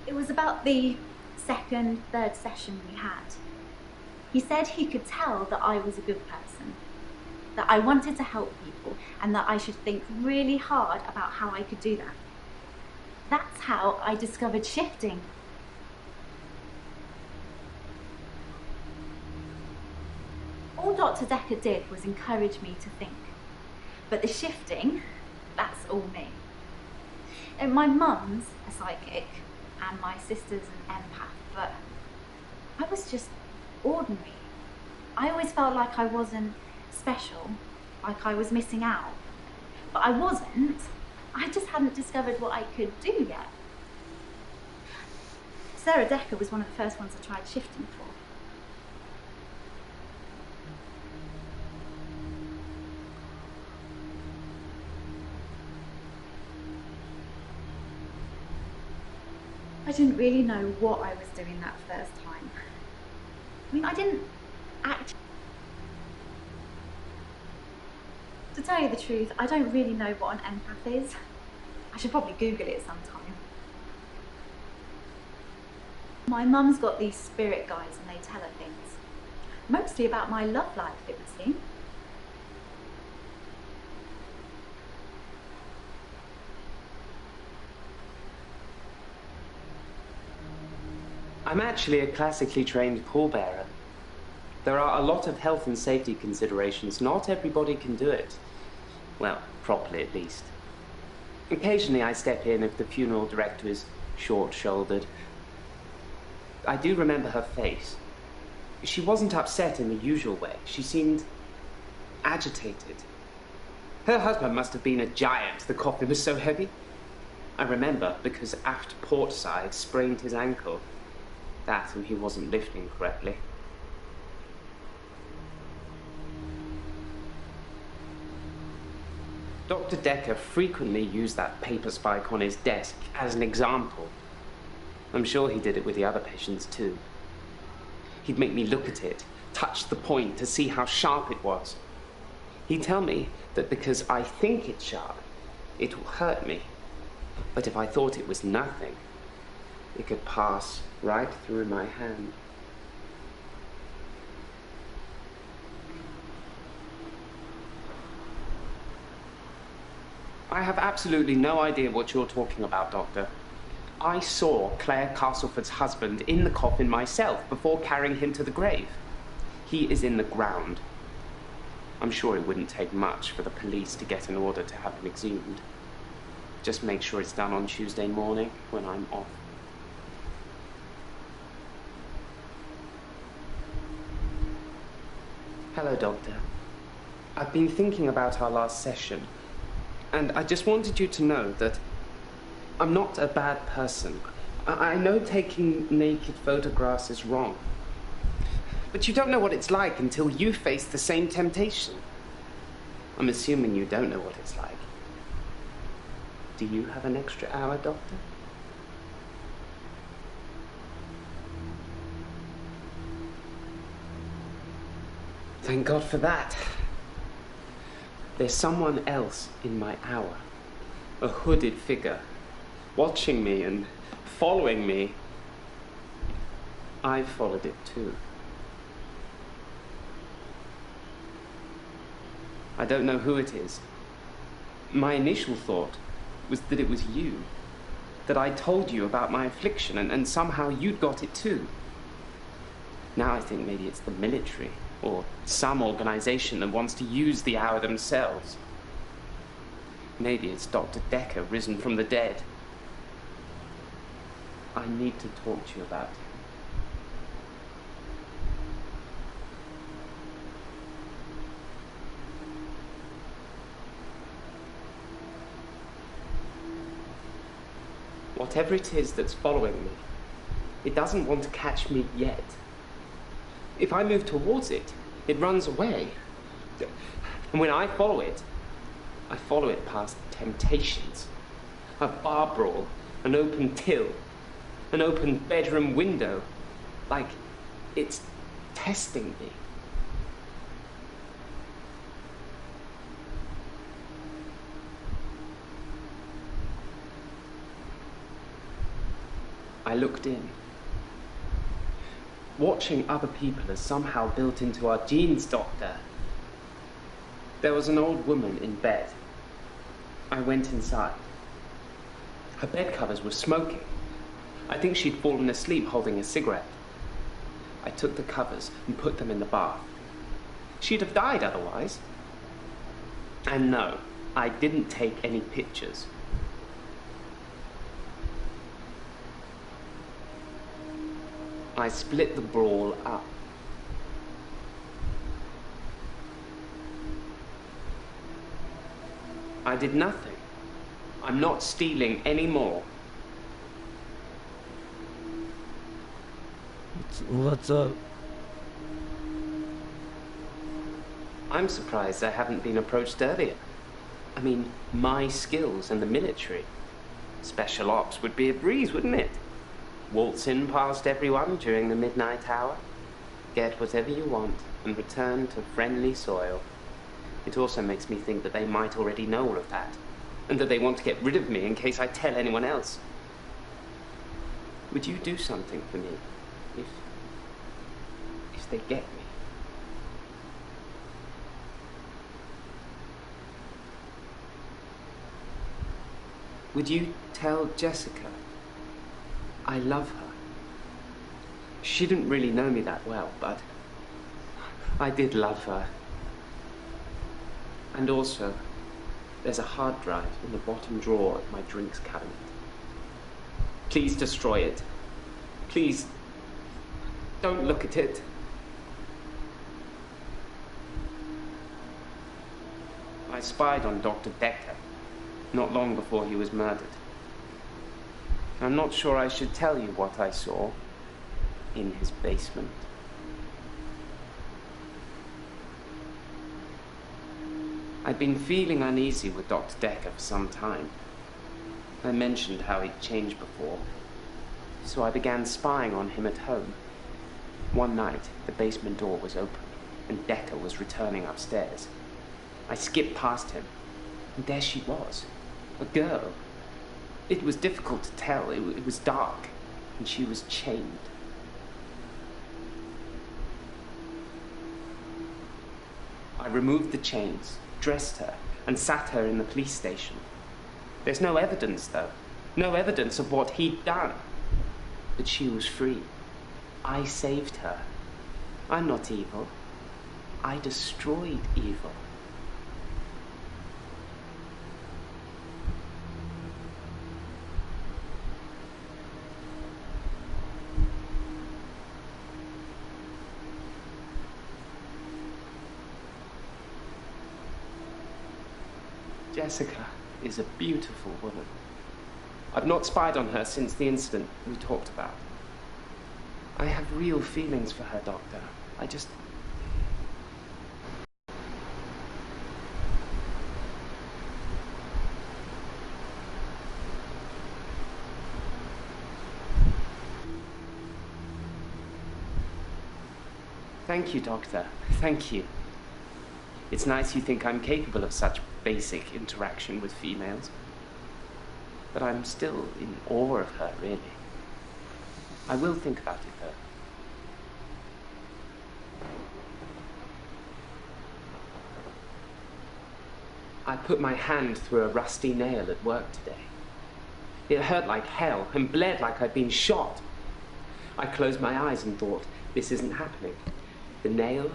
It was about the second, third session we had. He said he could tell that I was a good person, that I wanted to help people, and that I should think really hard about how I could do that. That's how I discovered shifting. All Dr. Decker did was encourage me to think. But the shifting, that's all me. And my mum's a psychic, and my sister's an empath, but I was just ordinary. I always felt like I wasn't special, like I was missing out. But I wasn't. I just hadn't discovered what I could do yet. Sarah Decker was one of the first ones I tried shifting for. I didn't really know what I was doing that first time. I mean, I didn't actually... To tell you the truth, I don't really know what an empath is. I should probably Google it sometime. My mum's got these spirit guides and they tell her things. Mostly about my love life, it would seem. I'm actually a classically trained pallbearer. There are a lot of health and safety considerations. Not everybody can do it. Well, properly at least. Occasionally I step in if the funeral director is short-shouldered. I do remember her face. She wasn't upset in the usual way. She seemed agitated. Her husband must have been a giant. The coffin was so heavy. I remember because aft port side sprained his ankle. That and he wasn't lifting correctly. Dr. Decker frequently used that paper spike on his desk as an example. I'm sure he did it with the other patients too. He'd make me look at it, touch the point to see how sharp it was. He'd tell me that because I think it's sharp, it will hurt me. But if I thought it was nothing, it could pass right through my hand. I have absolutely no idea what you're talking about, Doctor. I saw Claire Castleford's husband in the coffin myself before carrying him to the grave. He is in the ground. I'm sure it wouldn't take much for the police to get an order to have him exhumed. Just make sure it's done on Tuesday morning when I'm off. Hello, Doctor. I've been thinking about our last session, and I just wanted you to know that I'm not a bad person. I know taking naked photographs is wrong, but you don't know what it's like until you face the same temptation. I'm assuming you don't know what it's like. Do you have an extra hour, Doctor? Thank God for that. There's someone else in my hour. A hooded figure, watching me and following me. I've followed it too. I don't know who it is. My initial thought was that it was you. that I told you about my affliction and somehow you'd got it too. Now I think maybe it's the military or some organization that wants to use the hour themselves. Maybe it's Dr. Decker risen from the dead. I need to talk to you about him. Whatever it is that's following me, it doesn't want to catch me yet. If I move towards it, it runs away. And when I follow it past temptations. A bar brawl, an open till, an open bedroom window. Like it's testing me. I looked in. Watching other people is somehow built into our genes, Doctor. There was an old woman in bed. I went inside. Her bed covers were smoking. I think she'd fallen asleep holding a cigarette. I took the covers and put them in the bath. She'd have died otherwise. And no, I didn't take any pictures. I split the brawl up. I did nothing. I'm not stealing any more. What's up? I'm surprised I haven't been approached earlier. I mean, my skills in the military. Special ops would be a breeze, wouldn't it? Waltz in past everyone during the midnight hour, get whatever you want, and return to friendly soil. It also makes me think that they might already know all of that, and that they want to get rid of me in case I tell anyone else. Would you do something for me if they get me? Would you tell Jessica I love her? She didn't really know me that well, but I did love her. And also, there's a hard drive in the bottom drawer of my drinks cabinet. Please destroy it. Please, don't look at it. I spied on Dr. Decker not long before he was murdered. I'm not sure I should tell you what I saw in his basement. I'd been feeling uneasy with Dr. Decker for some time. I mentioned how he'd changed before, so I began spying on him at home. One night, the basement door was open, and Decker was returning upstairs. I skipped past him, and there she was, a girl. It was difficult to tell. It was dark, and she was chained. I removed the chains, dressed her, and sat her in the police station. There's no evidence, though. No evidence of what he'd done. But she was free. I saved her. I'm not evil. I destroyed evil. Jessica is a beautiful woman. I've not spied on her since the incident we talked about. I have real feelings for her, Doctor. I just... Thank you, Doctor. Thank you. It's nice you think I'm capable of such basic interaction with females. But I'm still in awe of her, really. I will think about it, though. I put my hand through a rusty nail at work today. It hurt like hell and bled like I'd been shot. I closed my eyes and thought, this isn't happening. The nail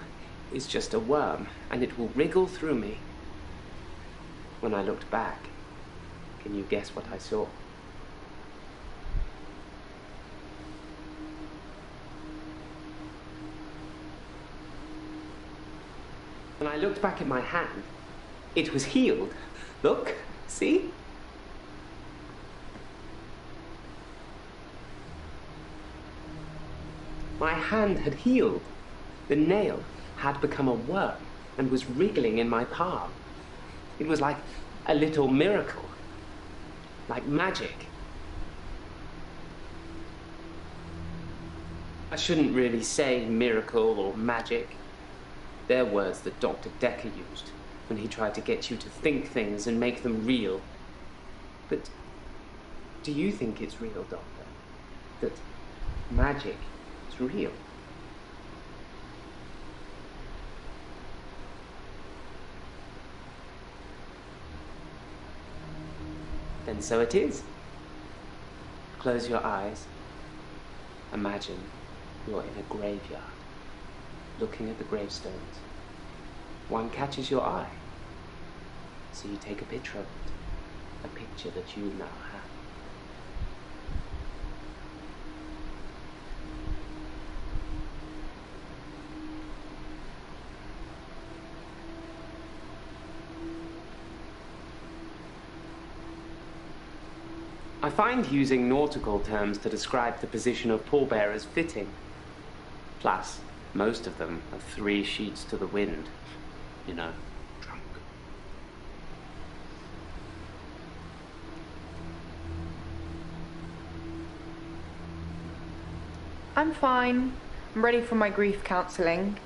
is just a worm, and it will wriggle through me. When I looked back, can you guess what I saw? When I looked back at my hand, it was healed. Look, see? My hand had healed. The nail had become a worm and was wriggling in my palm. It was like a little miracle, like magic. I shouldn't really say miracle or magic. They're words that Dr. Decker used when he tried to get you to think things and make them real. But do you think it's real, Doctor? That magic is real? Then so it is. Close your eyes. Imagine you're in a graveyard, looking at the gravestones. One catches your eye, so you take a picture of it, a picture that you now have. I find using nautical terms to describe the position of pallbearers fitting. Plus, most of them are 3 sheets to the wind. You know, drunk. I'm fine. I'm ready for my grief counselling.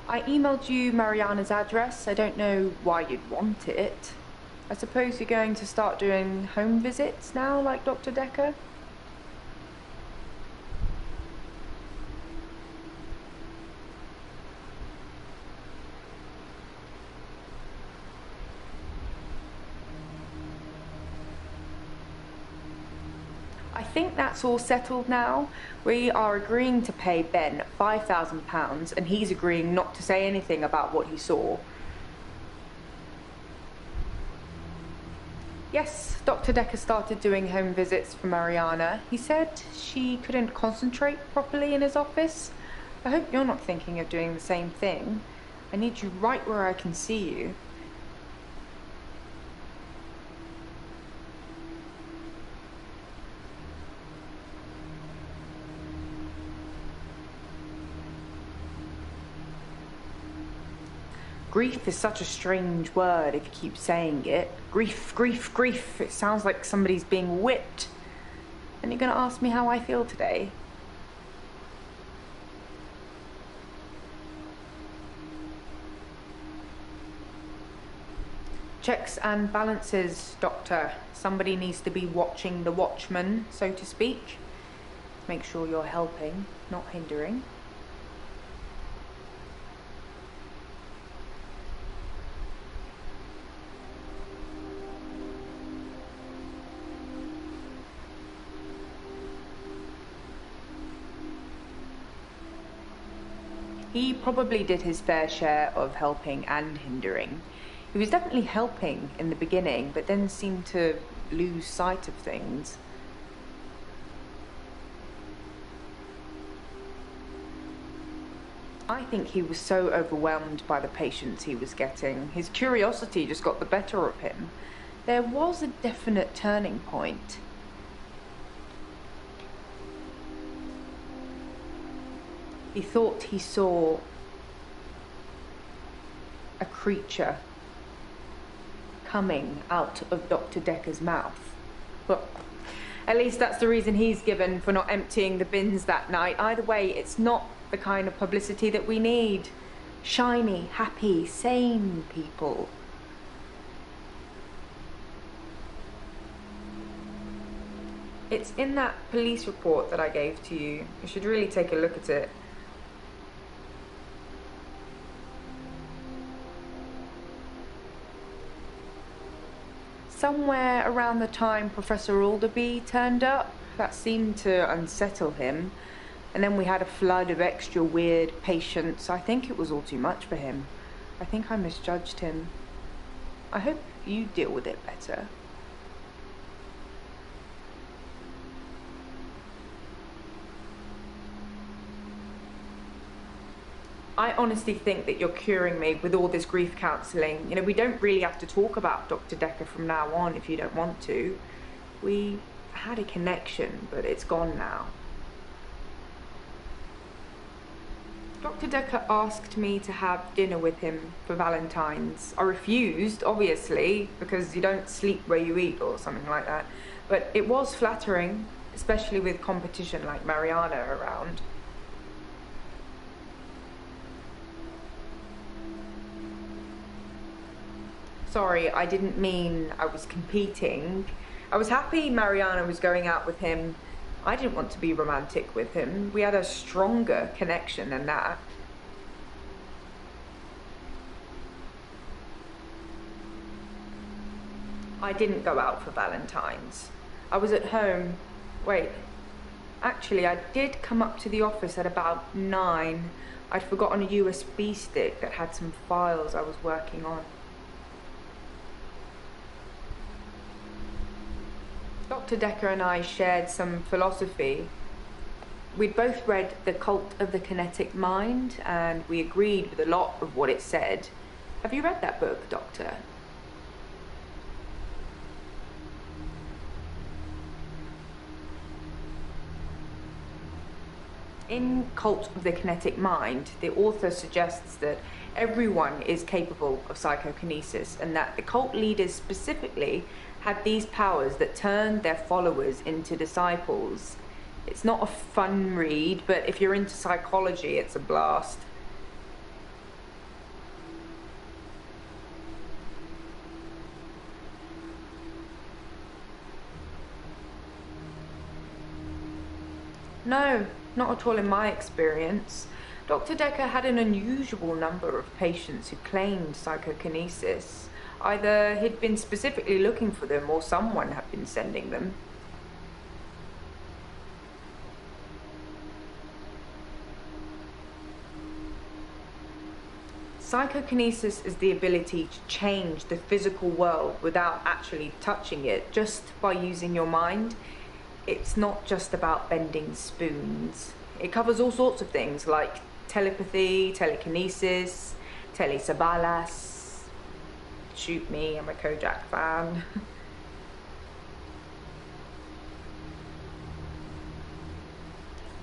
I emailed you Mariana's address. I don't know why you'd want it. I suppose you're going to start doing home visits now, like Dr. Decker? I think that's all settled now. We are agreeing to pay Ben £5,000 and he's agreeing not to say anything about what he saw. Yes, Dr. Decker started doing home visits for Mariana. He said she couldn't concentrate properly in his office. I hope you're not thinking of doing the same thing. I need you right where I can see you. Grief is such a strange word if you keep saying it. Grief, grief, grief. It sounds like somebody's being whipped. And you're gonna ask me how I feel today? Checks and balances, Doctor. Somebody needs to be watching the watchman, so to speak. Make sure you're helping, not hindering. He probably did his fair share of helping and hindering. He was definitely helping in the beginning, but then seemed to lose sight of things. I think he was so overwhelmed by the patients he was getting. His curiosity just got the better of him. There was a definite turning point. He thought he saw a creature coming out of Dr. Decker's mouth. Well, at least that's the reason he's given for not emptying the bins that night. Either way, it's not the kind of publicity that we need. Shiny, happy, sane people. It's in that police report that I gave to you. You should really take a look at it. somewhere around the time Professor Alderby turned up. That seemed to unsettle him. And then we had a flood of extra weird patients. I think it was all too much for him. I think I misjudged him. I hope you deal with it better. I honestly think that you're curing me with all this grief counselling. You know, we don't really have to talk about Dr. Decker from now on if you don't want to. We had a connection, but it's gone now. Dr. Decker asked me to have dinner with him for Valentine's. I refused, obviously, because you don't sleep where you eat or something like that. But it was flattering, especially with competition like Mariana around. Sorry, I didn't mean I was competing. I was happy Mariana was going out with him. I didn't want to be romantic with him. We had a stronger connection than that. I didn't go out for Valentine's. I was at home. Wait, actually, I did come up to the office at about 9. I'd forgotten a USB stick that had some files I was working on. Dr. Decker and I shared some philosophy. We'd both read The Cult of the Kinetic Mind, and we agreed with a lot of what it said. Have you read that book, Doctor? In Cult of the Kinetic Mind, the author suggests that everyone is capable of psychokinesis, and that the cult leaders specifically had these powers that turned their followers into disciples. It's not a fun read, but if you're into psychology, it's a blast. No, not at all in my experience. Dr. Decker had an unusual number of patients who claimed psychokinesis. Either he'd been specifically looking for them or someone had been sending them. Psychokinesis is the ability to change the physical world without actually touching it, just by using your mind. It's not just about bending spoons. It covers all sorts of things like telepathy, telekinesis, telesabalas. Shoot me, I'm a Kojak fan.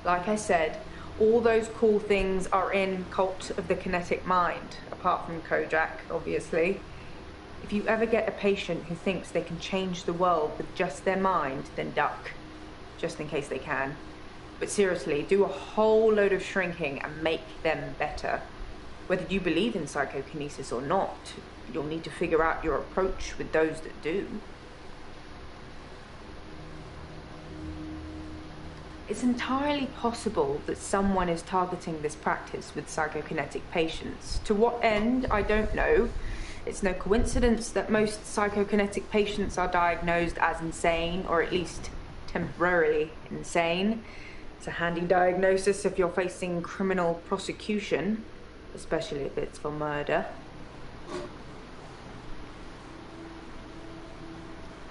Like I said, all those cool things are in Cult of the Kinetic Mind, apart from Kojak, obviously. If you ever get a patient who thinks they can change the world with just their mind, then duck, just in case they can. But seriously, do a whole load of shrinking and make them better. Whether you believe in psychokinesis or not, you'll need to figure out your approach with those that do. It's entirely possible that someone is targeting this practice with psychokinetic patients. To what end, I don't know. It's no coincidence that most psychokinetic patients are diagnosed as insane, or at least temporarily insane. It's a handy diagnosis if you're facing criminal prosecution, especially if it's for murder.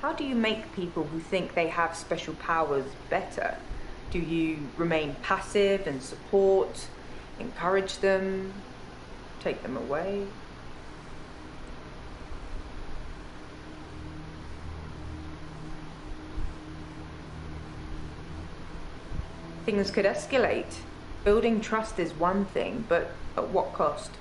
How do you make people who think they have special powers better? Do you remain passive and support, encourage them, take them away? Things could escalate. Building trust is one thing, but at what cost?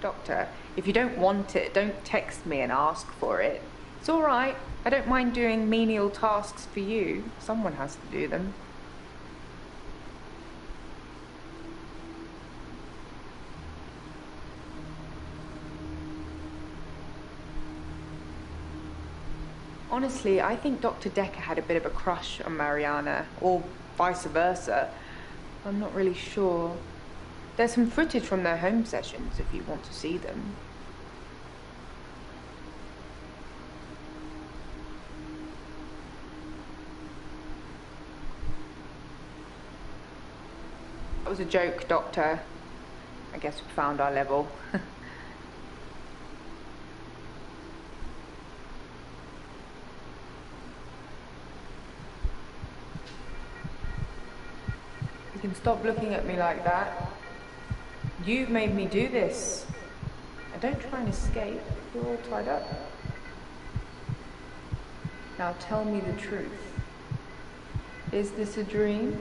Doctor, if you don't want it, don't text me and ask for it. It's all right. I don't mind doing menial tasks for you. Someone has to do them. Honestly, I think Dr. Decker had a bit of a crush on Mariana, or vice versa. I'm not really sure. There's some footage from their home sessions if you want to see them. That was a joke, Doctor. I guess we found our level. You can stop looking at me like that. You've made me do this. And don't try and escape. You're all tied up. Now tell me the truth. Is this a dream?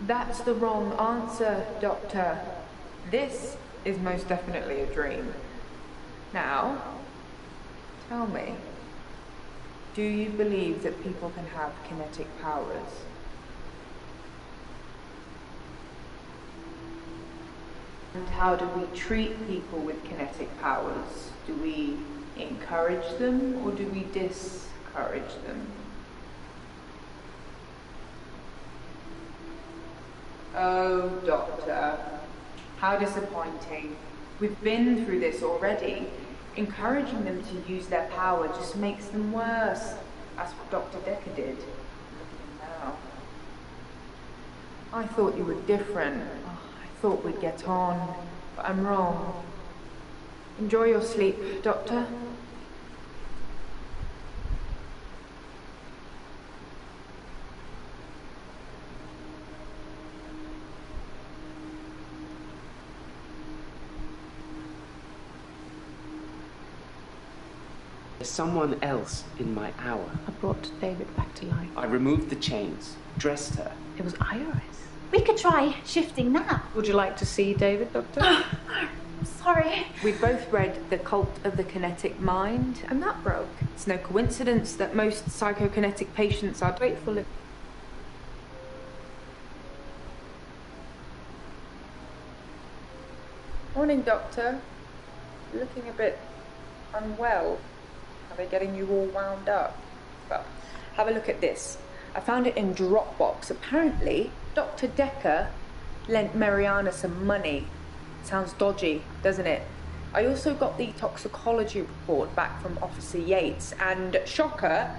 That's the wrong answer, Doctor. This is most definitely a dream. Now, tell me, do you believe that people can have kinetic powers? And how do we treat people with kinetic powers? Do we encourage them or do we discourage them? Oh, Doctor, how disappointing. We've been through this already. Encouraging them to use their power just makes them worse. That's what Dr. Decker did. Look at him now. I thought you were different. Oh, I thought we'd get on, but I'm wrong. Enjoy your sleep, Doctor. There's someone else in my hour. I brought David back to life. I removed the chains, dressed her. It was Iris. We could try shifting that. Would you like to see David, Doctor? Sorry. We both read The Cult of the Kinetic Mind. I'm not broke. It's no coincidence that most psychokinetic patients are grateful. Morning, Doctor. You're looking a bit unwell. Are they getting you all wound up? Well, have a look at this. I found it in Dropbox. Apparently, Dr. Decker lent Mariana some money. Sounds dodgy, doesn't it? I also got the toxicology report back from Officer Yates, and shocker,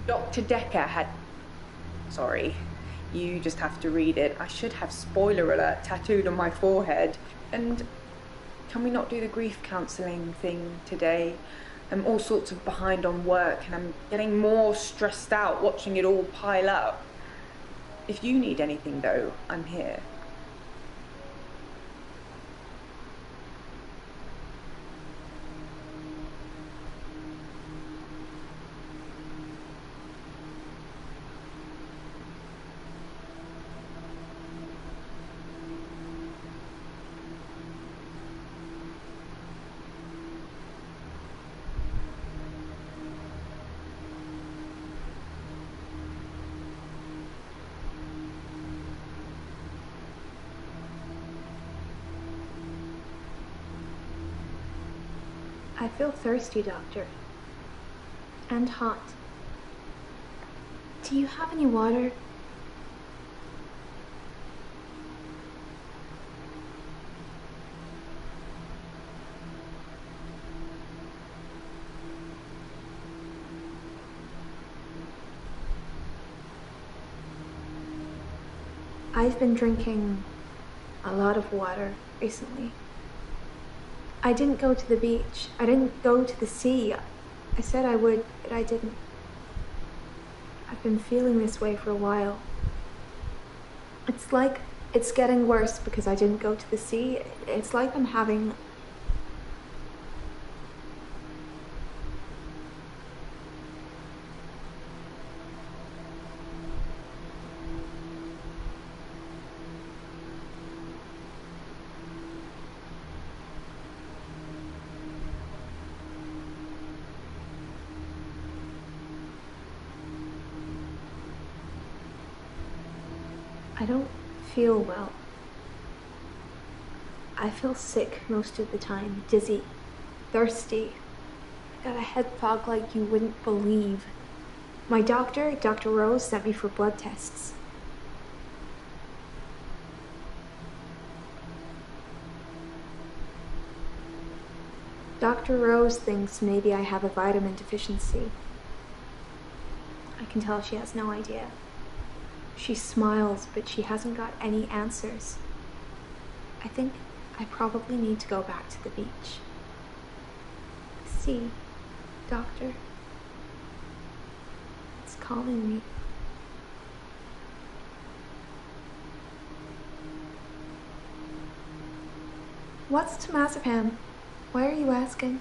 Dr. Decker had... Sorry, you just have to read it. I should have spoiler alert tattooed on my forehead. And can we not do the grief counselling thing today? I'm all sorts of behind on work and I'm getting more stressed out watching it all pile up. If you need anything though, I'm here. I feel thirsty, Doctor. And hot. Do you have any water? I've been drinking a lot of water recently. I didn't go to the beach. I didn't go to the sea. I said I would, but I didn't. I've been feeling this way for a while. It's like it's getting worse because I didn't go to the sea. It's like I'm having... I don't feel well. I feel sick most of the time, dizzy, thirsty. I got a head fog like you wouldn't believe. My doctor, Dr. Rose, sent me for blood tests. Dr. Rose thinks maybe I have a vitamin deficiency. I can tell she has no idea. She smiles, but she hasn't got any answers. I think I probably need to go back to the beach. See, doctor. It's calling me. What's temazepam? Why are you asking?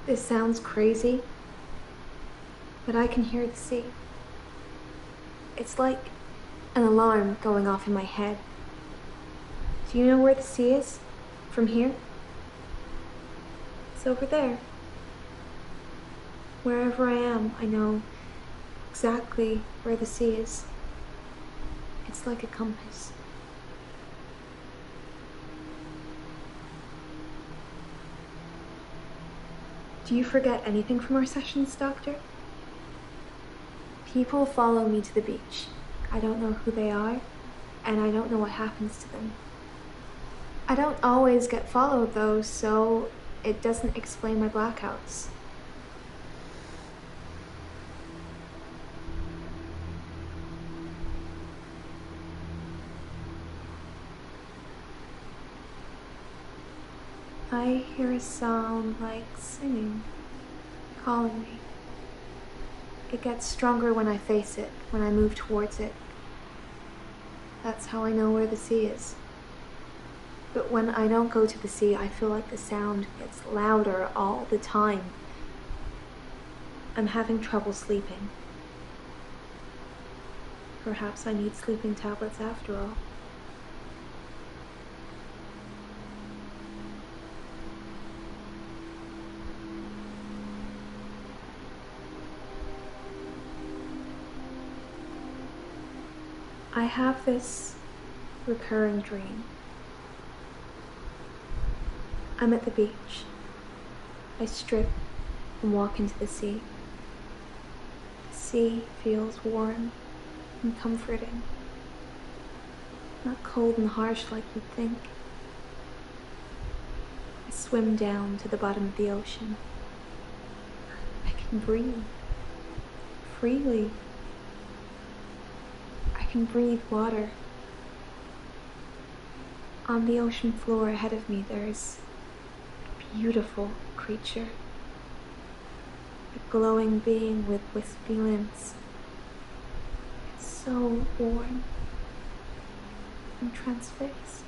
This sounds crazy, but I can hear the sea. It's like an alarm going off in my head. Do you know where the sea is? From here? It's over there. Wherever I am, I know exactly where the sea is. It's like a compass. Do you forget anything from our sessions, Doctor? People follow me to the beach. I don't know who they are, and I don't know what happens to them. I don't always get followed, though, so it doesn't explain my blackouts. I hear a sound like singing, calling me. It gets stronger when I face it, when I move towards it. That's how I know where the sea is. But when I don't go to the sea, I feel like the sound gets louder all the time. I'm having trouble sleeping. Perhaps I need sleeping tablets after all. I have this recurring dream. I'm at the beach. I strip and walk into the sea. The sea feels warm and comforting. Not cold and harsh like you'd think. I swim down to the bottom of the ocean. I can breathe freely. I can breathe water. On the ocean floor ahead of me, there's a beautiful creature. A glowing being with wispy limbs. It's so warm. I'm transfixed.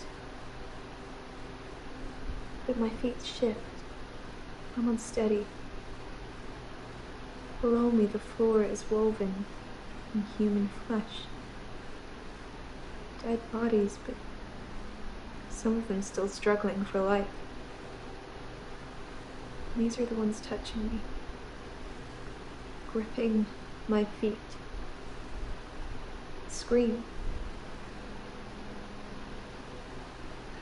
But my feet shift. I'm unsteady. Below me, the floor is woven in human flesh. Dead bodies, but some of them still struggling for life. These are the ones touching me, gripping my feet. Scream.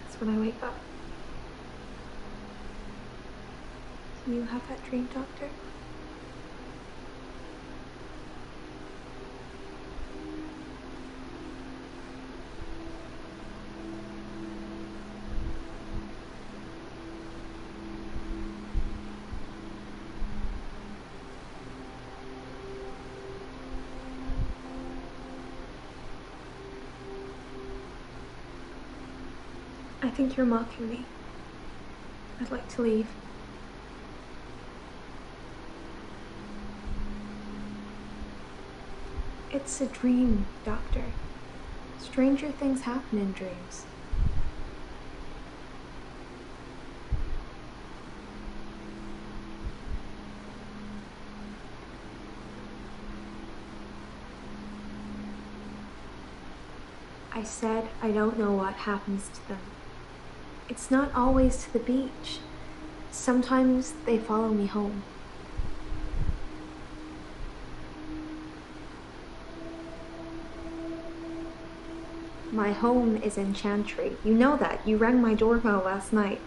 That's when I wake up. Do you have that dream, Doctor? I think you're mocking me. I'd like to leave. It's a dream, Doctor. Stranger things happen in dreams. I said I don't know what happens to them. It's not always to the beach. Sometimes they follow me home. My home is in Chantry. You know that. You rang my doorbell last night.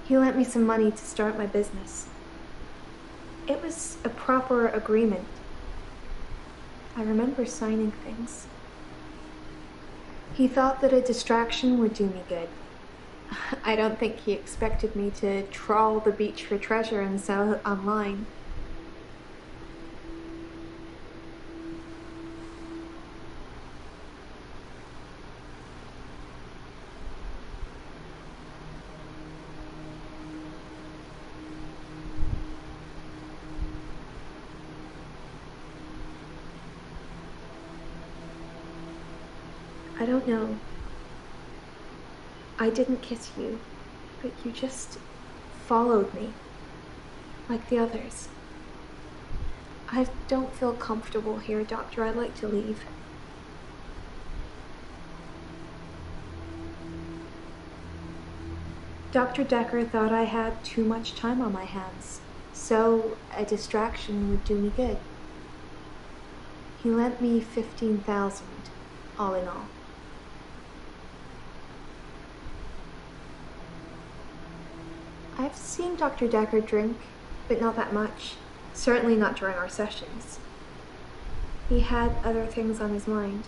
He lent me some money to start my business. It was a proper agreement. I remember signing things. He thought that a distraction would do me good. I don't think he expected me to trawl the beach for treasure and sell it online. I don't know. I didn't kiss you, but you just followed me, like the others. I don't feel comfortable here, Doctor. I'd like to leave. Dr. Decker thought I had too much time on my hands, so a distraction would do me good. He lent me $15,000, all in all. I've seen Dr. Decker drink, but not that much. Certainly not during our sessions. He had other things on his mind,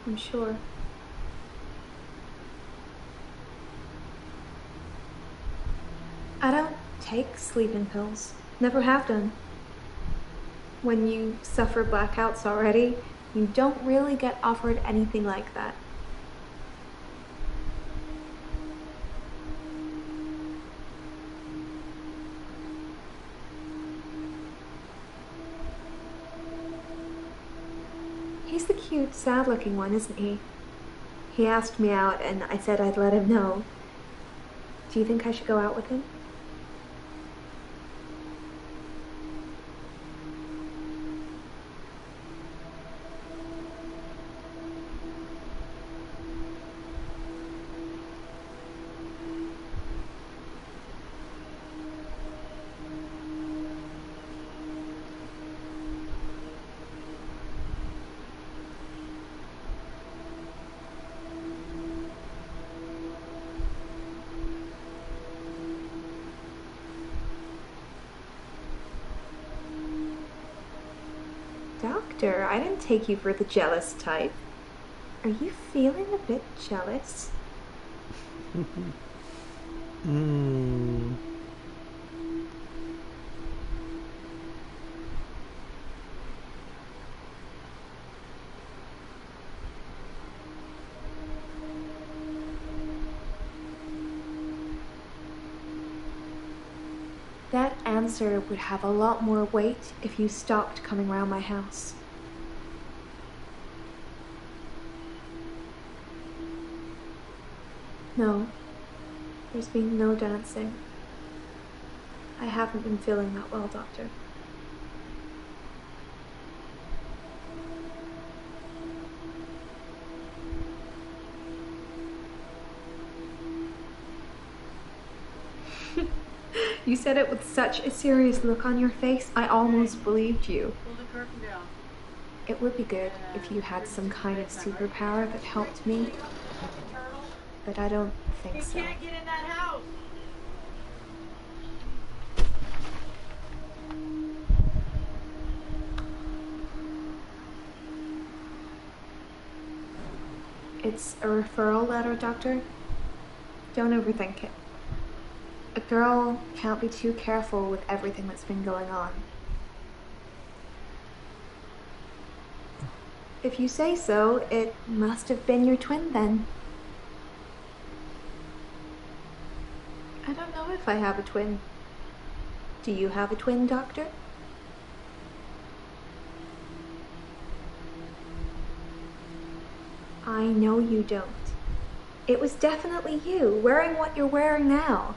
I'm sure. I don't take sleeping pills. Never have done. When you suffer blackouts already, you don't really get offered anything like that. He's the cute, sad-looking one, isn't he? He asked me out, and I said I'd let him know. Do you think I should go out with him? Doctor, I didn't take you for the jealous type. Are you feeling a bit jealous? That answer would have a lot more weight if you stopped coming around my house. No, there's been no dancing. I haven't been feeling that well, Doctor. You said it with such a serious look on your face, I almost believed you. Pull the curtain down. It would be good if you had some kind of superpower that helped me, but I don't think so. You can't get in that house. It's a referral letter, Doctor. Don't overthink it. A girl can't be too careful with everything that's been going on. If you say so, it must have been your twin then. I don't know if I have a twin. Do you have a twin, Doctor? I know you don't. It was definitely you, wearing what you're wearing now.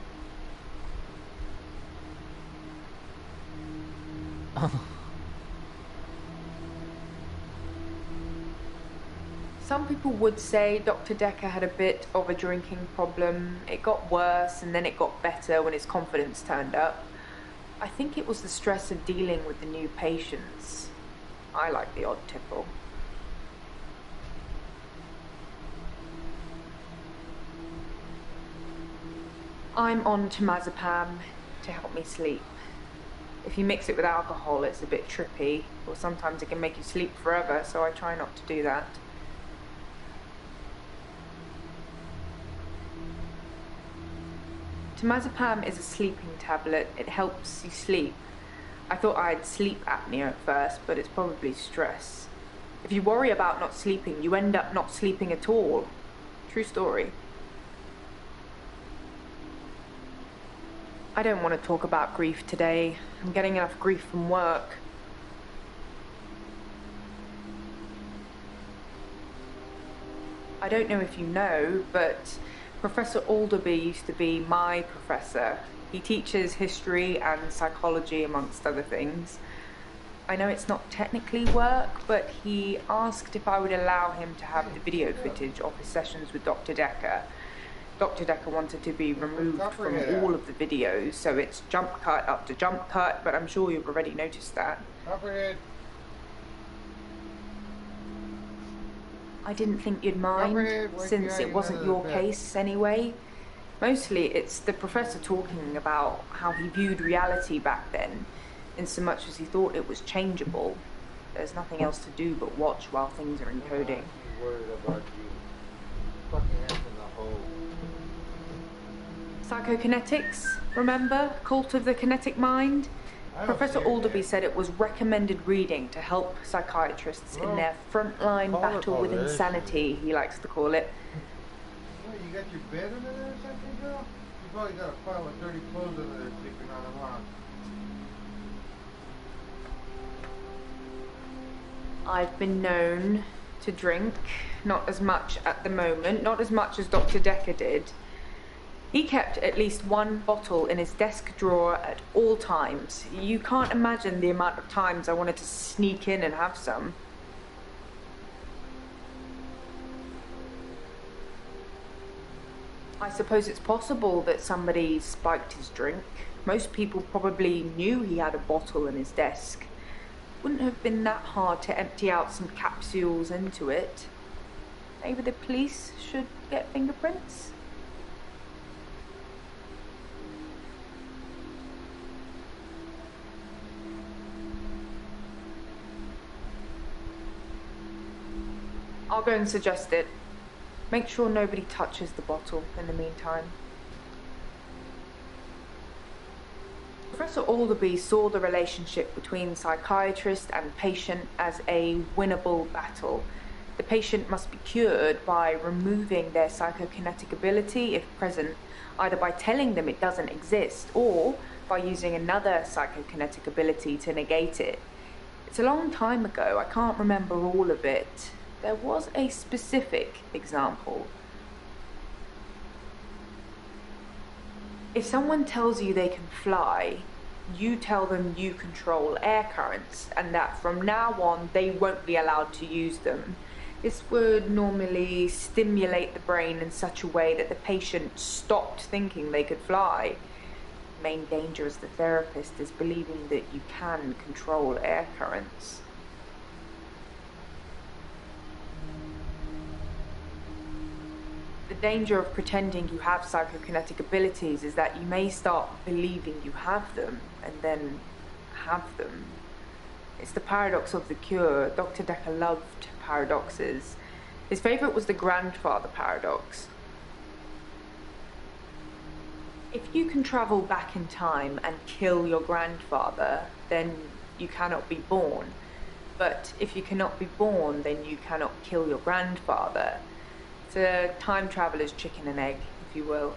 Some people would say Dr. Decker had a bit of a drinking problem. It got worse and then it got better when his confidence turned up. I think it was the stress of dealing with the new patients. I like the odd tipple. I'm on temazepam to help me sleep. If you mix it with alcohol, it's a bit trippy, or sometimes it can make you sleep forever, so I try not to do that. Temazepam is a sleeping tablet. It helps you sleep. I thought I had sleep apnea at first, but it's probably stress. If you worry about not sleeping, you end up not sleeping at all. True story. I don't want to talk about grief today. I'm getting enough grief from work. I don't know if you know, but Professor Alderby used to be my professor. He teaches history and psychology, amongst other things. I know it's not technically work, but he asked if I would allow him to have the video footage of his sessions with Dr. Decker. Dr. Decker wanted to be removed from all of the videos, so it's jump cut up to jump cut, but I'm sure you've already noticed that. I didn't think you'd mind, since it wasn't your case anyway. Mostly it's the professor talking about how he viewed reality back then, in so much as he thought it was changeable. There's nothing else to do but watch while things are encoding. Psychokinetics, remember? Cult of the Kinetic Mind? Professor Alderby said it was recommended reading to help psychiatrists in their frontline battle with insanity, he likes to call it. You got your bed under there or something, girl? You probably got a pile of dirty clothes under there sleeping on the lawn. I've been known to drink, not as much at the moment, not as much as Dr. Decker did. He kept at least one bottle in his desk drawer at all times. You can't imagine the amount of times I wanted to sneak in and have some. I suppose it's possible that somebody spiked his drink. Most people probably knew he had a bottle in his desk. Wouldn't have been that hard to empty out some capsules into it. Maybe the police should get fingerprints? I'll go and suggest it. Make sure nobody touches the bottle in the meantime. Professor Alderby saw the relationship between psychiatrist and patient as a winnable battle. The patient must be cured by removing their psychokinetic ability, if present, either by telling them it doesn't exist or by using another psychokinetic ability to negate it. It's a long time ago, I can't remember all of it. There was a specific example. If someone tells you they can fly, you tell them you control air currents and that from now on they won't be allowed to use them. This would normally stimulate the brain in such a way that the patient stopped thinking they could fly. The main danger as the therapist is believing that you can control air currents. The danger of pretending you have psychokinetic abilities is that you may start believing you have them and then have them. It's the paradox of the cure. Dr. Decker loved paradoxes. His favorite was the grandfather paradox. If you can travel back in time and kill your grandfather, then you cannot be born. But if you cannot be born, then you cannot kill your grandfather. It's a time traveler's chicken and egg, if you will.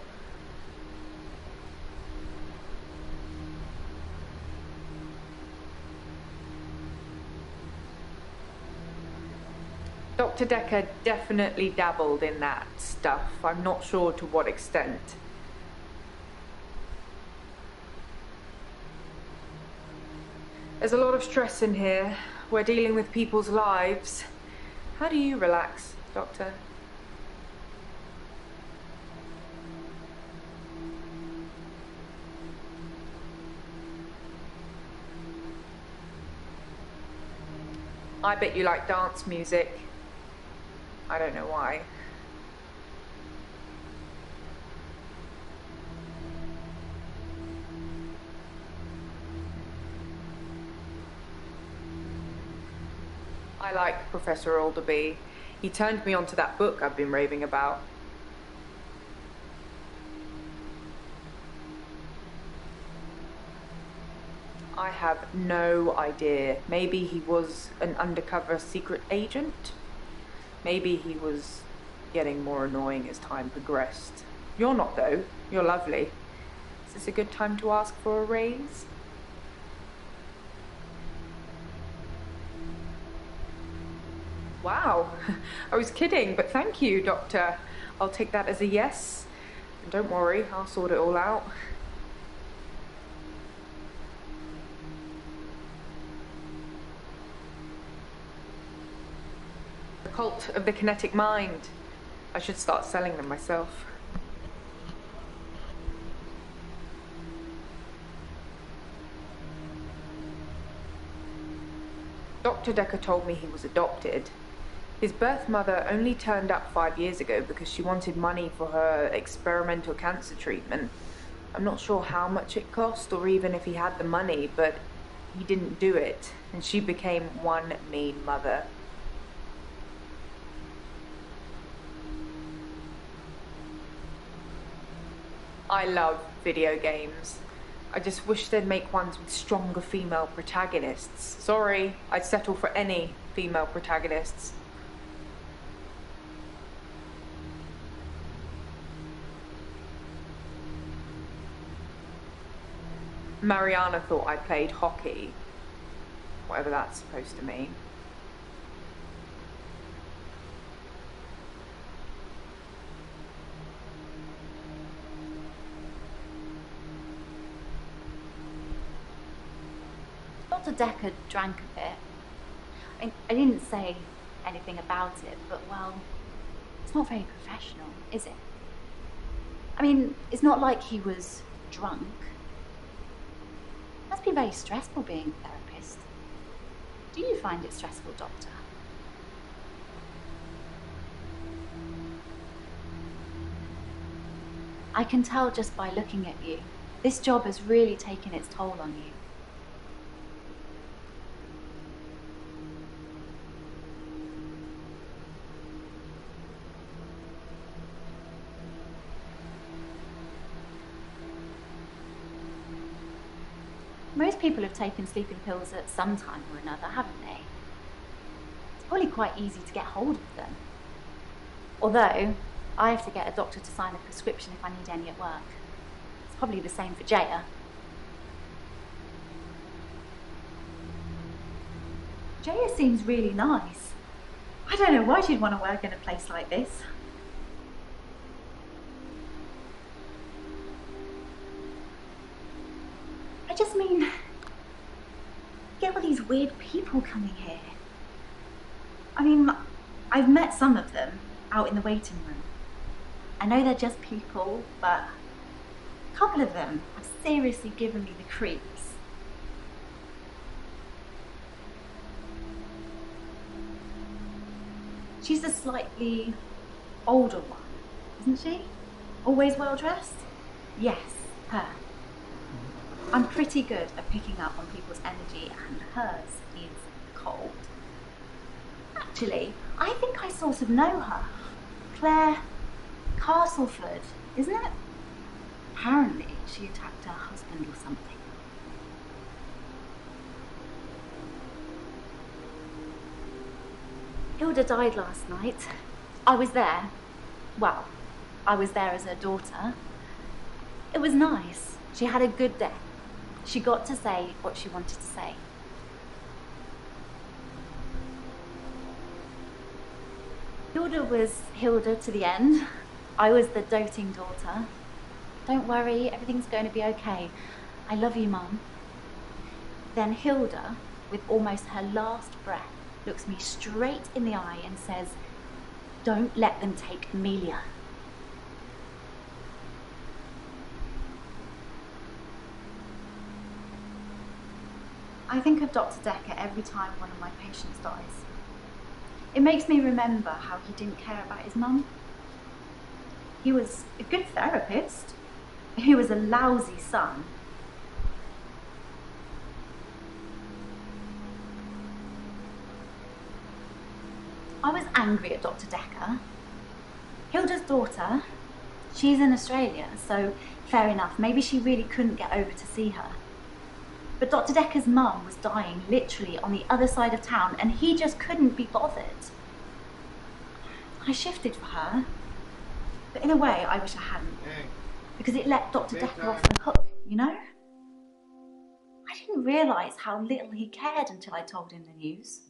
Dr. Decker definitely dabbled in that stuff. I'm not sure to what extent. There's a lot of stress in here. We're dealing with people's lives. How do you relax, Doctor? I bet you like dance music. I don't know why. I like Professor Alderby. He turned me onto that book I've been raving about. I have no idea. Maybe he was an undercover secret agent. Maybe he was getting more annoying as time progressed. You're not, though. You're lovely. Is this a good time to ask for a raise? Wow, I was kidding, but thank you, Doctor. I'll take that as a yes. And don't worry, I'll sort it all out. The Cult of the Kinetic Mind. I should start selling them myself. Dr. Decker told me he was adopted. His birth mother only turned up 5 years ago because she wanted money for her experimental cancer treatment. I'm not sure how much it cost or even if he had the money, but he didn't do it, and she became one mean mother. I love video games. I just wish they'd make ones with stronger female protagonists. Sorry, I'd settle for any female protagonists. Mariana thought I played hockey, whatever that's supposed to mean. Dr. Decker drank a bit. I mean, I didn't say anything about it, but well, it's not very professional, is it? I mean, it's not like he was drunk. It must be very stressful being a therapist. Do you find it stressful, Doctor? I can tell just by looking at you. This job has really taken its toll on you. Most people have taken sleeping pills at some time or another, haven't they? It's probably quite easy to get hold of them. Although, I have to get a doctor to sign a prescription if I need any at work. It's probably the same for Jaya. Jaya seems really nice. I don't know why she'd want to work in a place like this. I just mean, get all these weird people coming here. I mean, I've met some of them out in the waiting room. I know they're just people, but a couple of them have seriously given me the creeps. She's a slightly older one, isn't she? Always well dressed? Yes, her. I'm pretty good at picking up on people's energy, and hers is cold. Actually, I think I sort of know her. Claire Castleford, isn't it? Apparently, she attacked her husband or something. Hilda died last night. I was there. Well, I was there as her daughter. It was nice. She had a good death. She got to say what she wanted to say. Hilda was Hilda to the end. I was the doting daughter. Don't worry, everything's going to be okay. I love you, Mum. Then Hilda, with almost her last breath, looks me straight in the eye and says, "Don't let them take Amelia." I think of Dr. Decker every time one of my patients dies. It makes me remember how he didn't care about his mum. He was a good therapist. He was a lousy son. I was angry at Dr. Decker. Hilda's daughter, she's in Australia, so fair enough, maybe she really couldn't get over to see her. But Dr. Decker's mum was dying literally on the other side of town, and he just couldn't be bothered. I shifted for her, but in a way I wish I hadn't, because it let Dr. Decker off the hook, you know? I didn't realise how little he cared until I told him the news.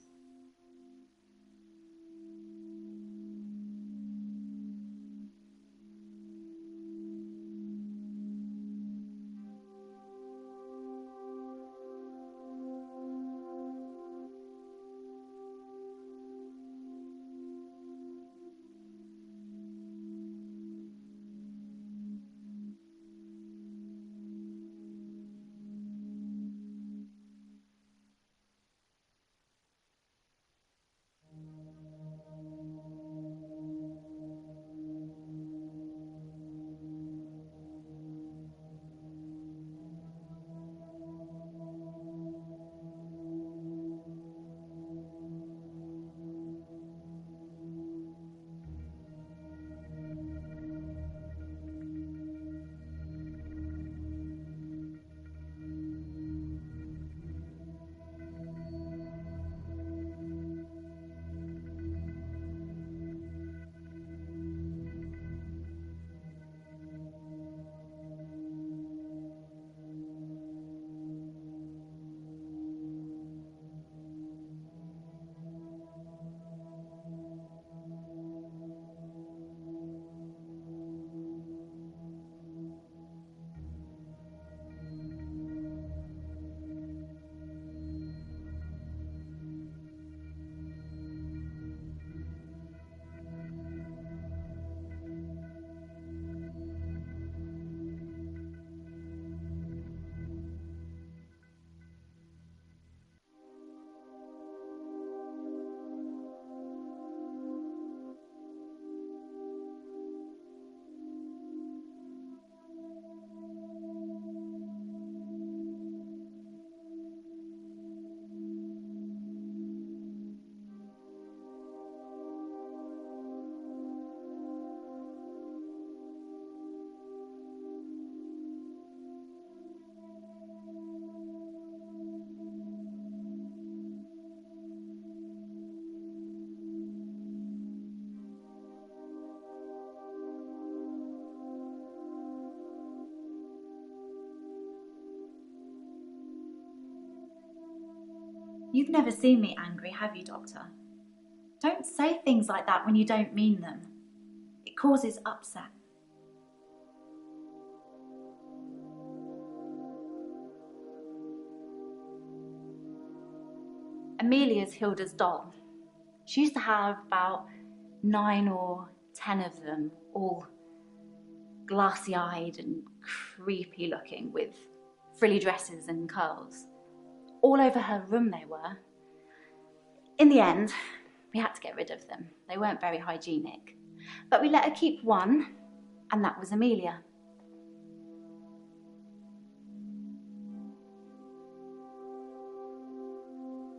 You've never seen me angry, have you, Doctor? Don't say things like that when you don't mean them. It causes upset. Amelia's Hilda's doll. She used to have about 9 or 10 of them, all glassy-eyed and creepy looking, with frilly dresses and curls. All over her room they were. In the end, we had to get rid of them. They weren't very hygienic. But we let her keep one, and that was Amelia.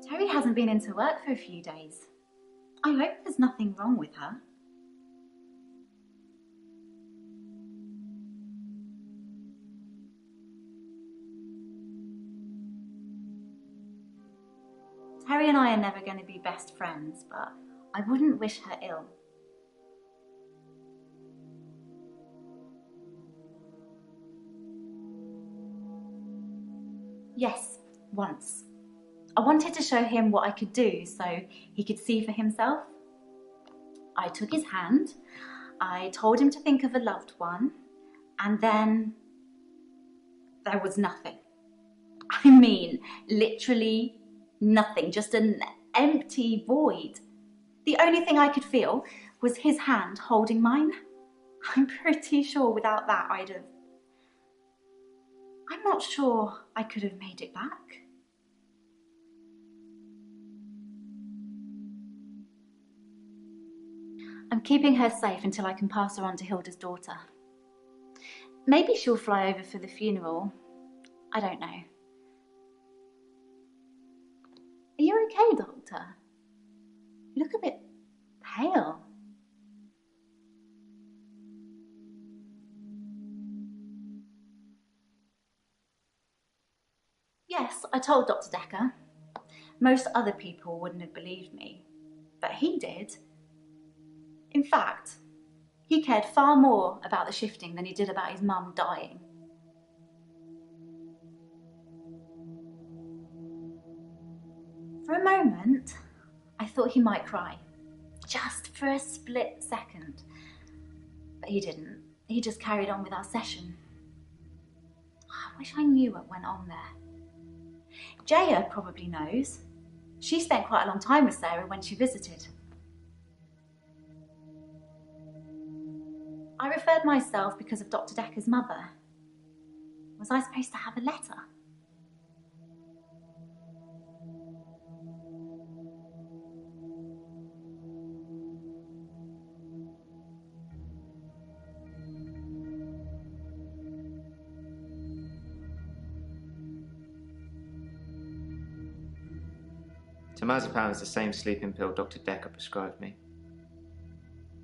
Terry hasn't been into work for a few days. I hope there's nothing wrong with her. Terry and I are never going to be best friends, but I wouldn't wish her ill. Yes, once. I wanted to show him what I could do so he could see for himself. I took his hand, I told him to think of a loved one, and then there was nothing. I mean, literally nothing, just an empty void. The only thing I could feel was his hand holding mine. I'm pretty sure without that I'm not sure I could have made it back. I'm keeping her safe until I can pass her on to Hilda's daughter. Maybe she'll fly over for the funeral. I don't know. Are you okay, Doctor? You look a bit pale. Yes, I told Dr. Decker. Most other people wouldn't have believed me, but he did. In fact, he cared far more about the shifting than he did about his mum dying. For a moment, I thought he might cry, just for a split second. But he didn't. He just carried on with our session. I wish I knew what went on there. Jaya probably knows. She spent quite a long time with Sarah when she visited. I referred myself because of Dr. Decker's mother. Was I supposed to have a letter? Temazepam is the same sleeping pill Dr. Decker prescribed me.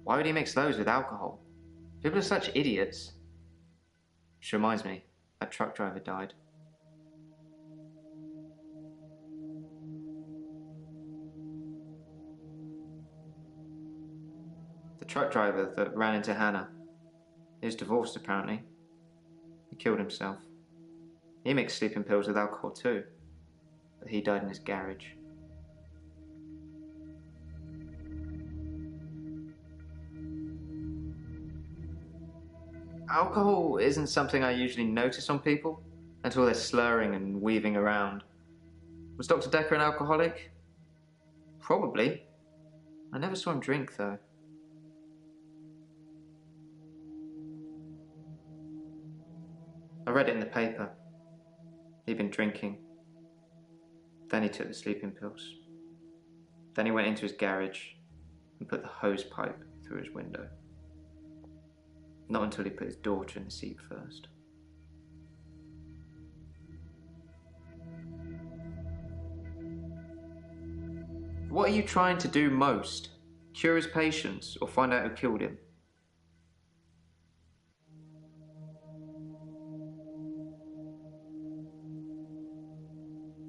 Why would he mix those with alcohol? People are such idiots. Which reminds me, that truck driver died. The truck driver that ran into Hannah. He was divorced, apparently. He killed himself. He mixed sleeping pills with alcohol too, but he died in his garage. Alcohol isn't something I usually notice on people until they're slurring and weaving around. Was Dr. Decker an alcoholic? Probably. I never saw him drink, though. I read it in the paper. He'd been drinking. Then he took the sleeping pills. Then he went into his garage and put the hose pipe through his window. Not until he put his daughter in the seat first. What are you trying to do most? Cure his patients or find out who killed him?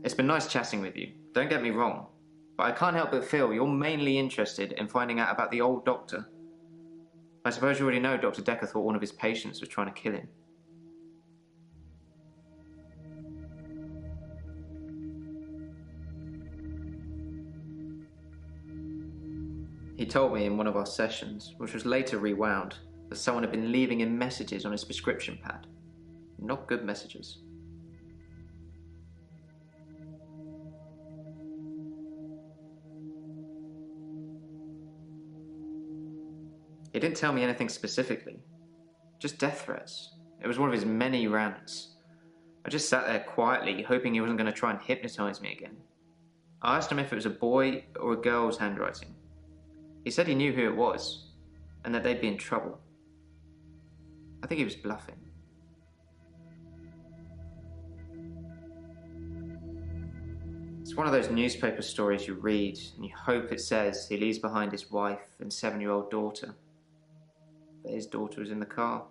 It's been nice chatting with you, don't get me wrong, but I can't help but feel you're mainly interested in finding out about the old doctor. I suppose you already know Dr. Decker thought one of his patients was trying to kill him. He told me in one of our sessions, which was later rewound, that someone had been leaving him messages on his prescription pad. Not good messages. He didn't tell me anything specifically, just death threats. It was one of his many rants. I just sat there quietly, hoping he wasn't going to try and hypnotise me again. I asked him if it was a boy or a girl's handwriting. He said he knew who it was, and that they'd be in trouble. I think he was bluffing. It's one of those newspaper stories you read, and you hope it says he leaves behind his wife and 7-year-old daughter. But his daughter was in the car.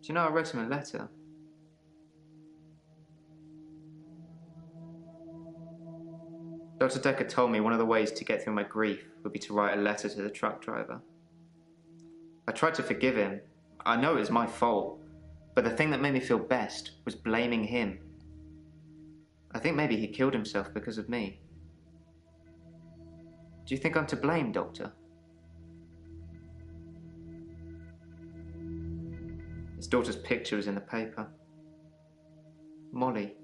Do you know I wrote him a letter? Dr. Decker told me one of the ways to get through my grief would be to write a letter to the truck driver. I tried to forgive him. I know it was my fault, but the thing that made me feel best was blaming him. I think maybe he killed himself because of me. Do you think I'm to blame, Doctor? His daughter's picture was in the paper. Molly.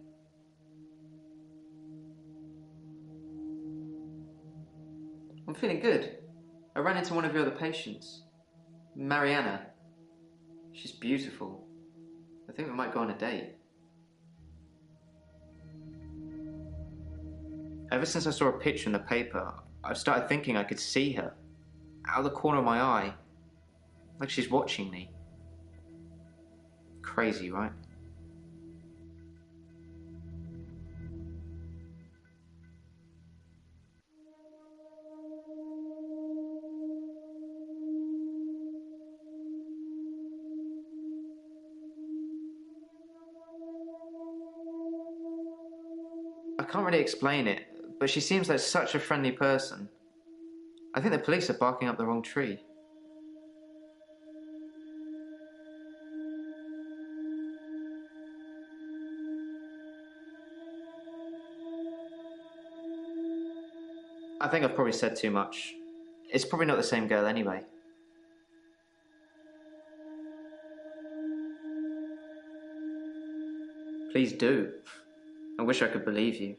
I'm feeling good. I ran into one of your other patients, Mariana. She's beautiful. I think we might go on a date. Ever since I saw a picture in the paper, I've started thinking I could see her, out of the corner of my eye, like she's watching me. Crazy, right? I can't really explain it, but she seems like such a friendly person. I think the police are barking up the wrong tree. I think I've probably said too much. It's probably not the same girl anyway. Please do. I wish I could believe you.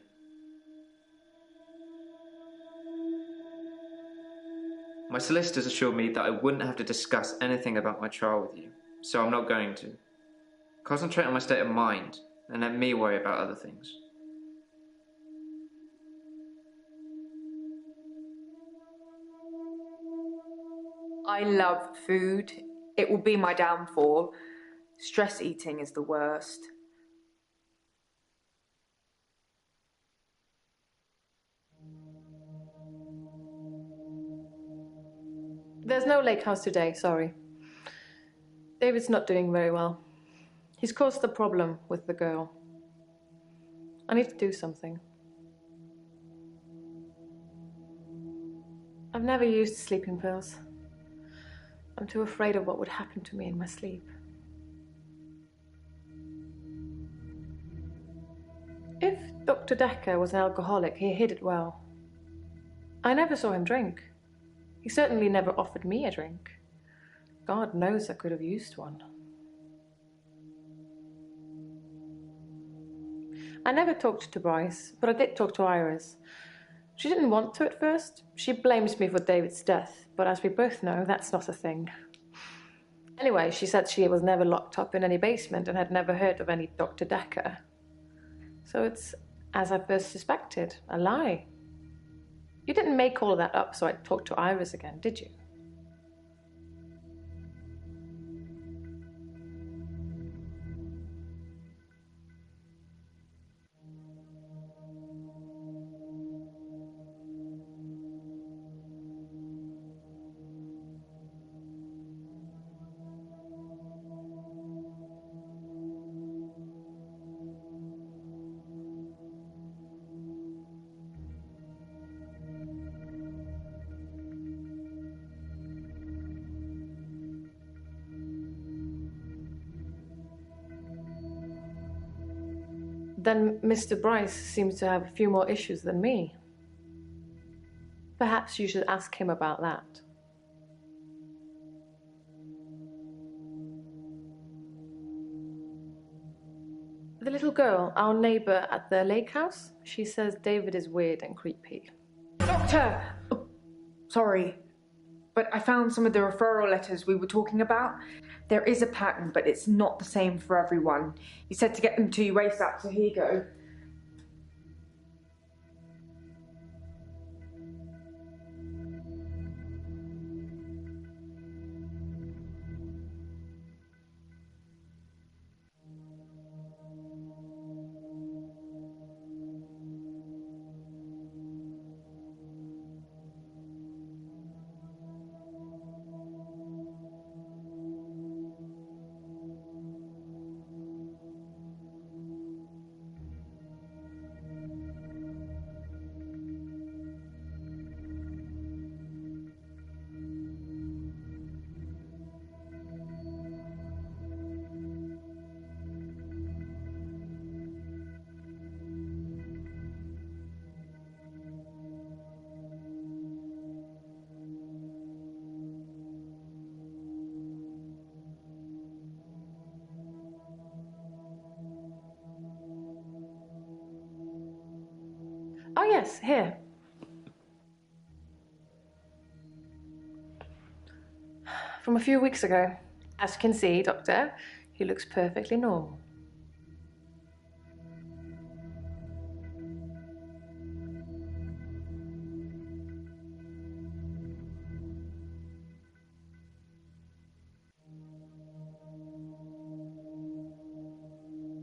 My solicitors assured me that I wouldn't have to discuss anything about my trial with you, so I'm not going to. Concentrate on my state of mind, and let me worry about other things. I love food. It will be my downfall. Stress eating is the worst. There's no lake house today, sorry. David's not doing very well. He's caused a problem with the girl. I need to do something. I've never used sleeping pills. I'm too afraid of what would happen to me in my sleep. If Dr. Decker was an alcoholic, he hid it well. I never saw him drink. He certainly never offered me a drink. God knows I could have used one. I never talked to Bryce, but I did talk to Iris. She didn't want to at first. She blames me for David's death, but as we both know, that's not a thing. Anyway, she said she was never locked up in any basement and had never heard of any Dr. Decker. So it's, as I first suspected, a lie. You didn't make all of that up so I'd talk to Iris again, did you? Then Mr. Bryce seems to have a few more issues than me. Perhaps you should ask him about that. The little girl, our neighbor at the lake house, she says David is weird and creepy. Doctor! Oh, sorry, but I found some of the referral letters we were talking about. There is a pattern, but it's not the same for everyone. He said to get them to you ASAP, so here you go. Oh, yes, here. From a few weeks ago. As you can see, Doctor, he looks perfectly normal.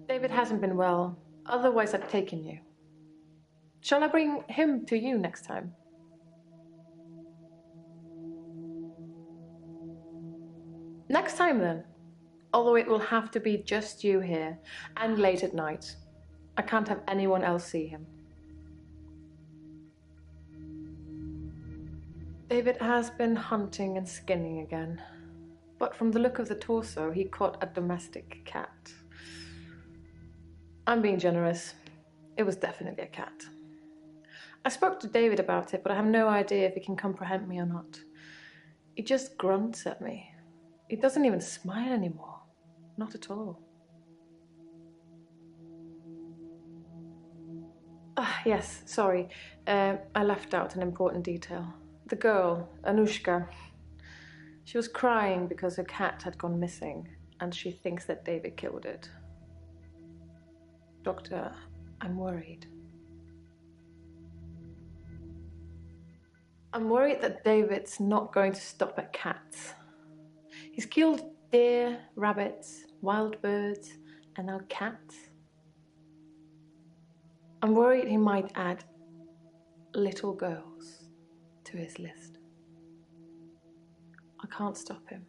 David hasn't been well, otherwise I'd taken you. Shall I bring him to you next time? Next time then. Although it will have to be just you here, and late at night. I can't have anyone else see him. David has been hunting and skinning again. But from the look of the torso, he caught a domestic cat. I'm being generous. It was definitely a cat. I spoke to David about it, but I have no idea if he can comprehend me or not. He just grunts at me. He doesn't even smile anymore. Not at all. Yes, sorry. I left out an important detail. The girl, Anushka, she was crying because her cat had gone missing, and she thinks that David killed it. Doctor, I'm worried. I'm worried that David's not going to stop at cats. He's killed deer, rabbits, wild birds, and now cats. I'm worried he might add little girls to his list. I can't stop him.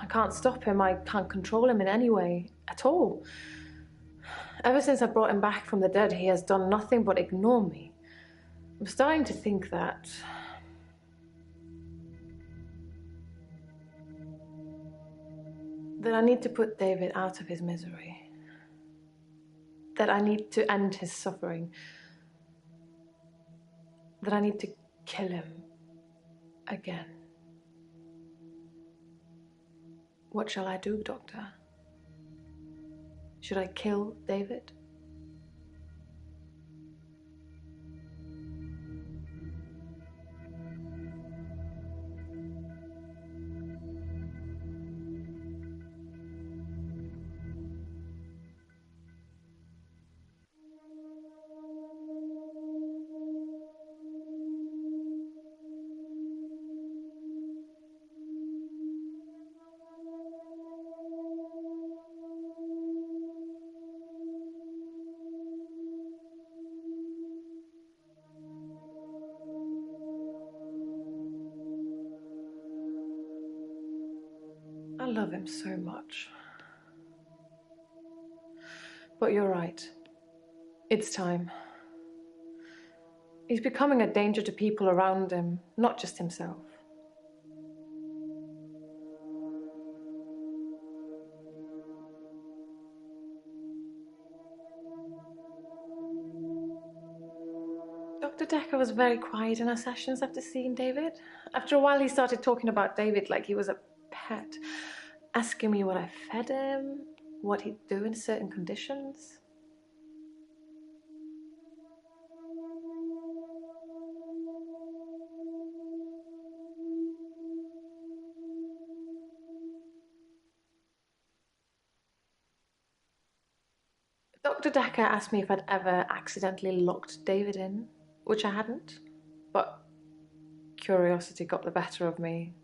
I can't stop him. I can't control him in any way at all. Ever since I brought him back from the dead, he has done nothing but ignore me. I'm starting to think that I need to put David out of his misery. That I need to end his suffering. That I need to kill him again. What shall I do, Doctor? Should I kill David? I love him so much. But you're right. It's time. He's becoming a danger to people around him, not just himself. Dr. Decker was very quiet in our sessions after seeing David. After a while, he started talking about David like he was a pet, asking me what I fed him, what he'd do in certain conditions. Dr. Decker asked me if I'd ever accidentally locked David in, which I hadn't, but curiosity got the better of me,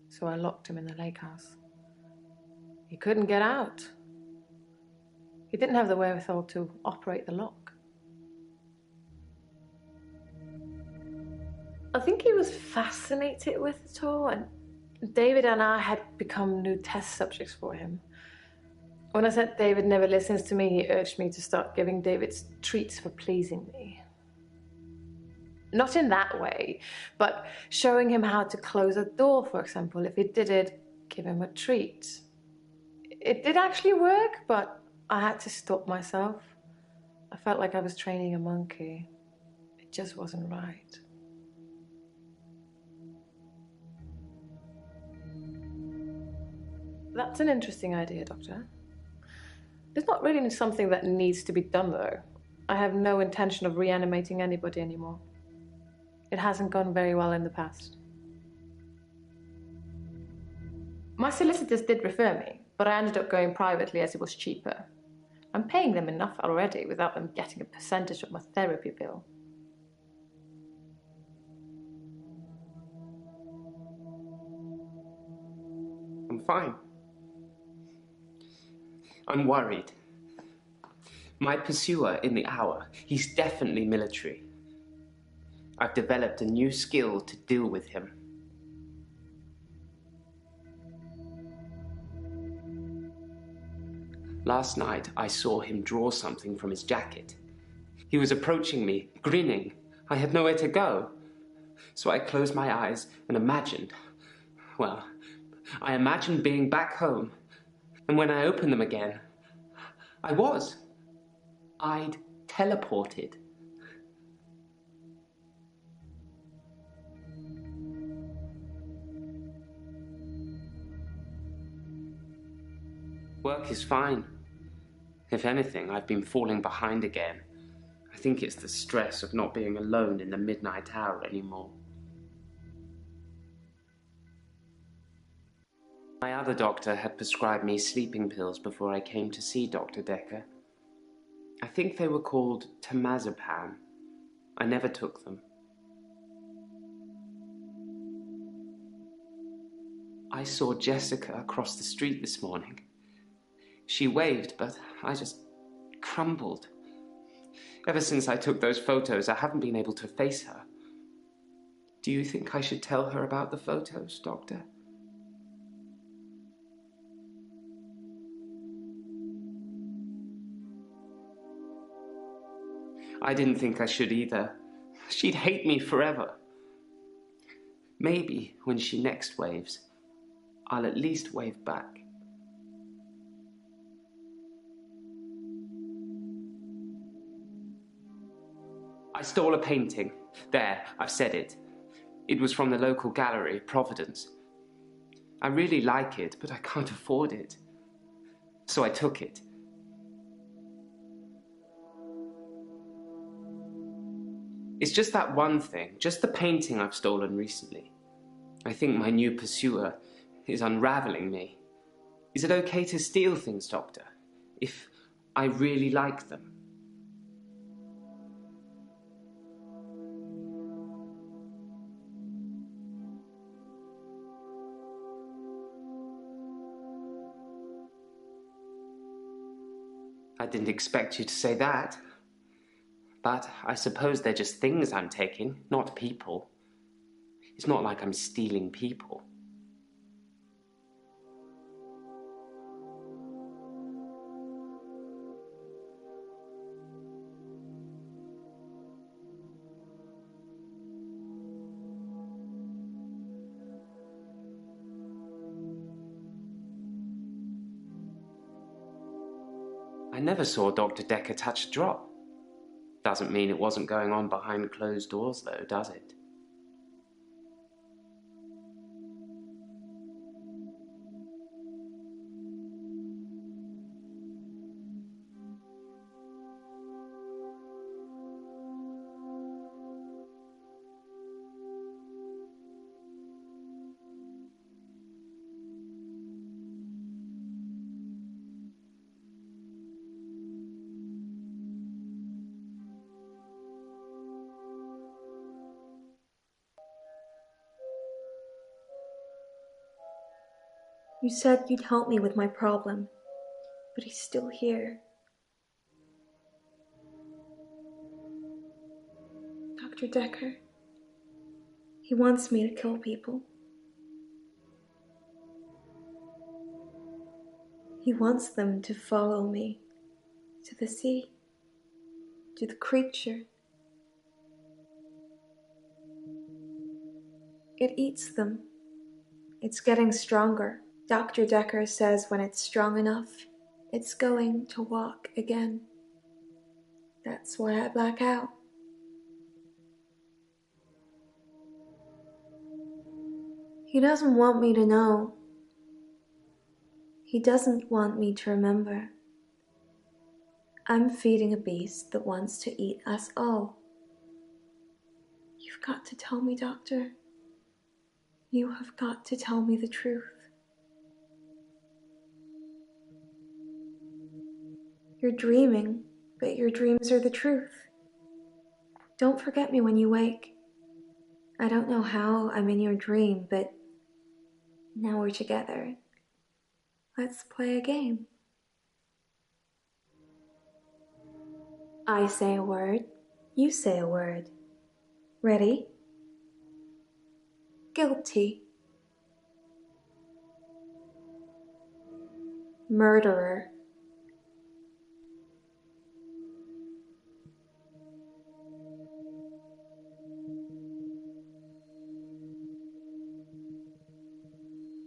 so I locked him in the lake house. He couldn't get out. He didn't have the wherewithal to operate the lock. I think he was fascinated with it all, and David and I had become new test subjects for him. When I said David never listens to me, he urged me to start giving David treats for pleasing me. Not in that way, but showing him how to close a door, for example. If he did it, give him a treat. It did actually work, but I had to stop myself. I felt like I was training a monkey. It just wasn't right. That's an interesting idea, Doctor. There's not really something that needs to be done, though. I have no intention of reanimating anybody anymore. It hasn't gone very well in the past. My solicitors did refer me, but I ended up going privately as it was cheaper. I'm paying them enough already without them getting a percentage of my therapy bill. I'm fine. I'm worried. My pursuer in the hour, he's definitely military. I've developed a new skill to deal with him. Last night, I saw him draw something from his jacket. He was approaching me, grinning. I had nowhere to go. So I closed my eyes and imagined, well, I imagined being back home. And when I opened them again, I'd teleported. Work is fine. If anything, I've been falling behind again. I think it's the stress of not being alone in the midnight hour anymore. My other doctor had prescribed me sleeping pills before I came to see Dr. Decker. I think they were called temazepam. I never took them. I saw Jessica across the street this morning. She waved, but I just crumbled. Ever since I took those photos, I haven't been able to face her. Do you think I should tell her about the photos, Doctor? I didn't think I should either. She'd hate me forever. Maybe when she next waves, I'll at least wave back. I stole a painting. There, I've said it. It was from the local gallery, Providence. I really like it, but I can't afford it. So I took it. It's just that one thing, just the painting I've stolen recently. I think my new pursuer is unraveling me. Is it okay to steal things, Doctor, if I really like them? I didn't expect you to say that. But I suppose they're just things I'm taking, not people. It's not like I'm stealing people. I never saw Dr. Decker touch a drop. Doesn't mean it wasn't going on behind closed doors, though, does it? You said you'd help me with my problem, but he's still here. Dr. Decker, he wants me to kill people. He wants them to follow me to the sea, to the creature. It eats them. It's getting stronger. Dr. Decker says when it's strong enough, it's going to walk again. That's why I black out. He doesn't want me to know. He doesn't want me to remember. I'm feeding a beast that wants to eat us all. You've got to tell me, Doctor. You have got to tell me the truth. You're dreaming, but your dreams are the truth. Don't forget me when you wake. I don't know how I'm in your dream, but now we're together. Let's play a game. I say a word, you say a word. Ready? Guilty. Murderer.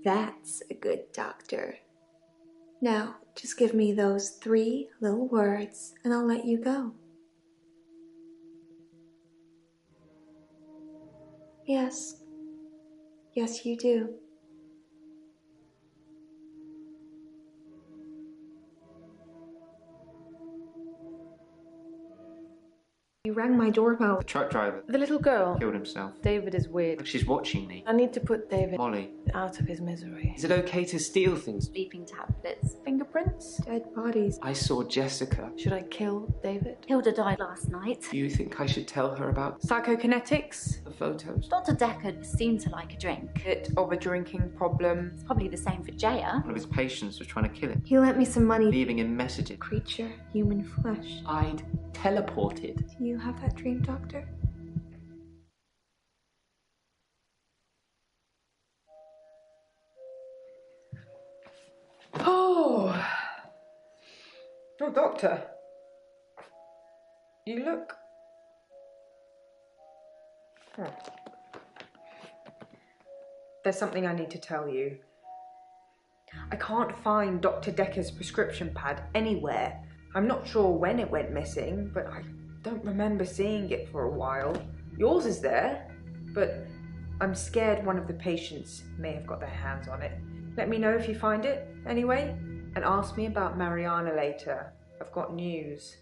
That's a good doctor. Now, just give me those 3 little words and I'll let you go. Yes. Yes, you do. You rang my doorbell. The truck driver. The little girl. Killed himself. David is weird. Like she's watching me. I need to put David... Molly. out of his misery. Is it okay to steal things? Sleeping tablets, fingerprints. Dead bodies. I saw Jessica. Should I kill David? Hilda died last night. Do you think I should tell her about Psychokinetics? the photos? Dr. Decker seemed to like a drink. Bit of a drinking problem. It's probably the same for Jaya. One of his patients was trying to kill him, He lent me some money. leaving him messages. Creature, human flesh. I'd teleported. Do you have that dream, Doctor? Oh, doctor. You look... There's something I need to tell you. I can't find Dr. Decker's prescription pad anywhere. I'm not sure when it went missing, but I don't remember seeing it for a while. Yours is there, but I'm scared one of the patients may have got their hands on it. Let me know if you find it, anyway, and ask me about Mariana later. I've got news.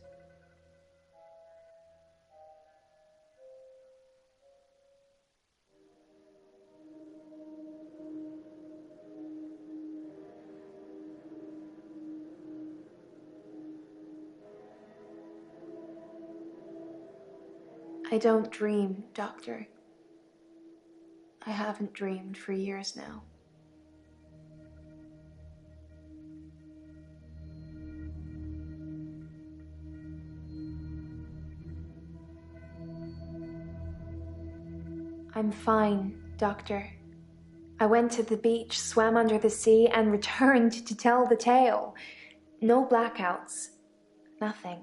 I don't dream, Doctor. I haven't dreamed for years now. I'm fine, Doctor. I went to the beach, swam under the sea, and returned to tell the tale. No blackouts. Nothing.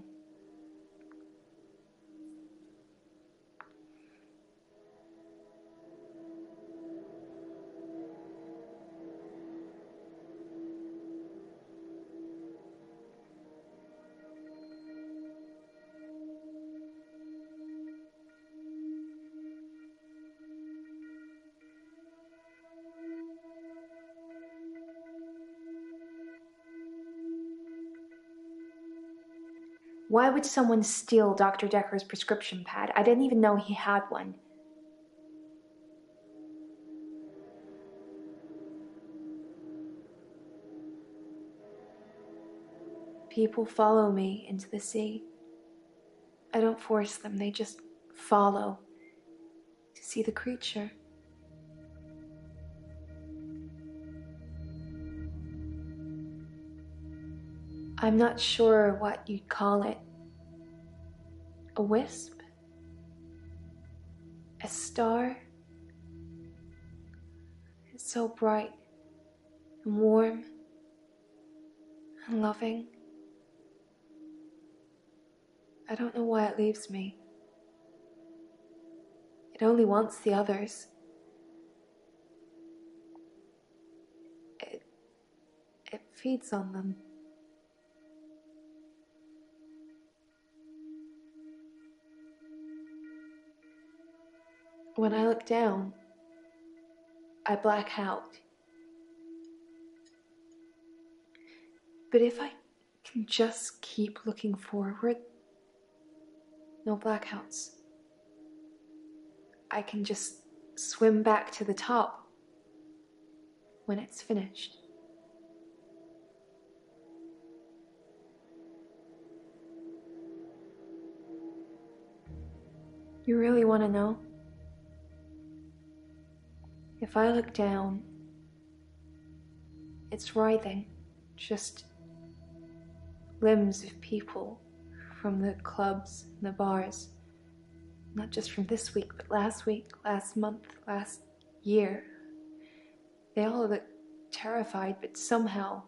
Why would someone steal Dr. Decker's prescription pad? I didn't even know he had one. People follow me into the sea. I don't force them, they just follow to see the creature. I'm not sure what you'd call it. A wisp? A star? It's so bright and warm and loving. I don't know why it leaves me. It only wants the others. It feeds on them. When I look down, I black out. But if I can just keep looking forward. No blackouts. I can just swim back to the top when it's finished. You really want to know? If I look down, it's writhing, just limbs of people from the clubs and the bars. Not just from this week, but last week, last month, last year. They all look terrified, but somehow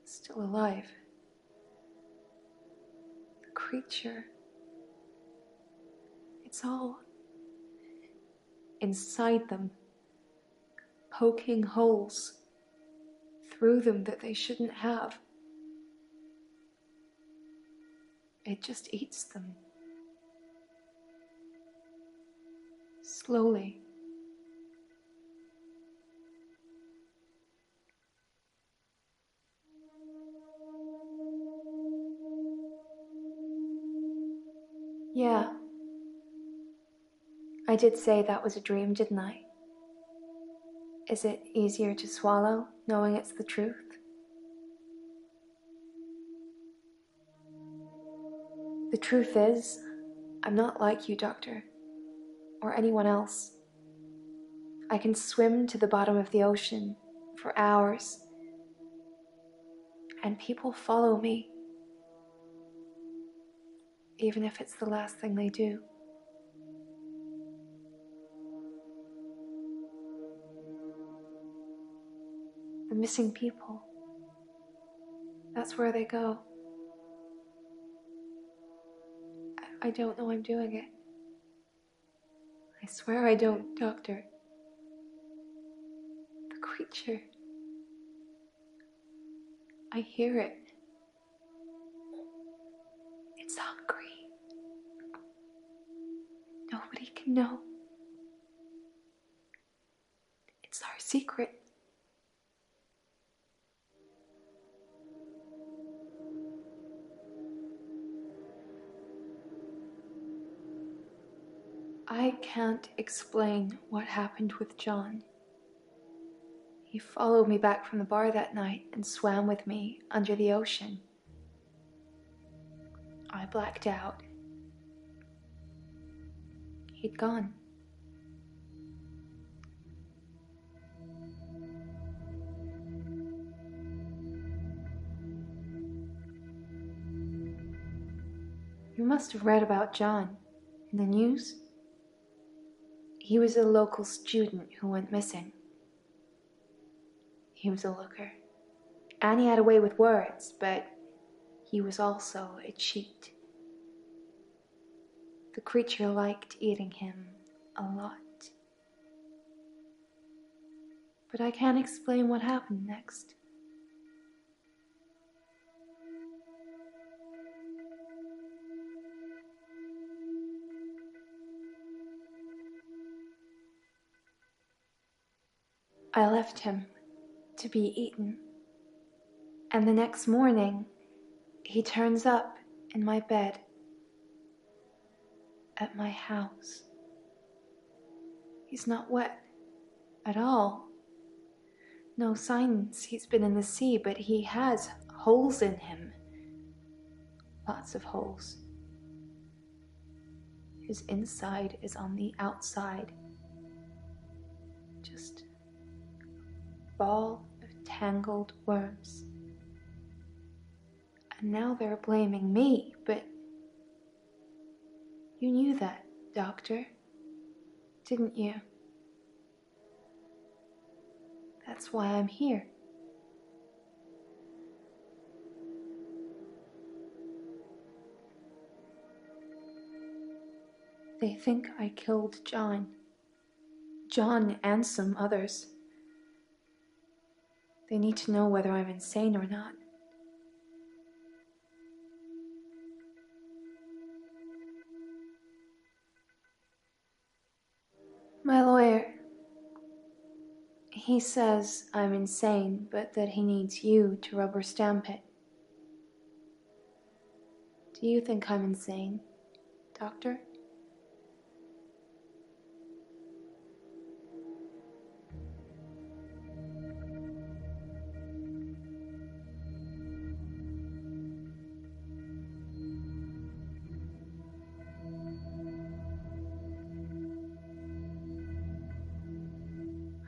still alive. The creature, it's all inside them, poking holes through them that they shouldn't have. It just eats them. Slowly. Yeah. I did say that was a dream, didn't I? Is it easier to swallow, knowing it's the truth? The truth is, I'm not like you, Doctor, or anyone else. I can swim to the bottom of the ocean for hours, and people follow me, even if it's the last thing they do. The missing people, that's where they go. I don't know I'm doing it. I swear I don't, Doctor. The creature. I hear it. It's hungry. Nobody can know. It's our secret. I can't explain what happened with John. He followed me back from the bar that night and swam with me under the ocean. I blacked out. He'd gone. You must have read about John in the news. He was a local student who went missing. He was a looker. And he had a way with words, but he was also a cheat. The creature liked eating him a lot. But I can't explain what happened next. I left him to be eaten. And the next morning, he turns up in my bed at my house. He's not wet at all. No signs he's been in the sea, but he has holes in him. Lots of holes. His inside is on the outside. Just ball of tangled worms. And now they're blaming me, but you knew that, Doctor, didn't you? That's why I'm here. They think I killed John. John and some others. They need to know whether I'm insane or not. My lawyer, he says I'm insane, but that he needs you to rubber stamp it. Do you think I'm insane, Doctor?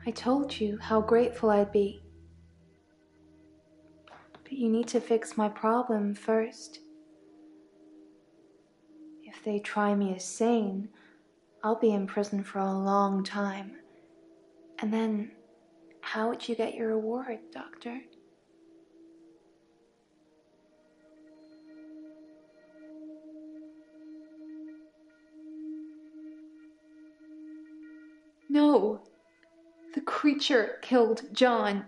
I told you how grateful I'd be. But you need to fix my problem first. If they try me as sane, I'll be in prison for a long time. And then, how would you get your reward, Doctor? No! The creature killed John.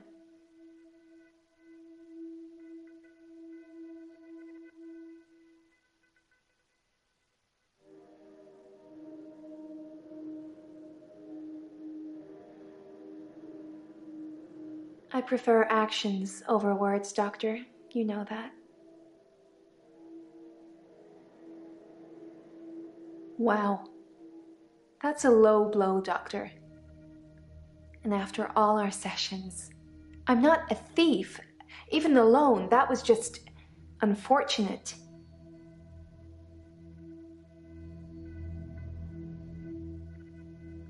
I prefer actions over words, Doctor. You know that. Wow. That's a low blow, Doctor. And after all our sessions, I'm not a thief. Even the loan, that was just unfortunate.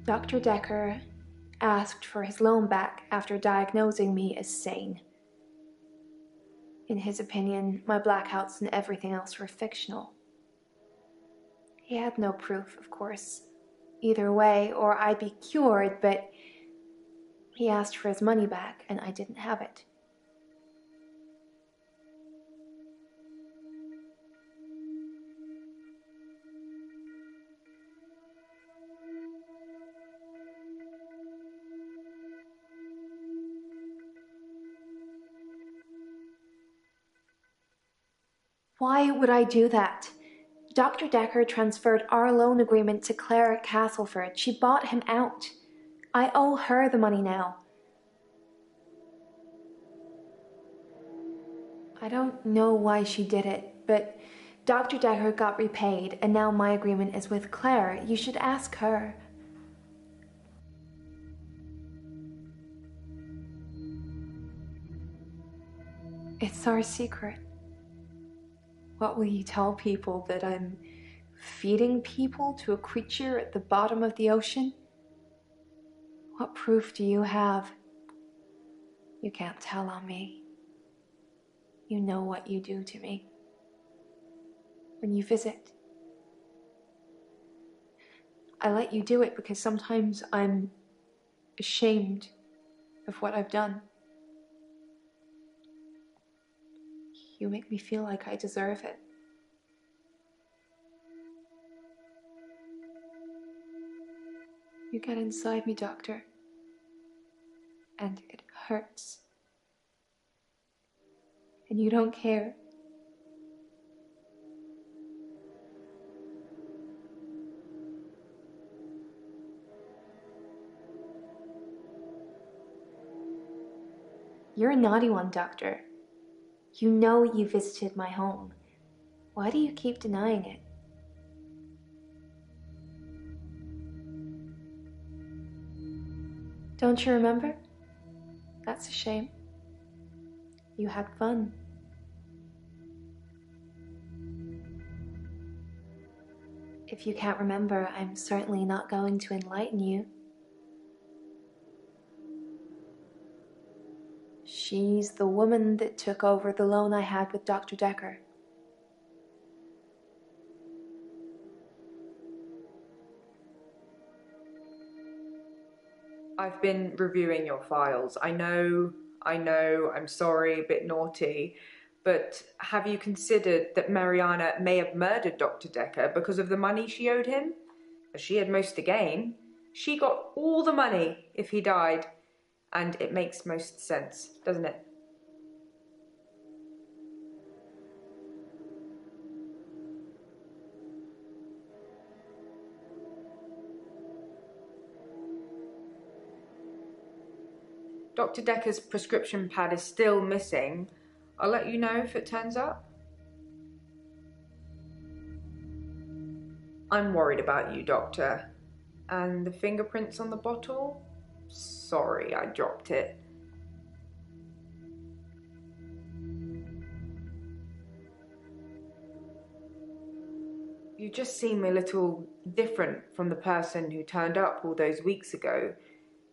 Dr. Decker asked for his loan back after diagnosing me as sane. In his opinion, my blackouts and everything else were fictional. He had no proof, of course, either way, or I'd be cured, but he asked for his money back, and I didn't have it. Why would I do that? Dr. Decker transferred our loan agreement to Claire Castleford. She bought him out. I owe her the money now. I don't know why she did it, but Dr. Decker got repaid, and now my agreement is with Claire. You should ask her. It's our secret. What will you tell people, that I'm feeding people to a creature at the bottom of the ocean? What proof do you have? You can't tell on me. You know what you do to me. When you visit, I let you do it because sometimes I'm ashamed of what I've done. You make me feel like I deserve it. You get inside me, Doctor, and it hurts. And you don't care. You're a naughty one, Doctor. You know you visited my home. Why do you keep denying it? Don't you remember? That's a shame. You had fun. If you can't remember, I'm certainly not going to enlighten you. She's the woman that took over the loan I had with Dr. Decker. I've been reviewing your files. I know, I'm sorry, a bit naughty, but have you considered that Mariana may have murdered Dr. Decker because of the money she owed him? As she had most to gain. She got all the money if he died, and it makes most sense, doesn't it? Dr. Decker's prescription pad is still missing. I'll let you know if it turns up. I'm worried about you, Doctor. And the fingerprints on the bottle? Sorry, I dropped it. You just seem a little different from the person who turned up all those weeks ago.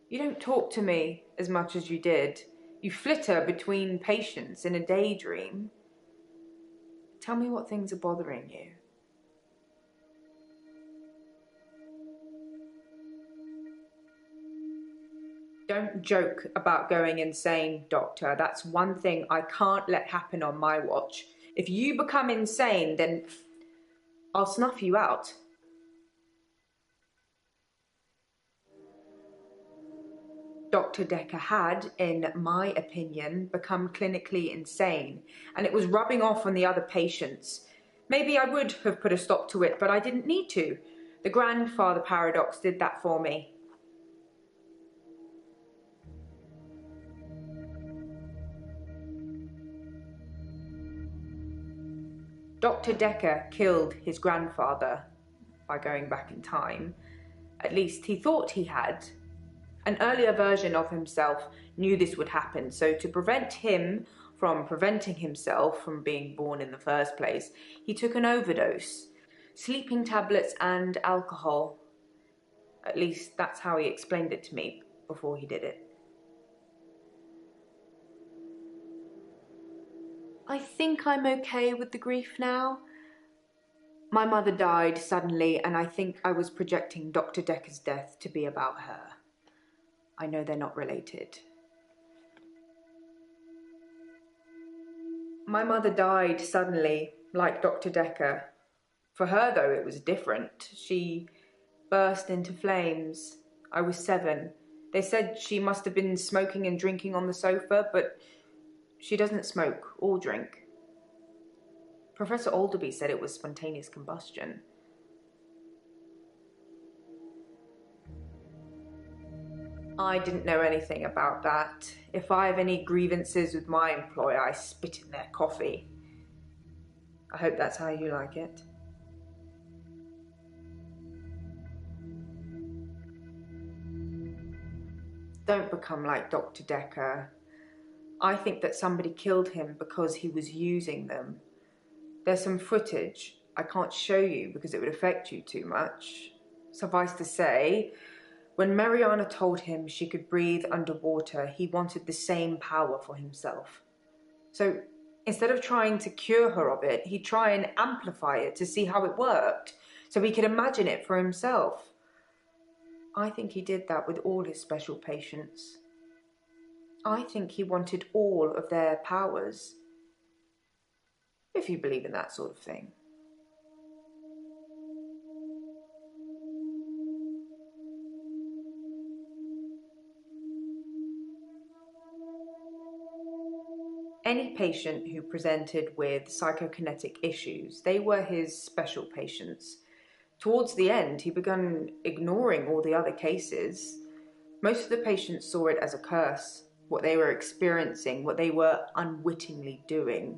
You don't talk to me as much as you did. You flitter between patients in a daydream. Tell me what things are bothering you. Don't joke about going insane, Doctor. That's one thing I can't let happen on my watch. If you become insane, then I'll snuff you out. Dr. Decker had, in my opinion, become clinically insane, and it was rubbing off on the other patients. Maybe I would have put a stop to it, but I didn't need to. The grandfather paradox did that for me. Dr. Decker killed his grandfather by going back in time. At least he thought he had. An earlier version of himself knew this would happen, so to prevent him from preventing himself from being born in the first place, he took an overdose, sleeping tablets and alcohol. At least that's how he explained it to me before he did it. I think I'm okay with the grief now. My mother died suddenly, and I think I was projecting Dr. Decker's death to be about her. I know they're not related. My mother died suddenly, like Dr. Decker. For her, though, it was different. She burst into flames. I was 7. They said she must have been smoking and drinking on the sofa, but she doesn't smoke or drink. Professor Alderby said it was spontaneous combustion. I didn't know anything about that. If I have any grievances with my employer, I spit in their coffee. I hope that's how you like it. Don't become like Dr. Decker. I think that somebody killed him because he was using them. There's some footage I can't show you because it would affect you too much. Suffice to say, when Mariana told him she could breathe underwater, he wanted the same power for himself. So instead of trying to cure her of it, he'd try and amplify it to see how it worked, so he could imagine it for himself. I think he did that with all his special patients. I think he wanted all of their powers. If you believe in that sort of thing. Any patient who presented with psychokinetic issues, they were his special patients. Towards the end, he began ignoring all the other cases. Most of the patients saw it as a curse, what they were experiencing, what they were unwittingly doing.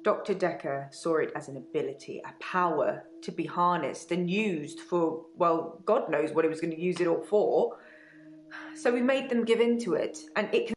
Dr. Decker saw it as an ability, a power to be harnessed and used for, well, God knows what he was going to use it all for. So we made them give in to it, and it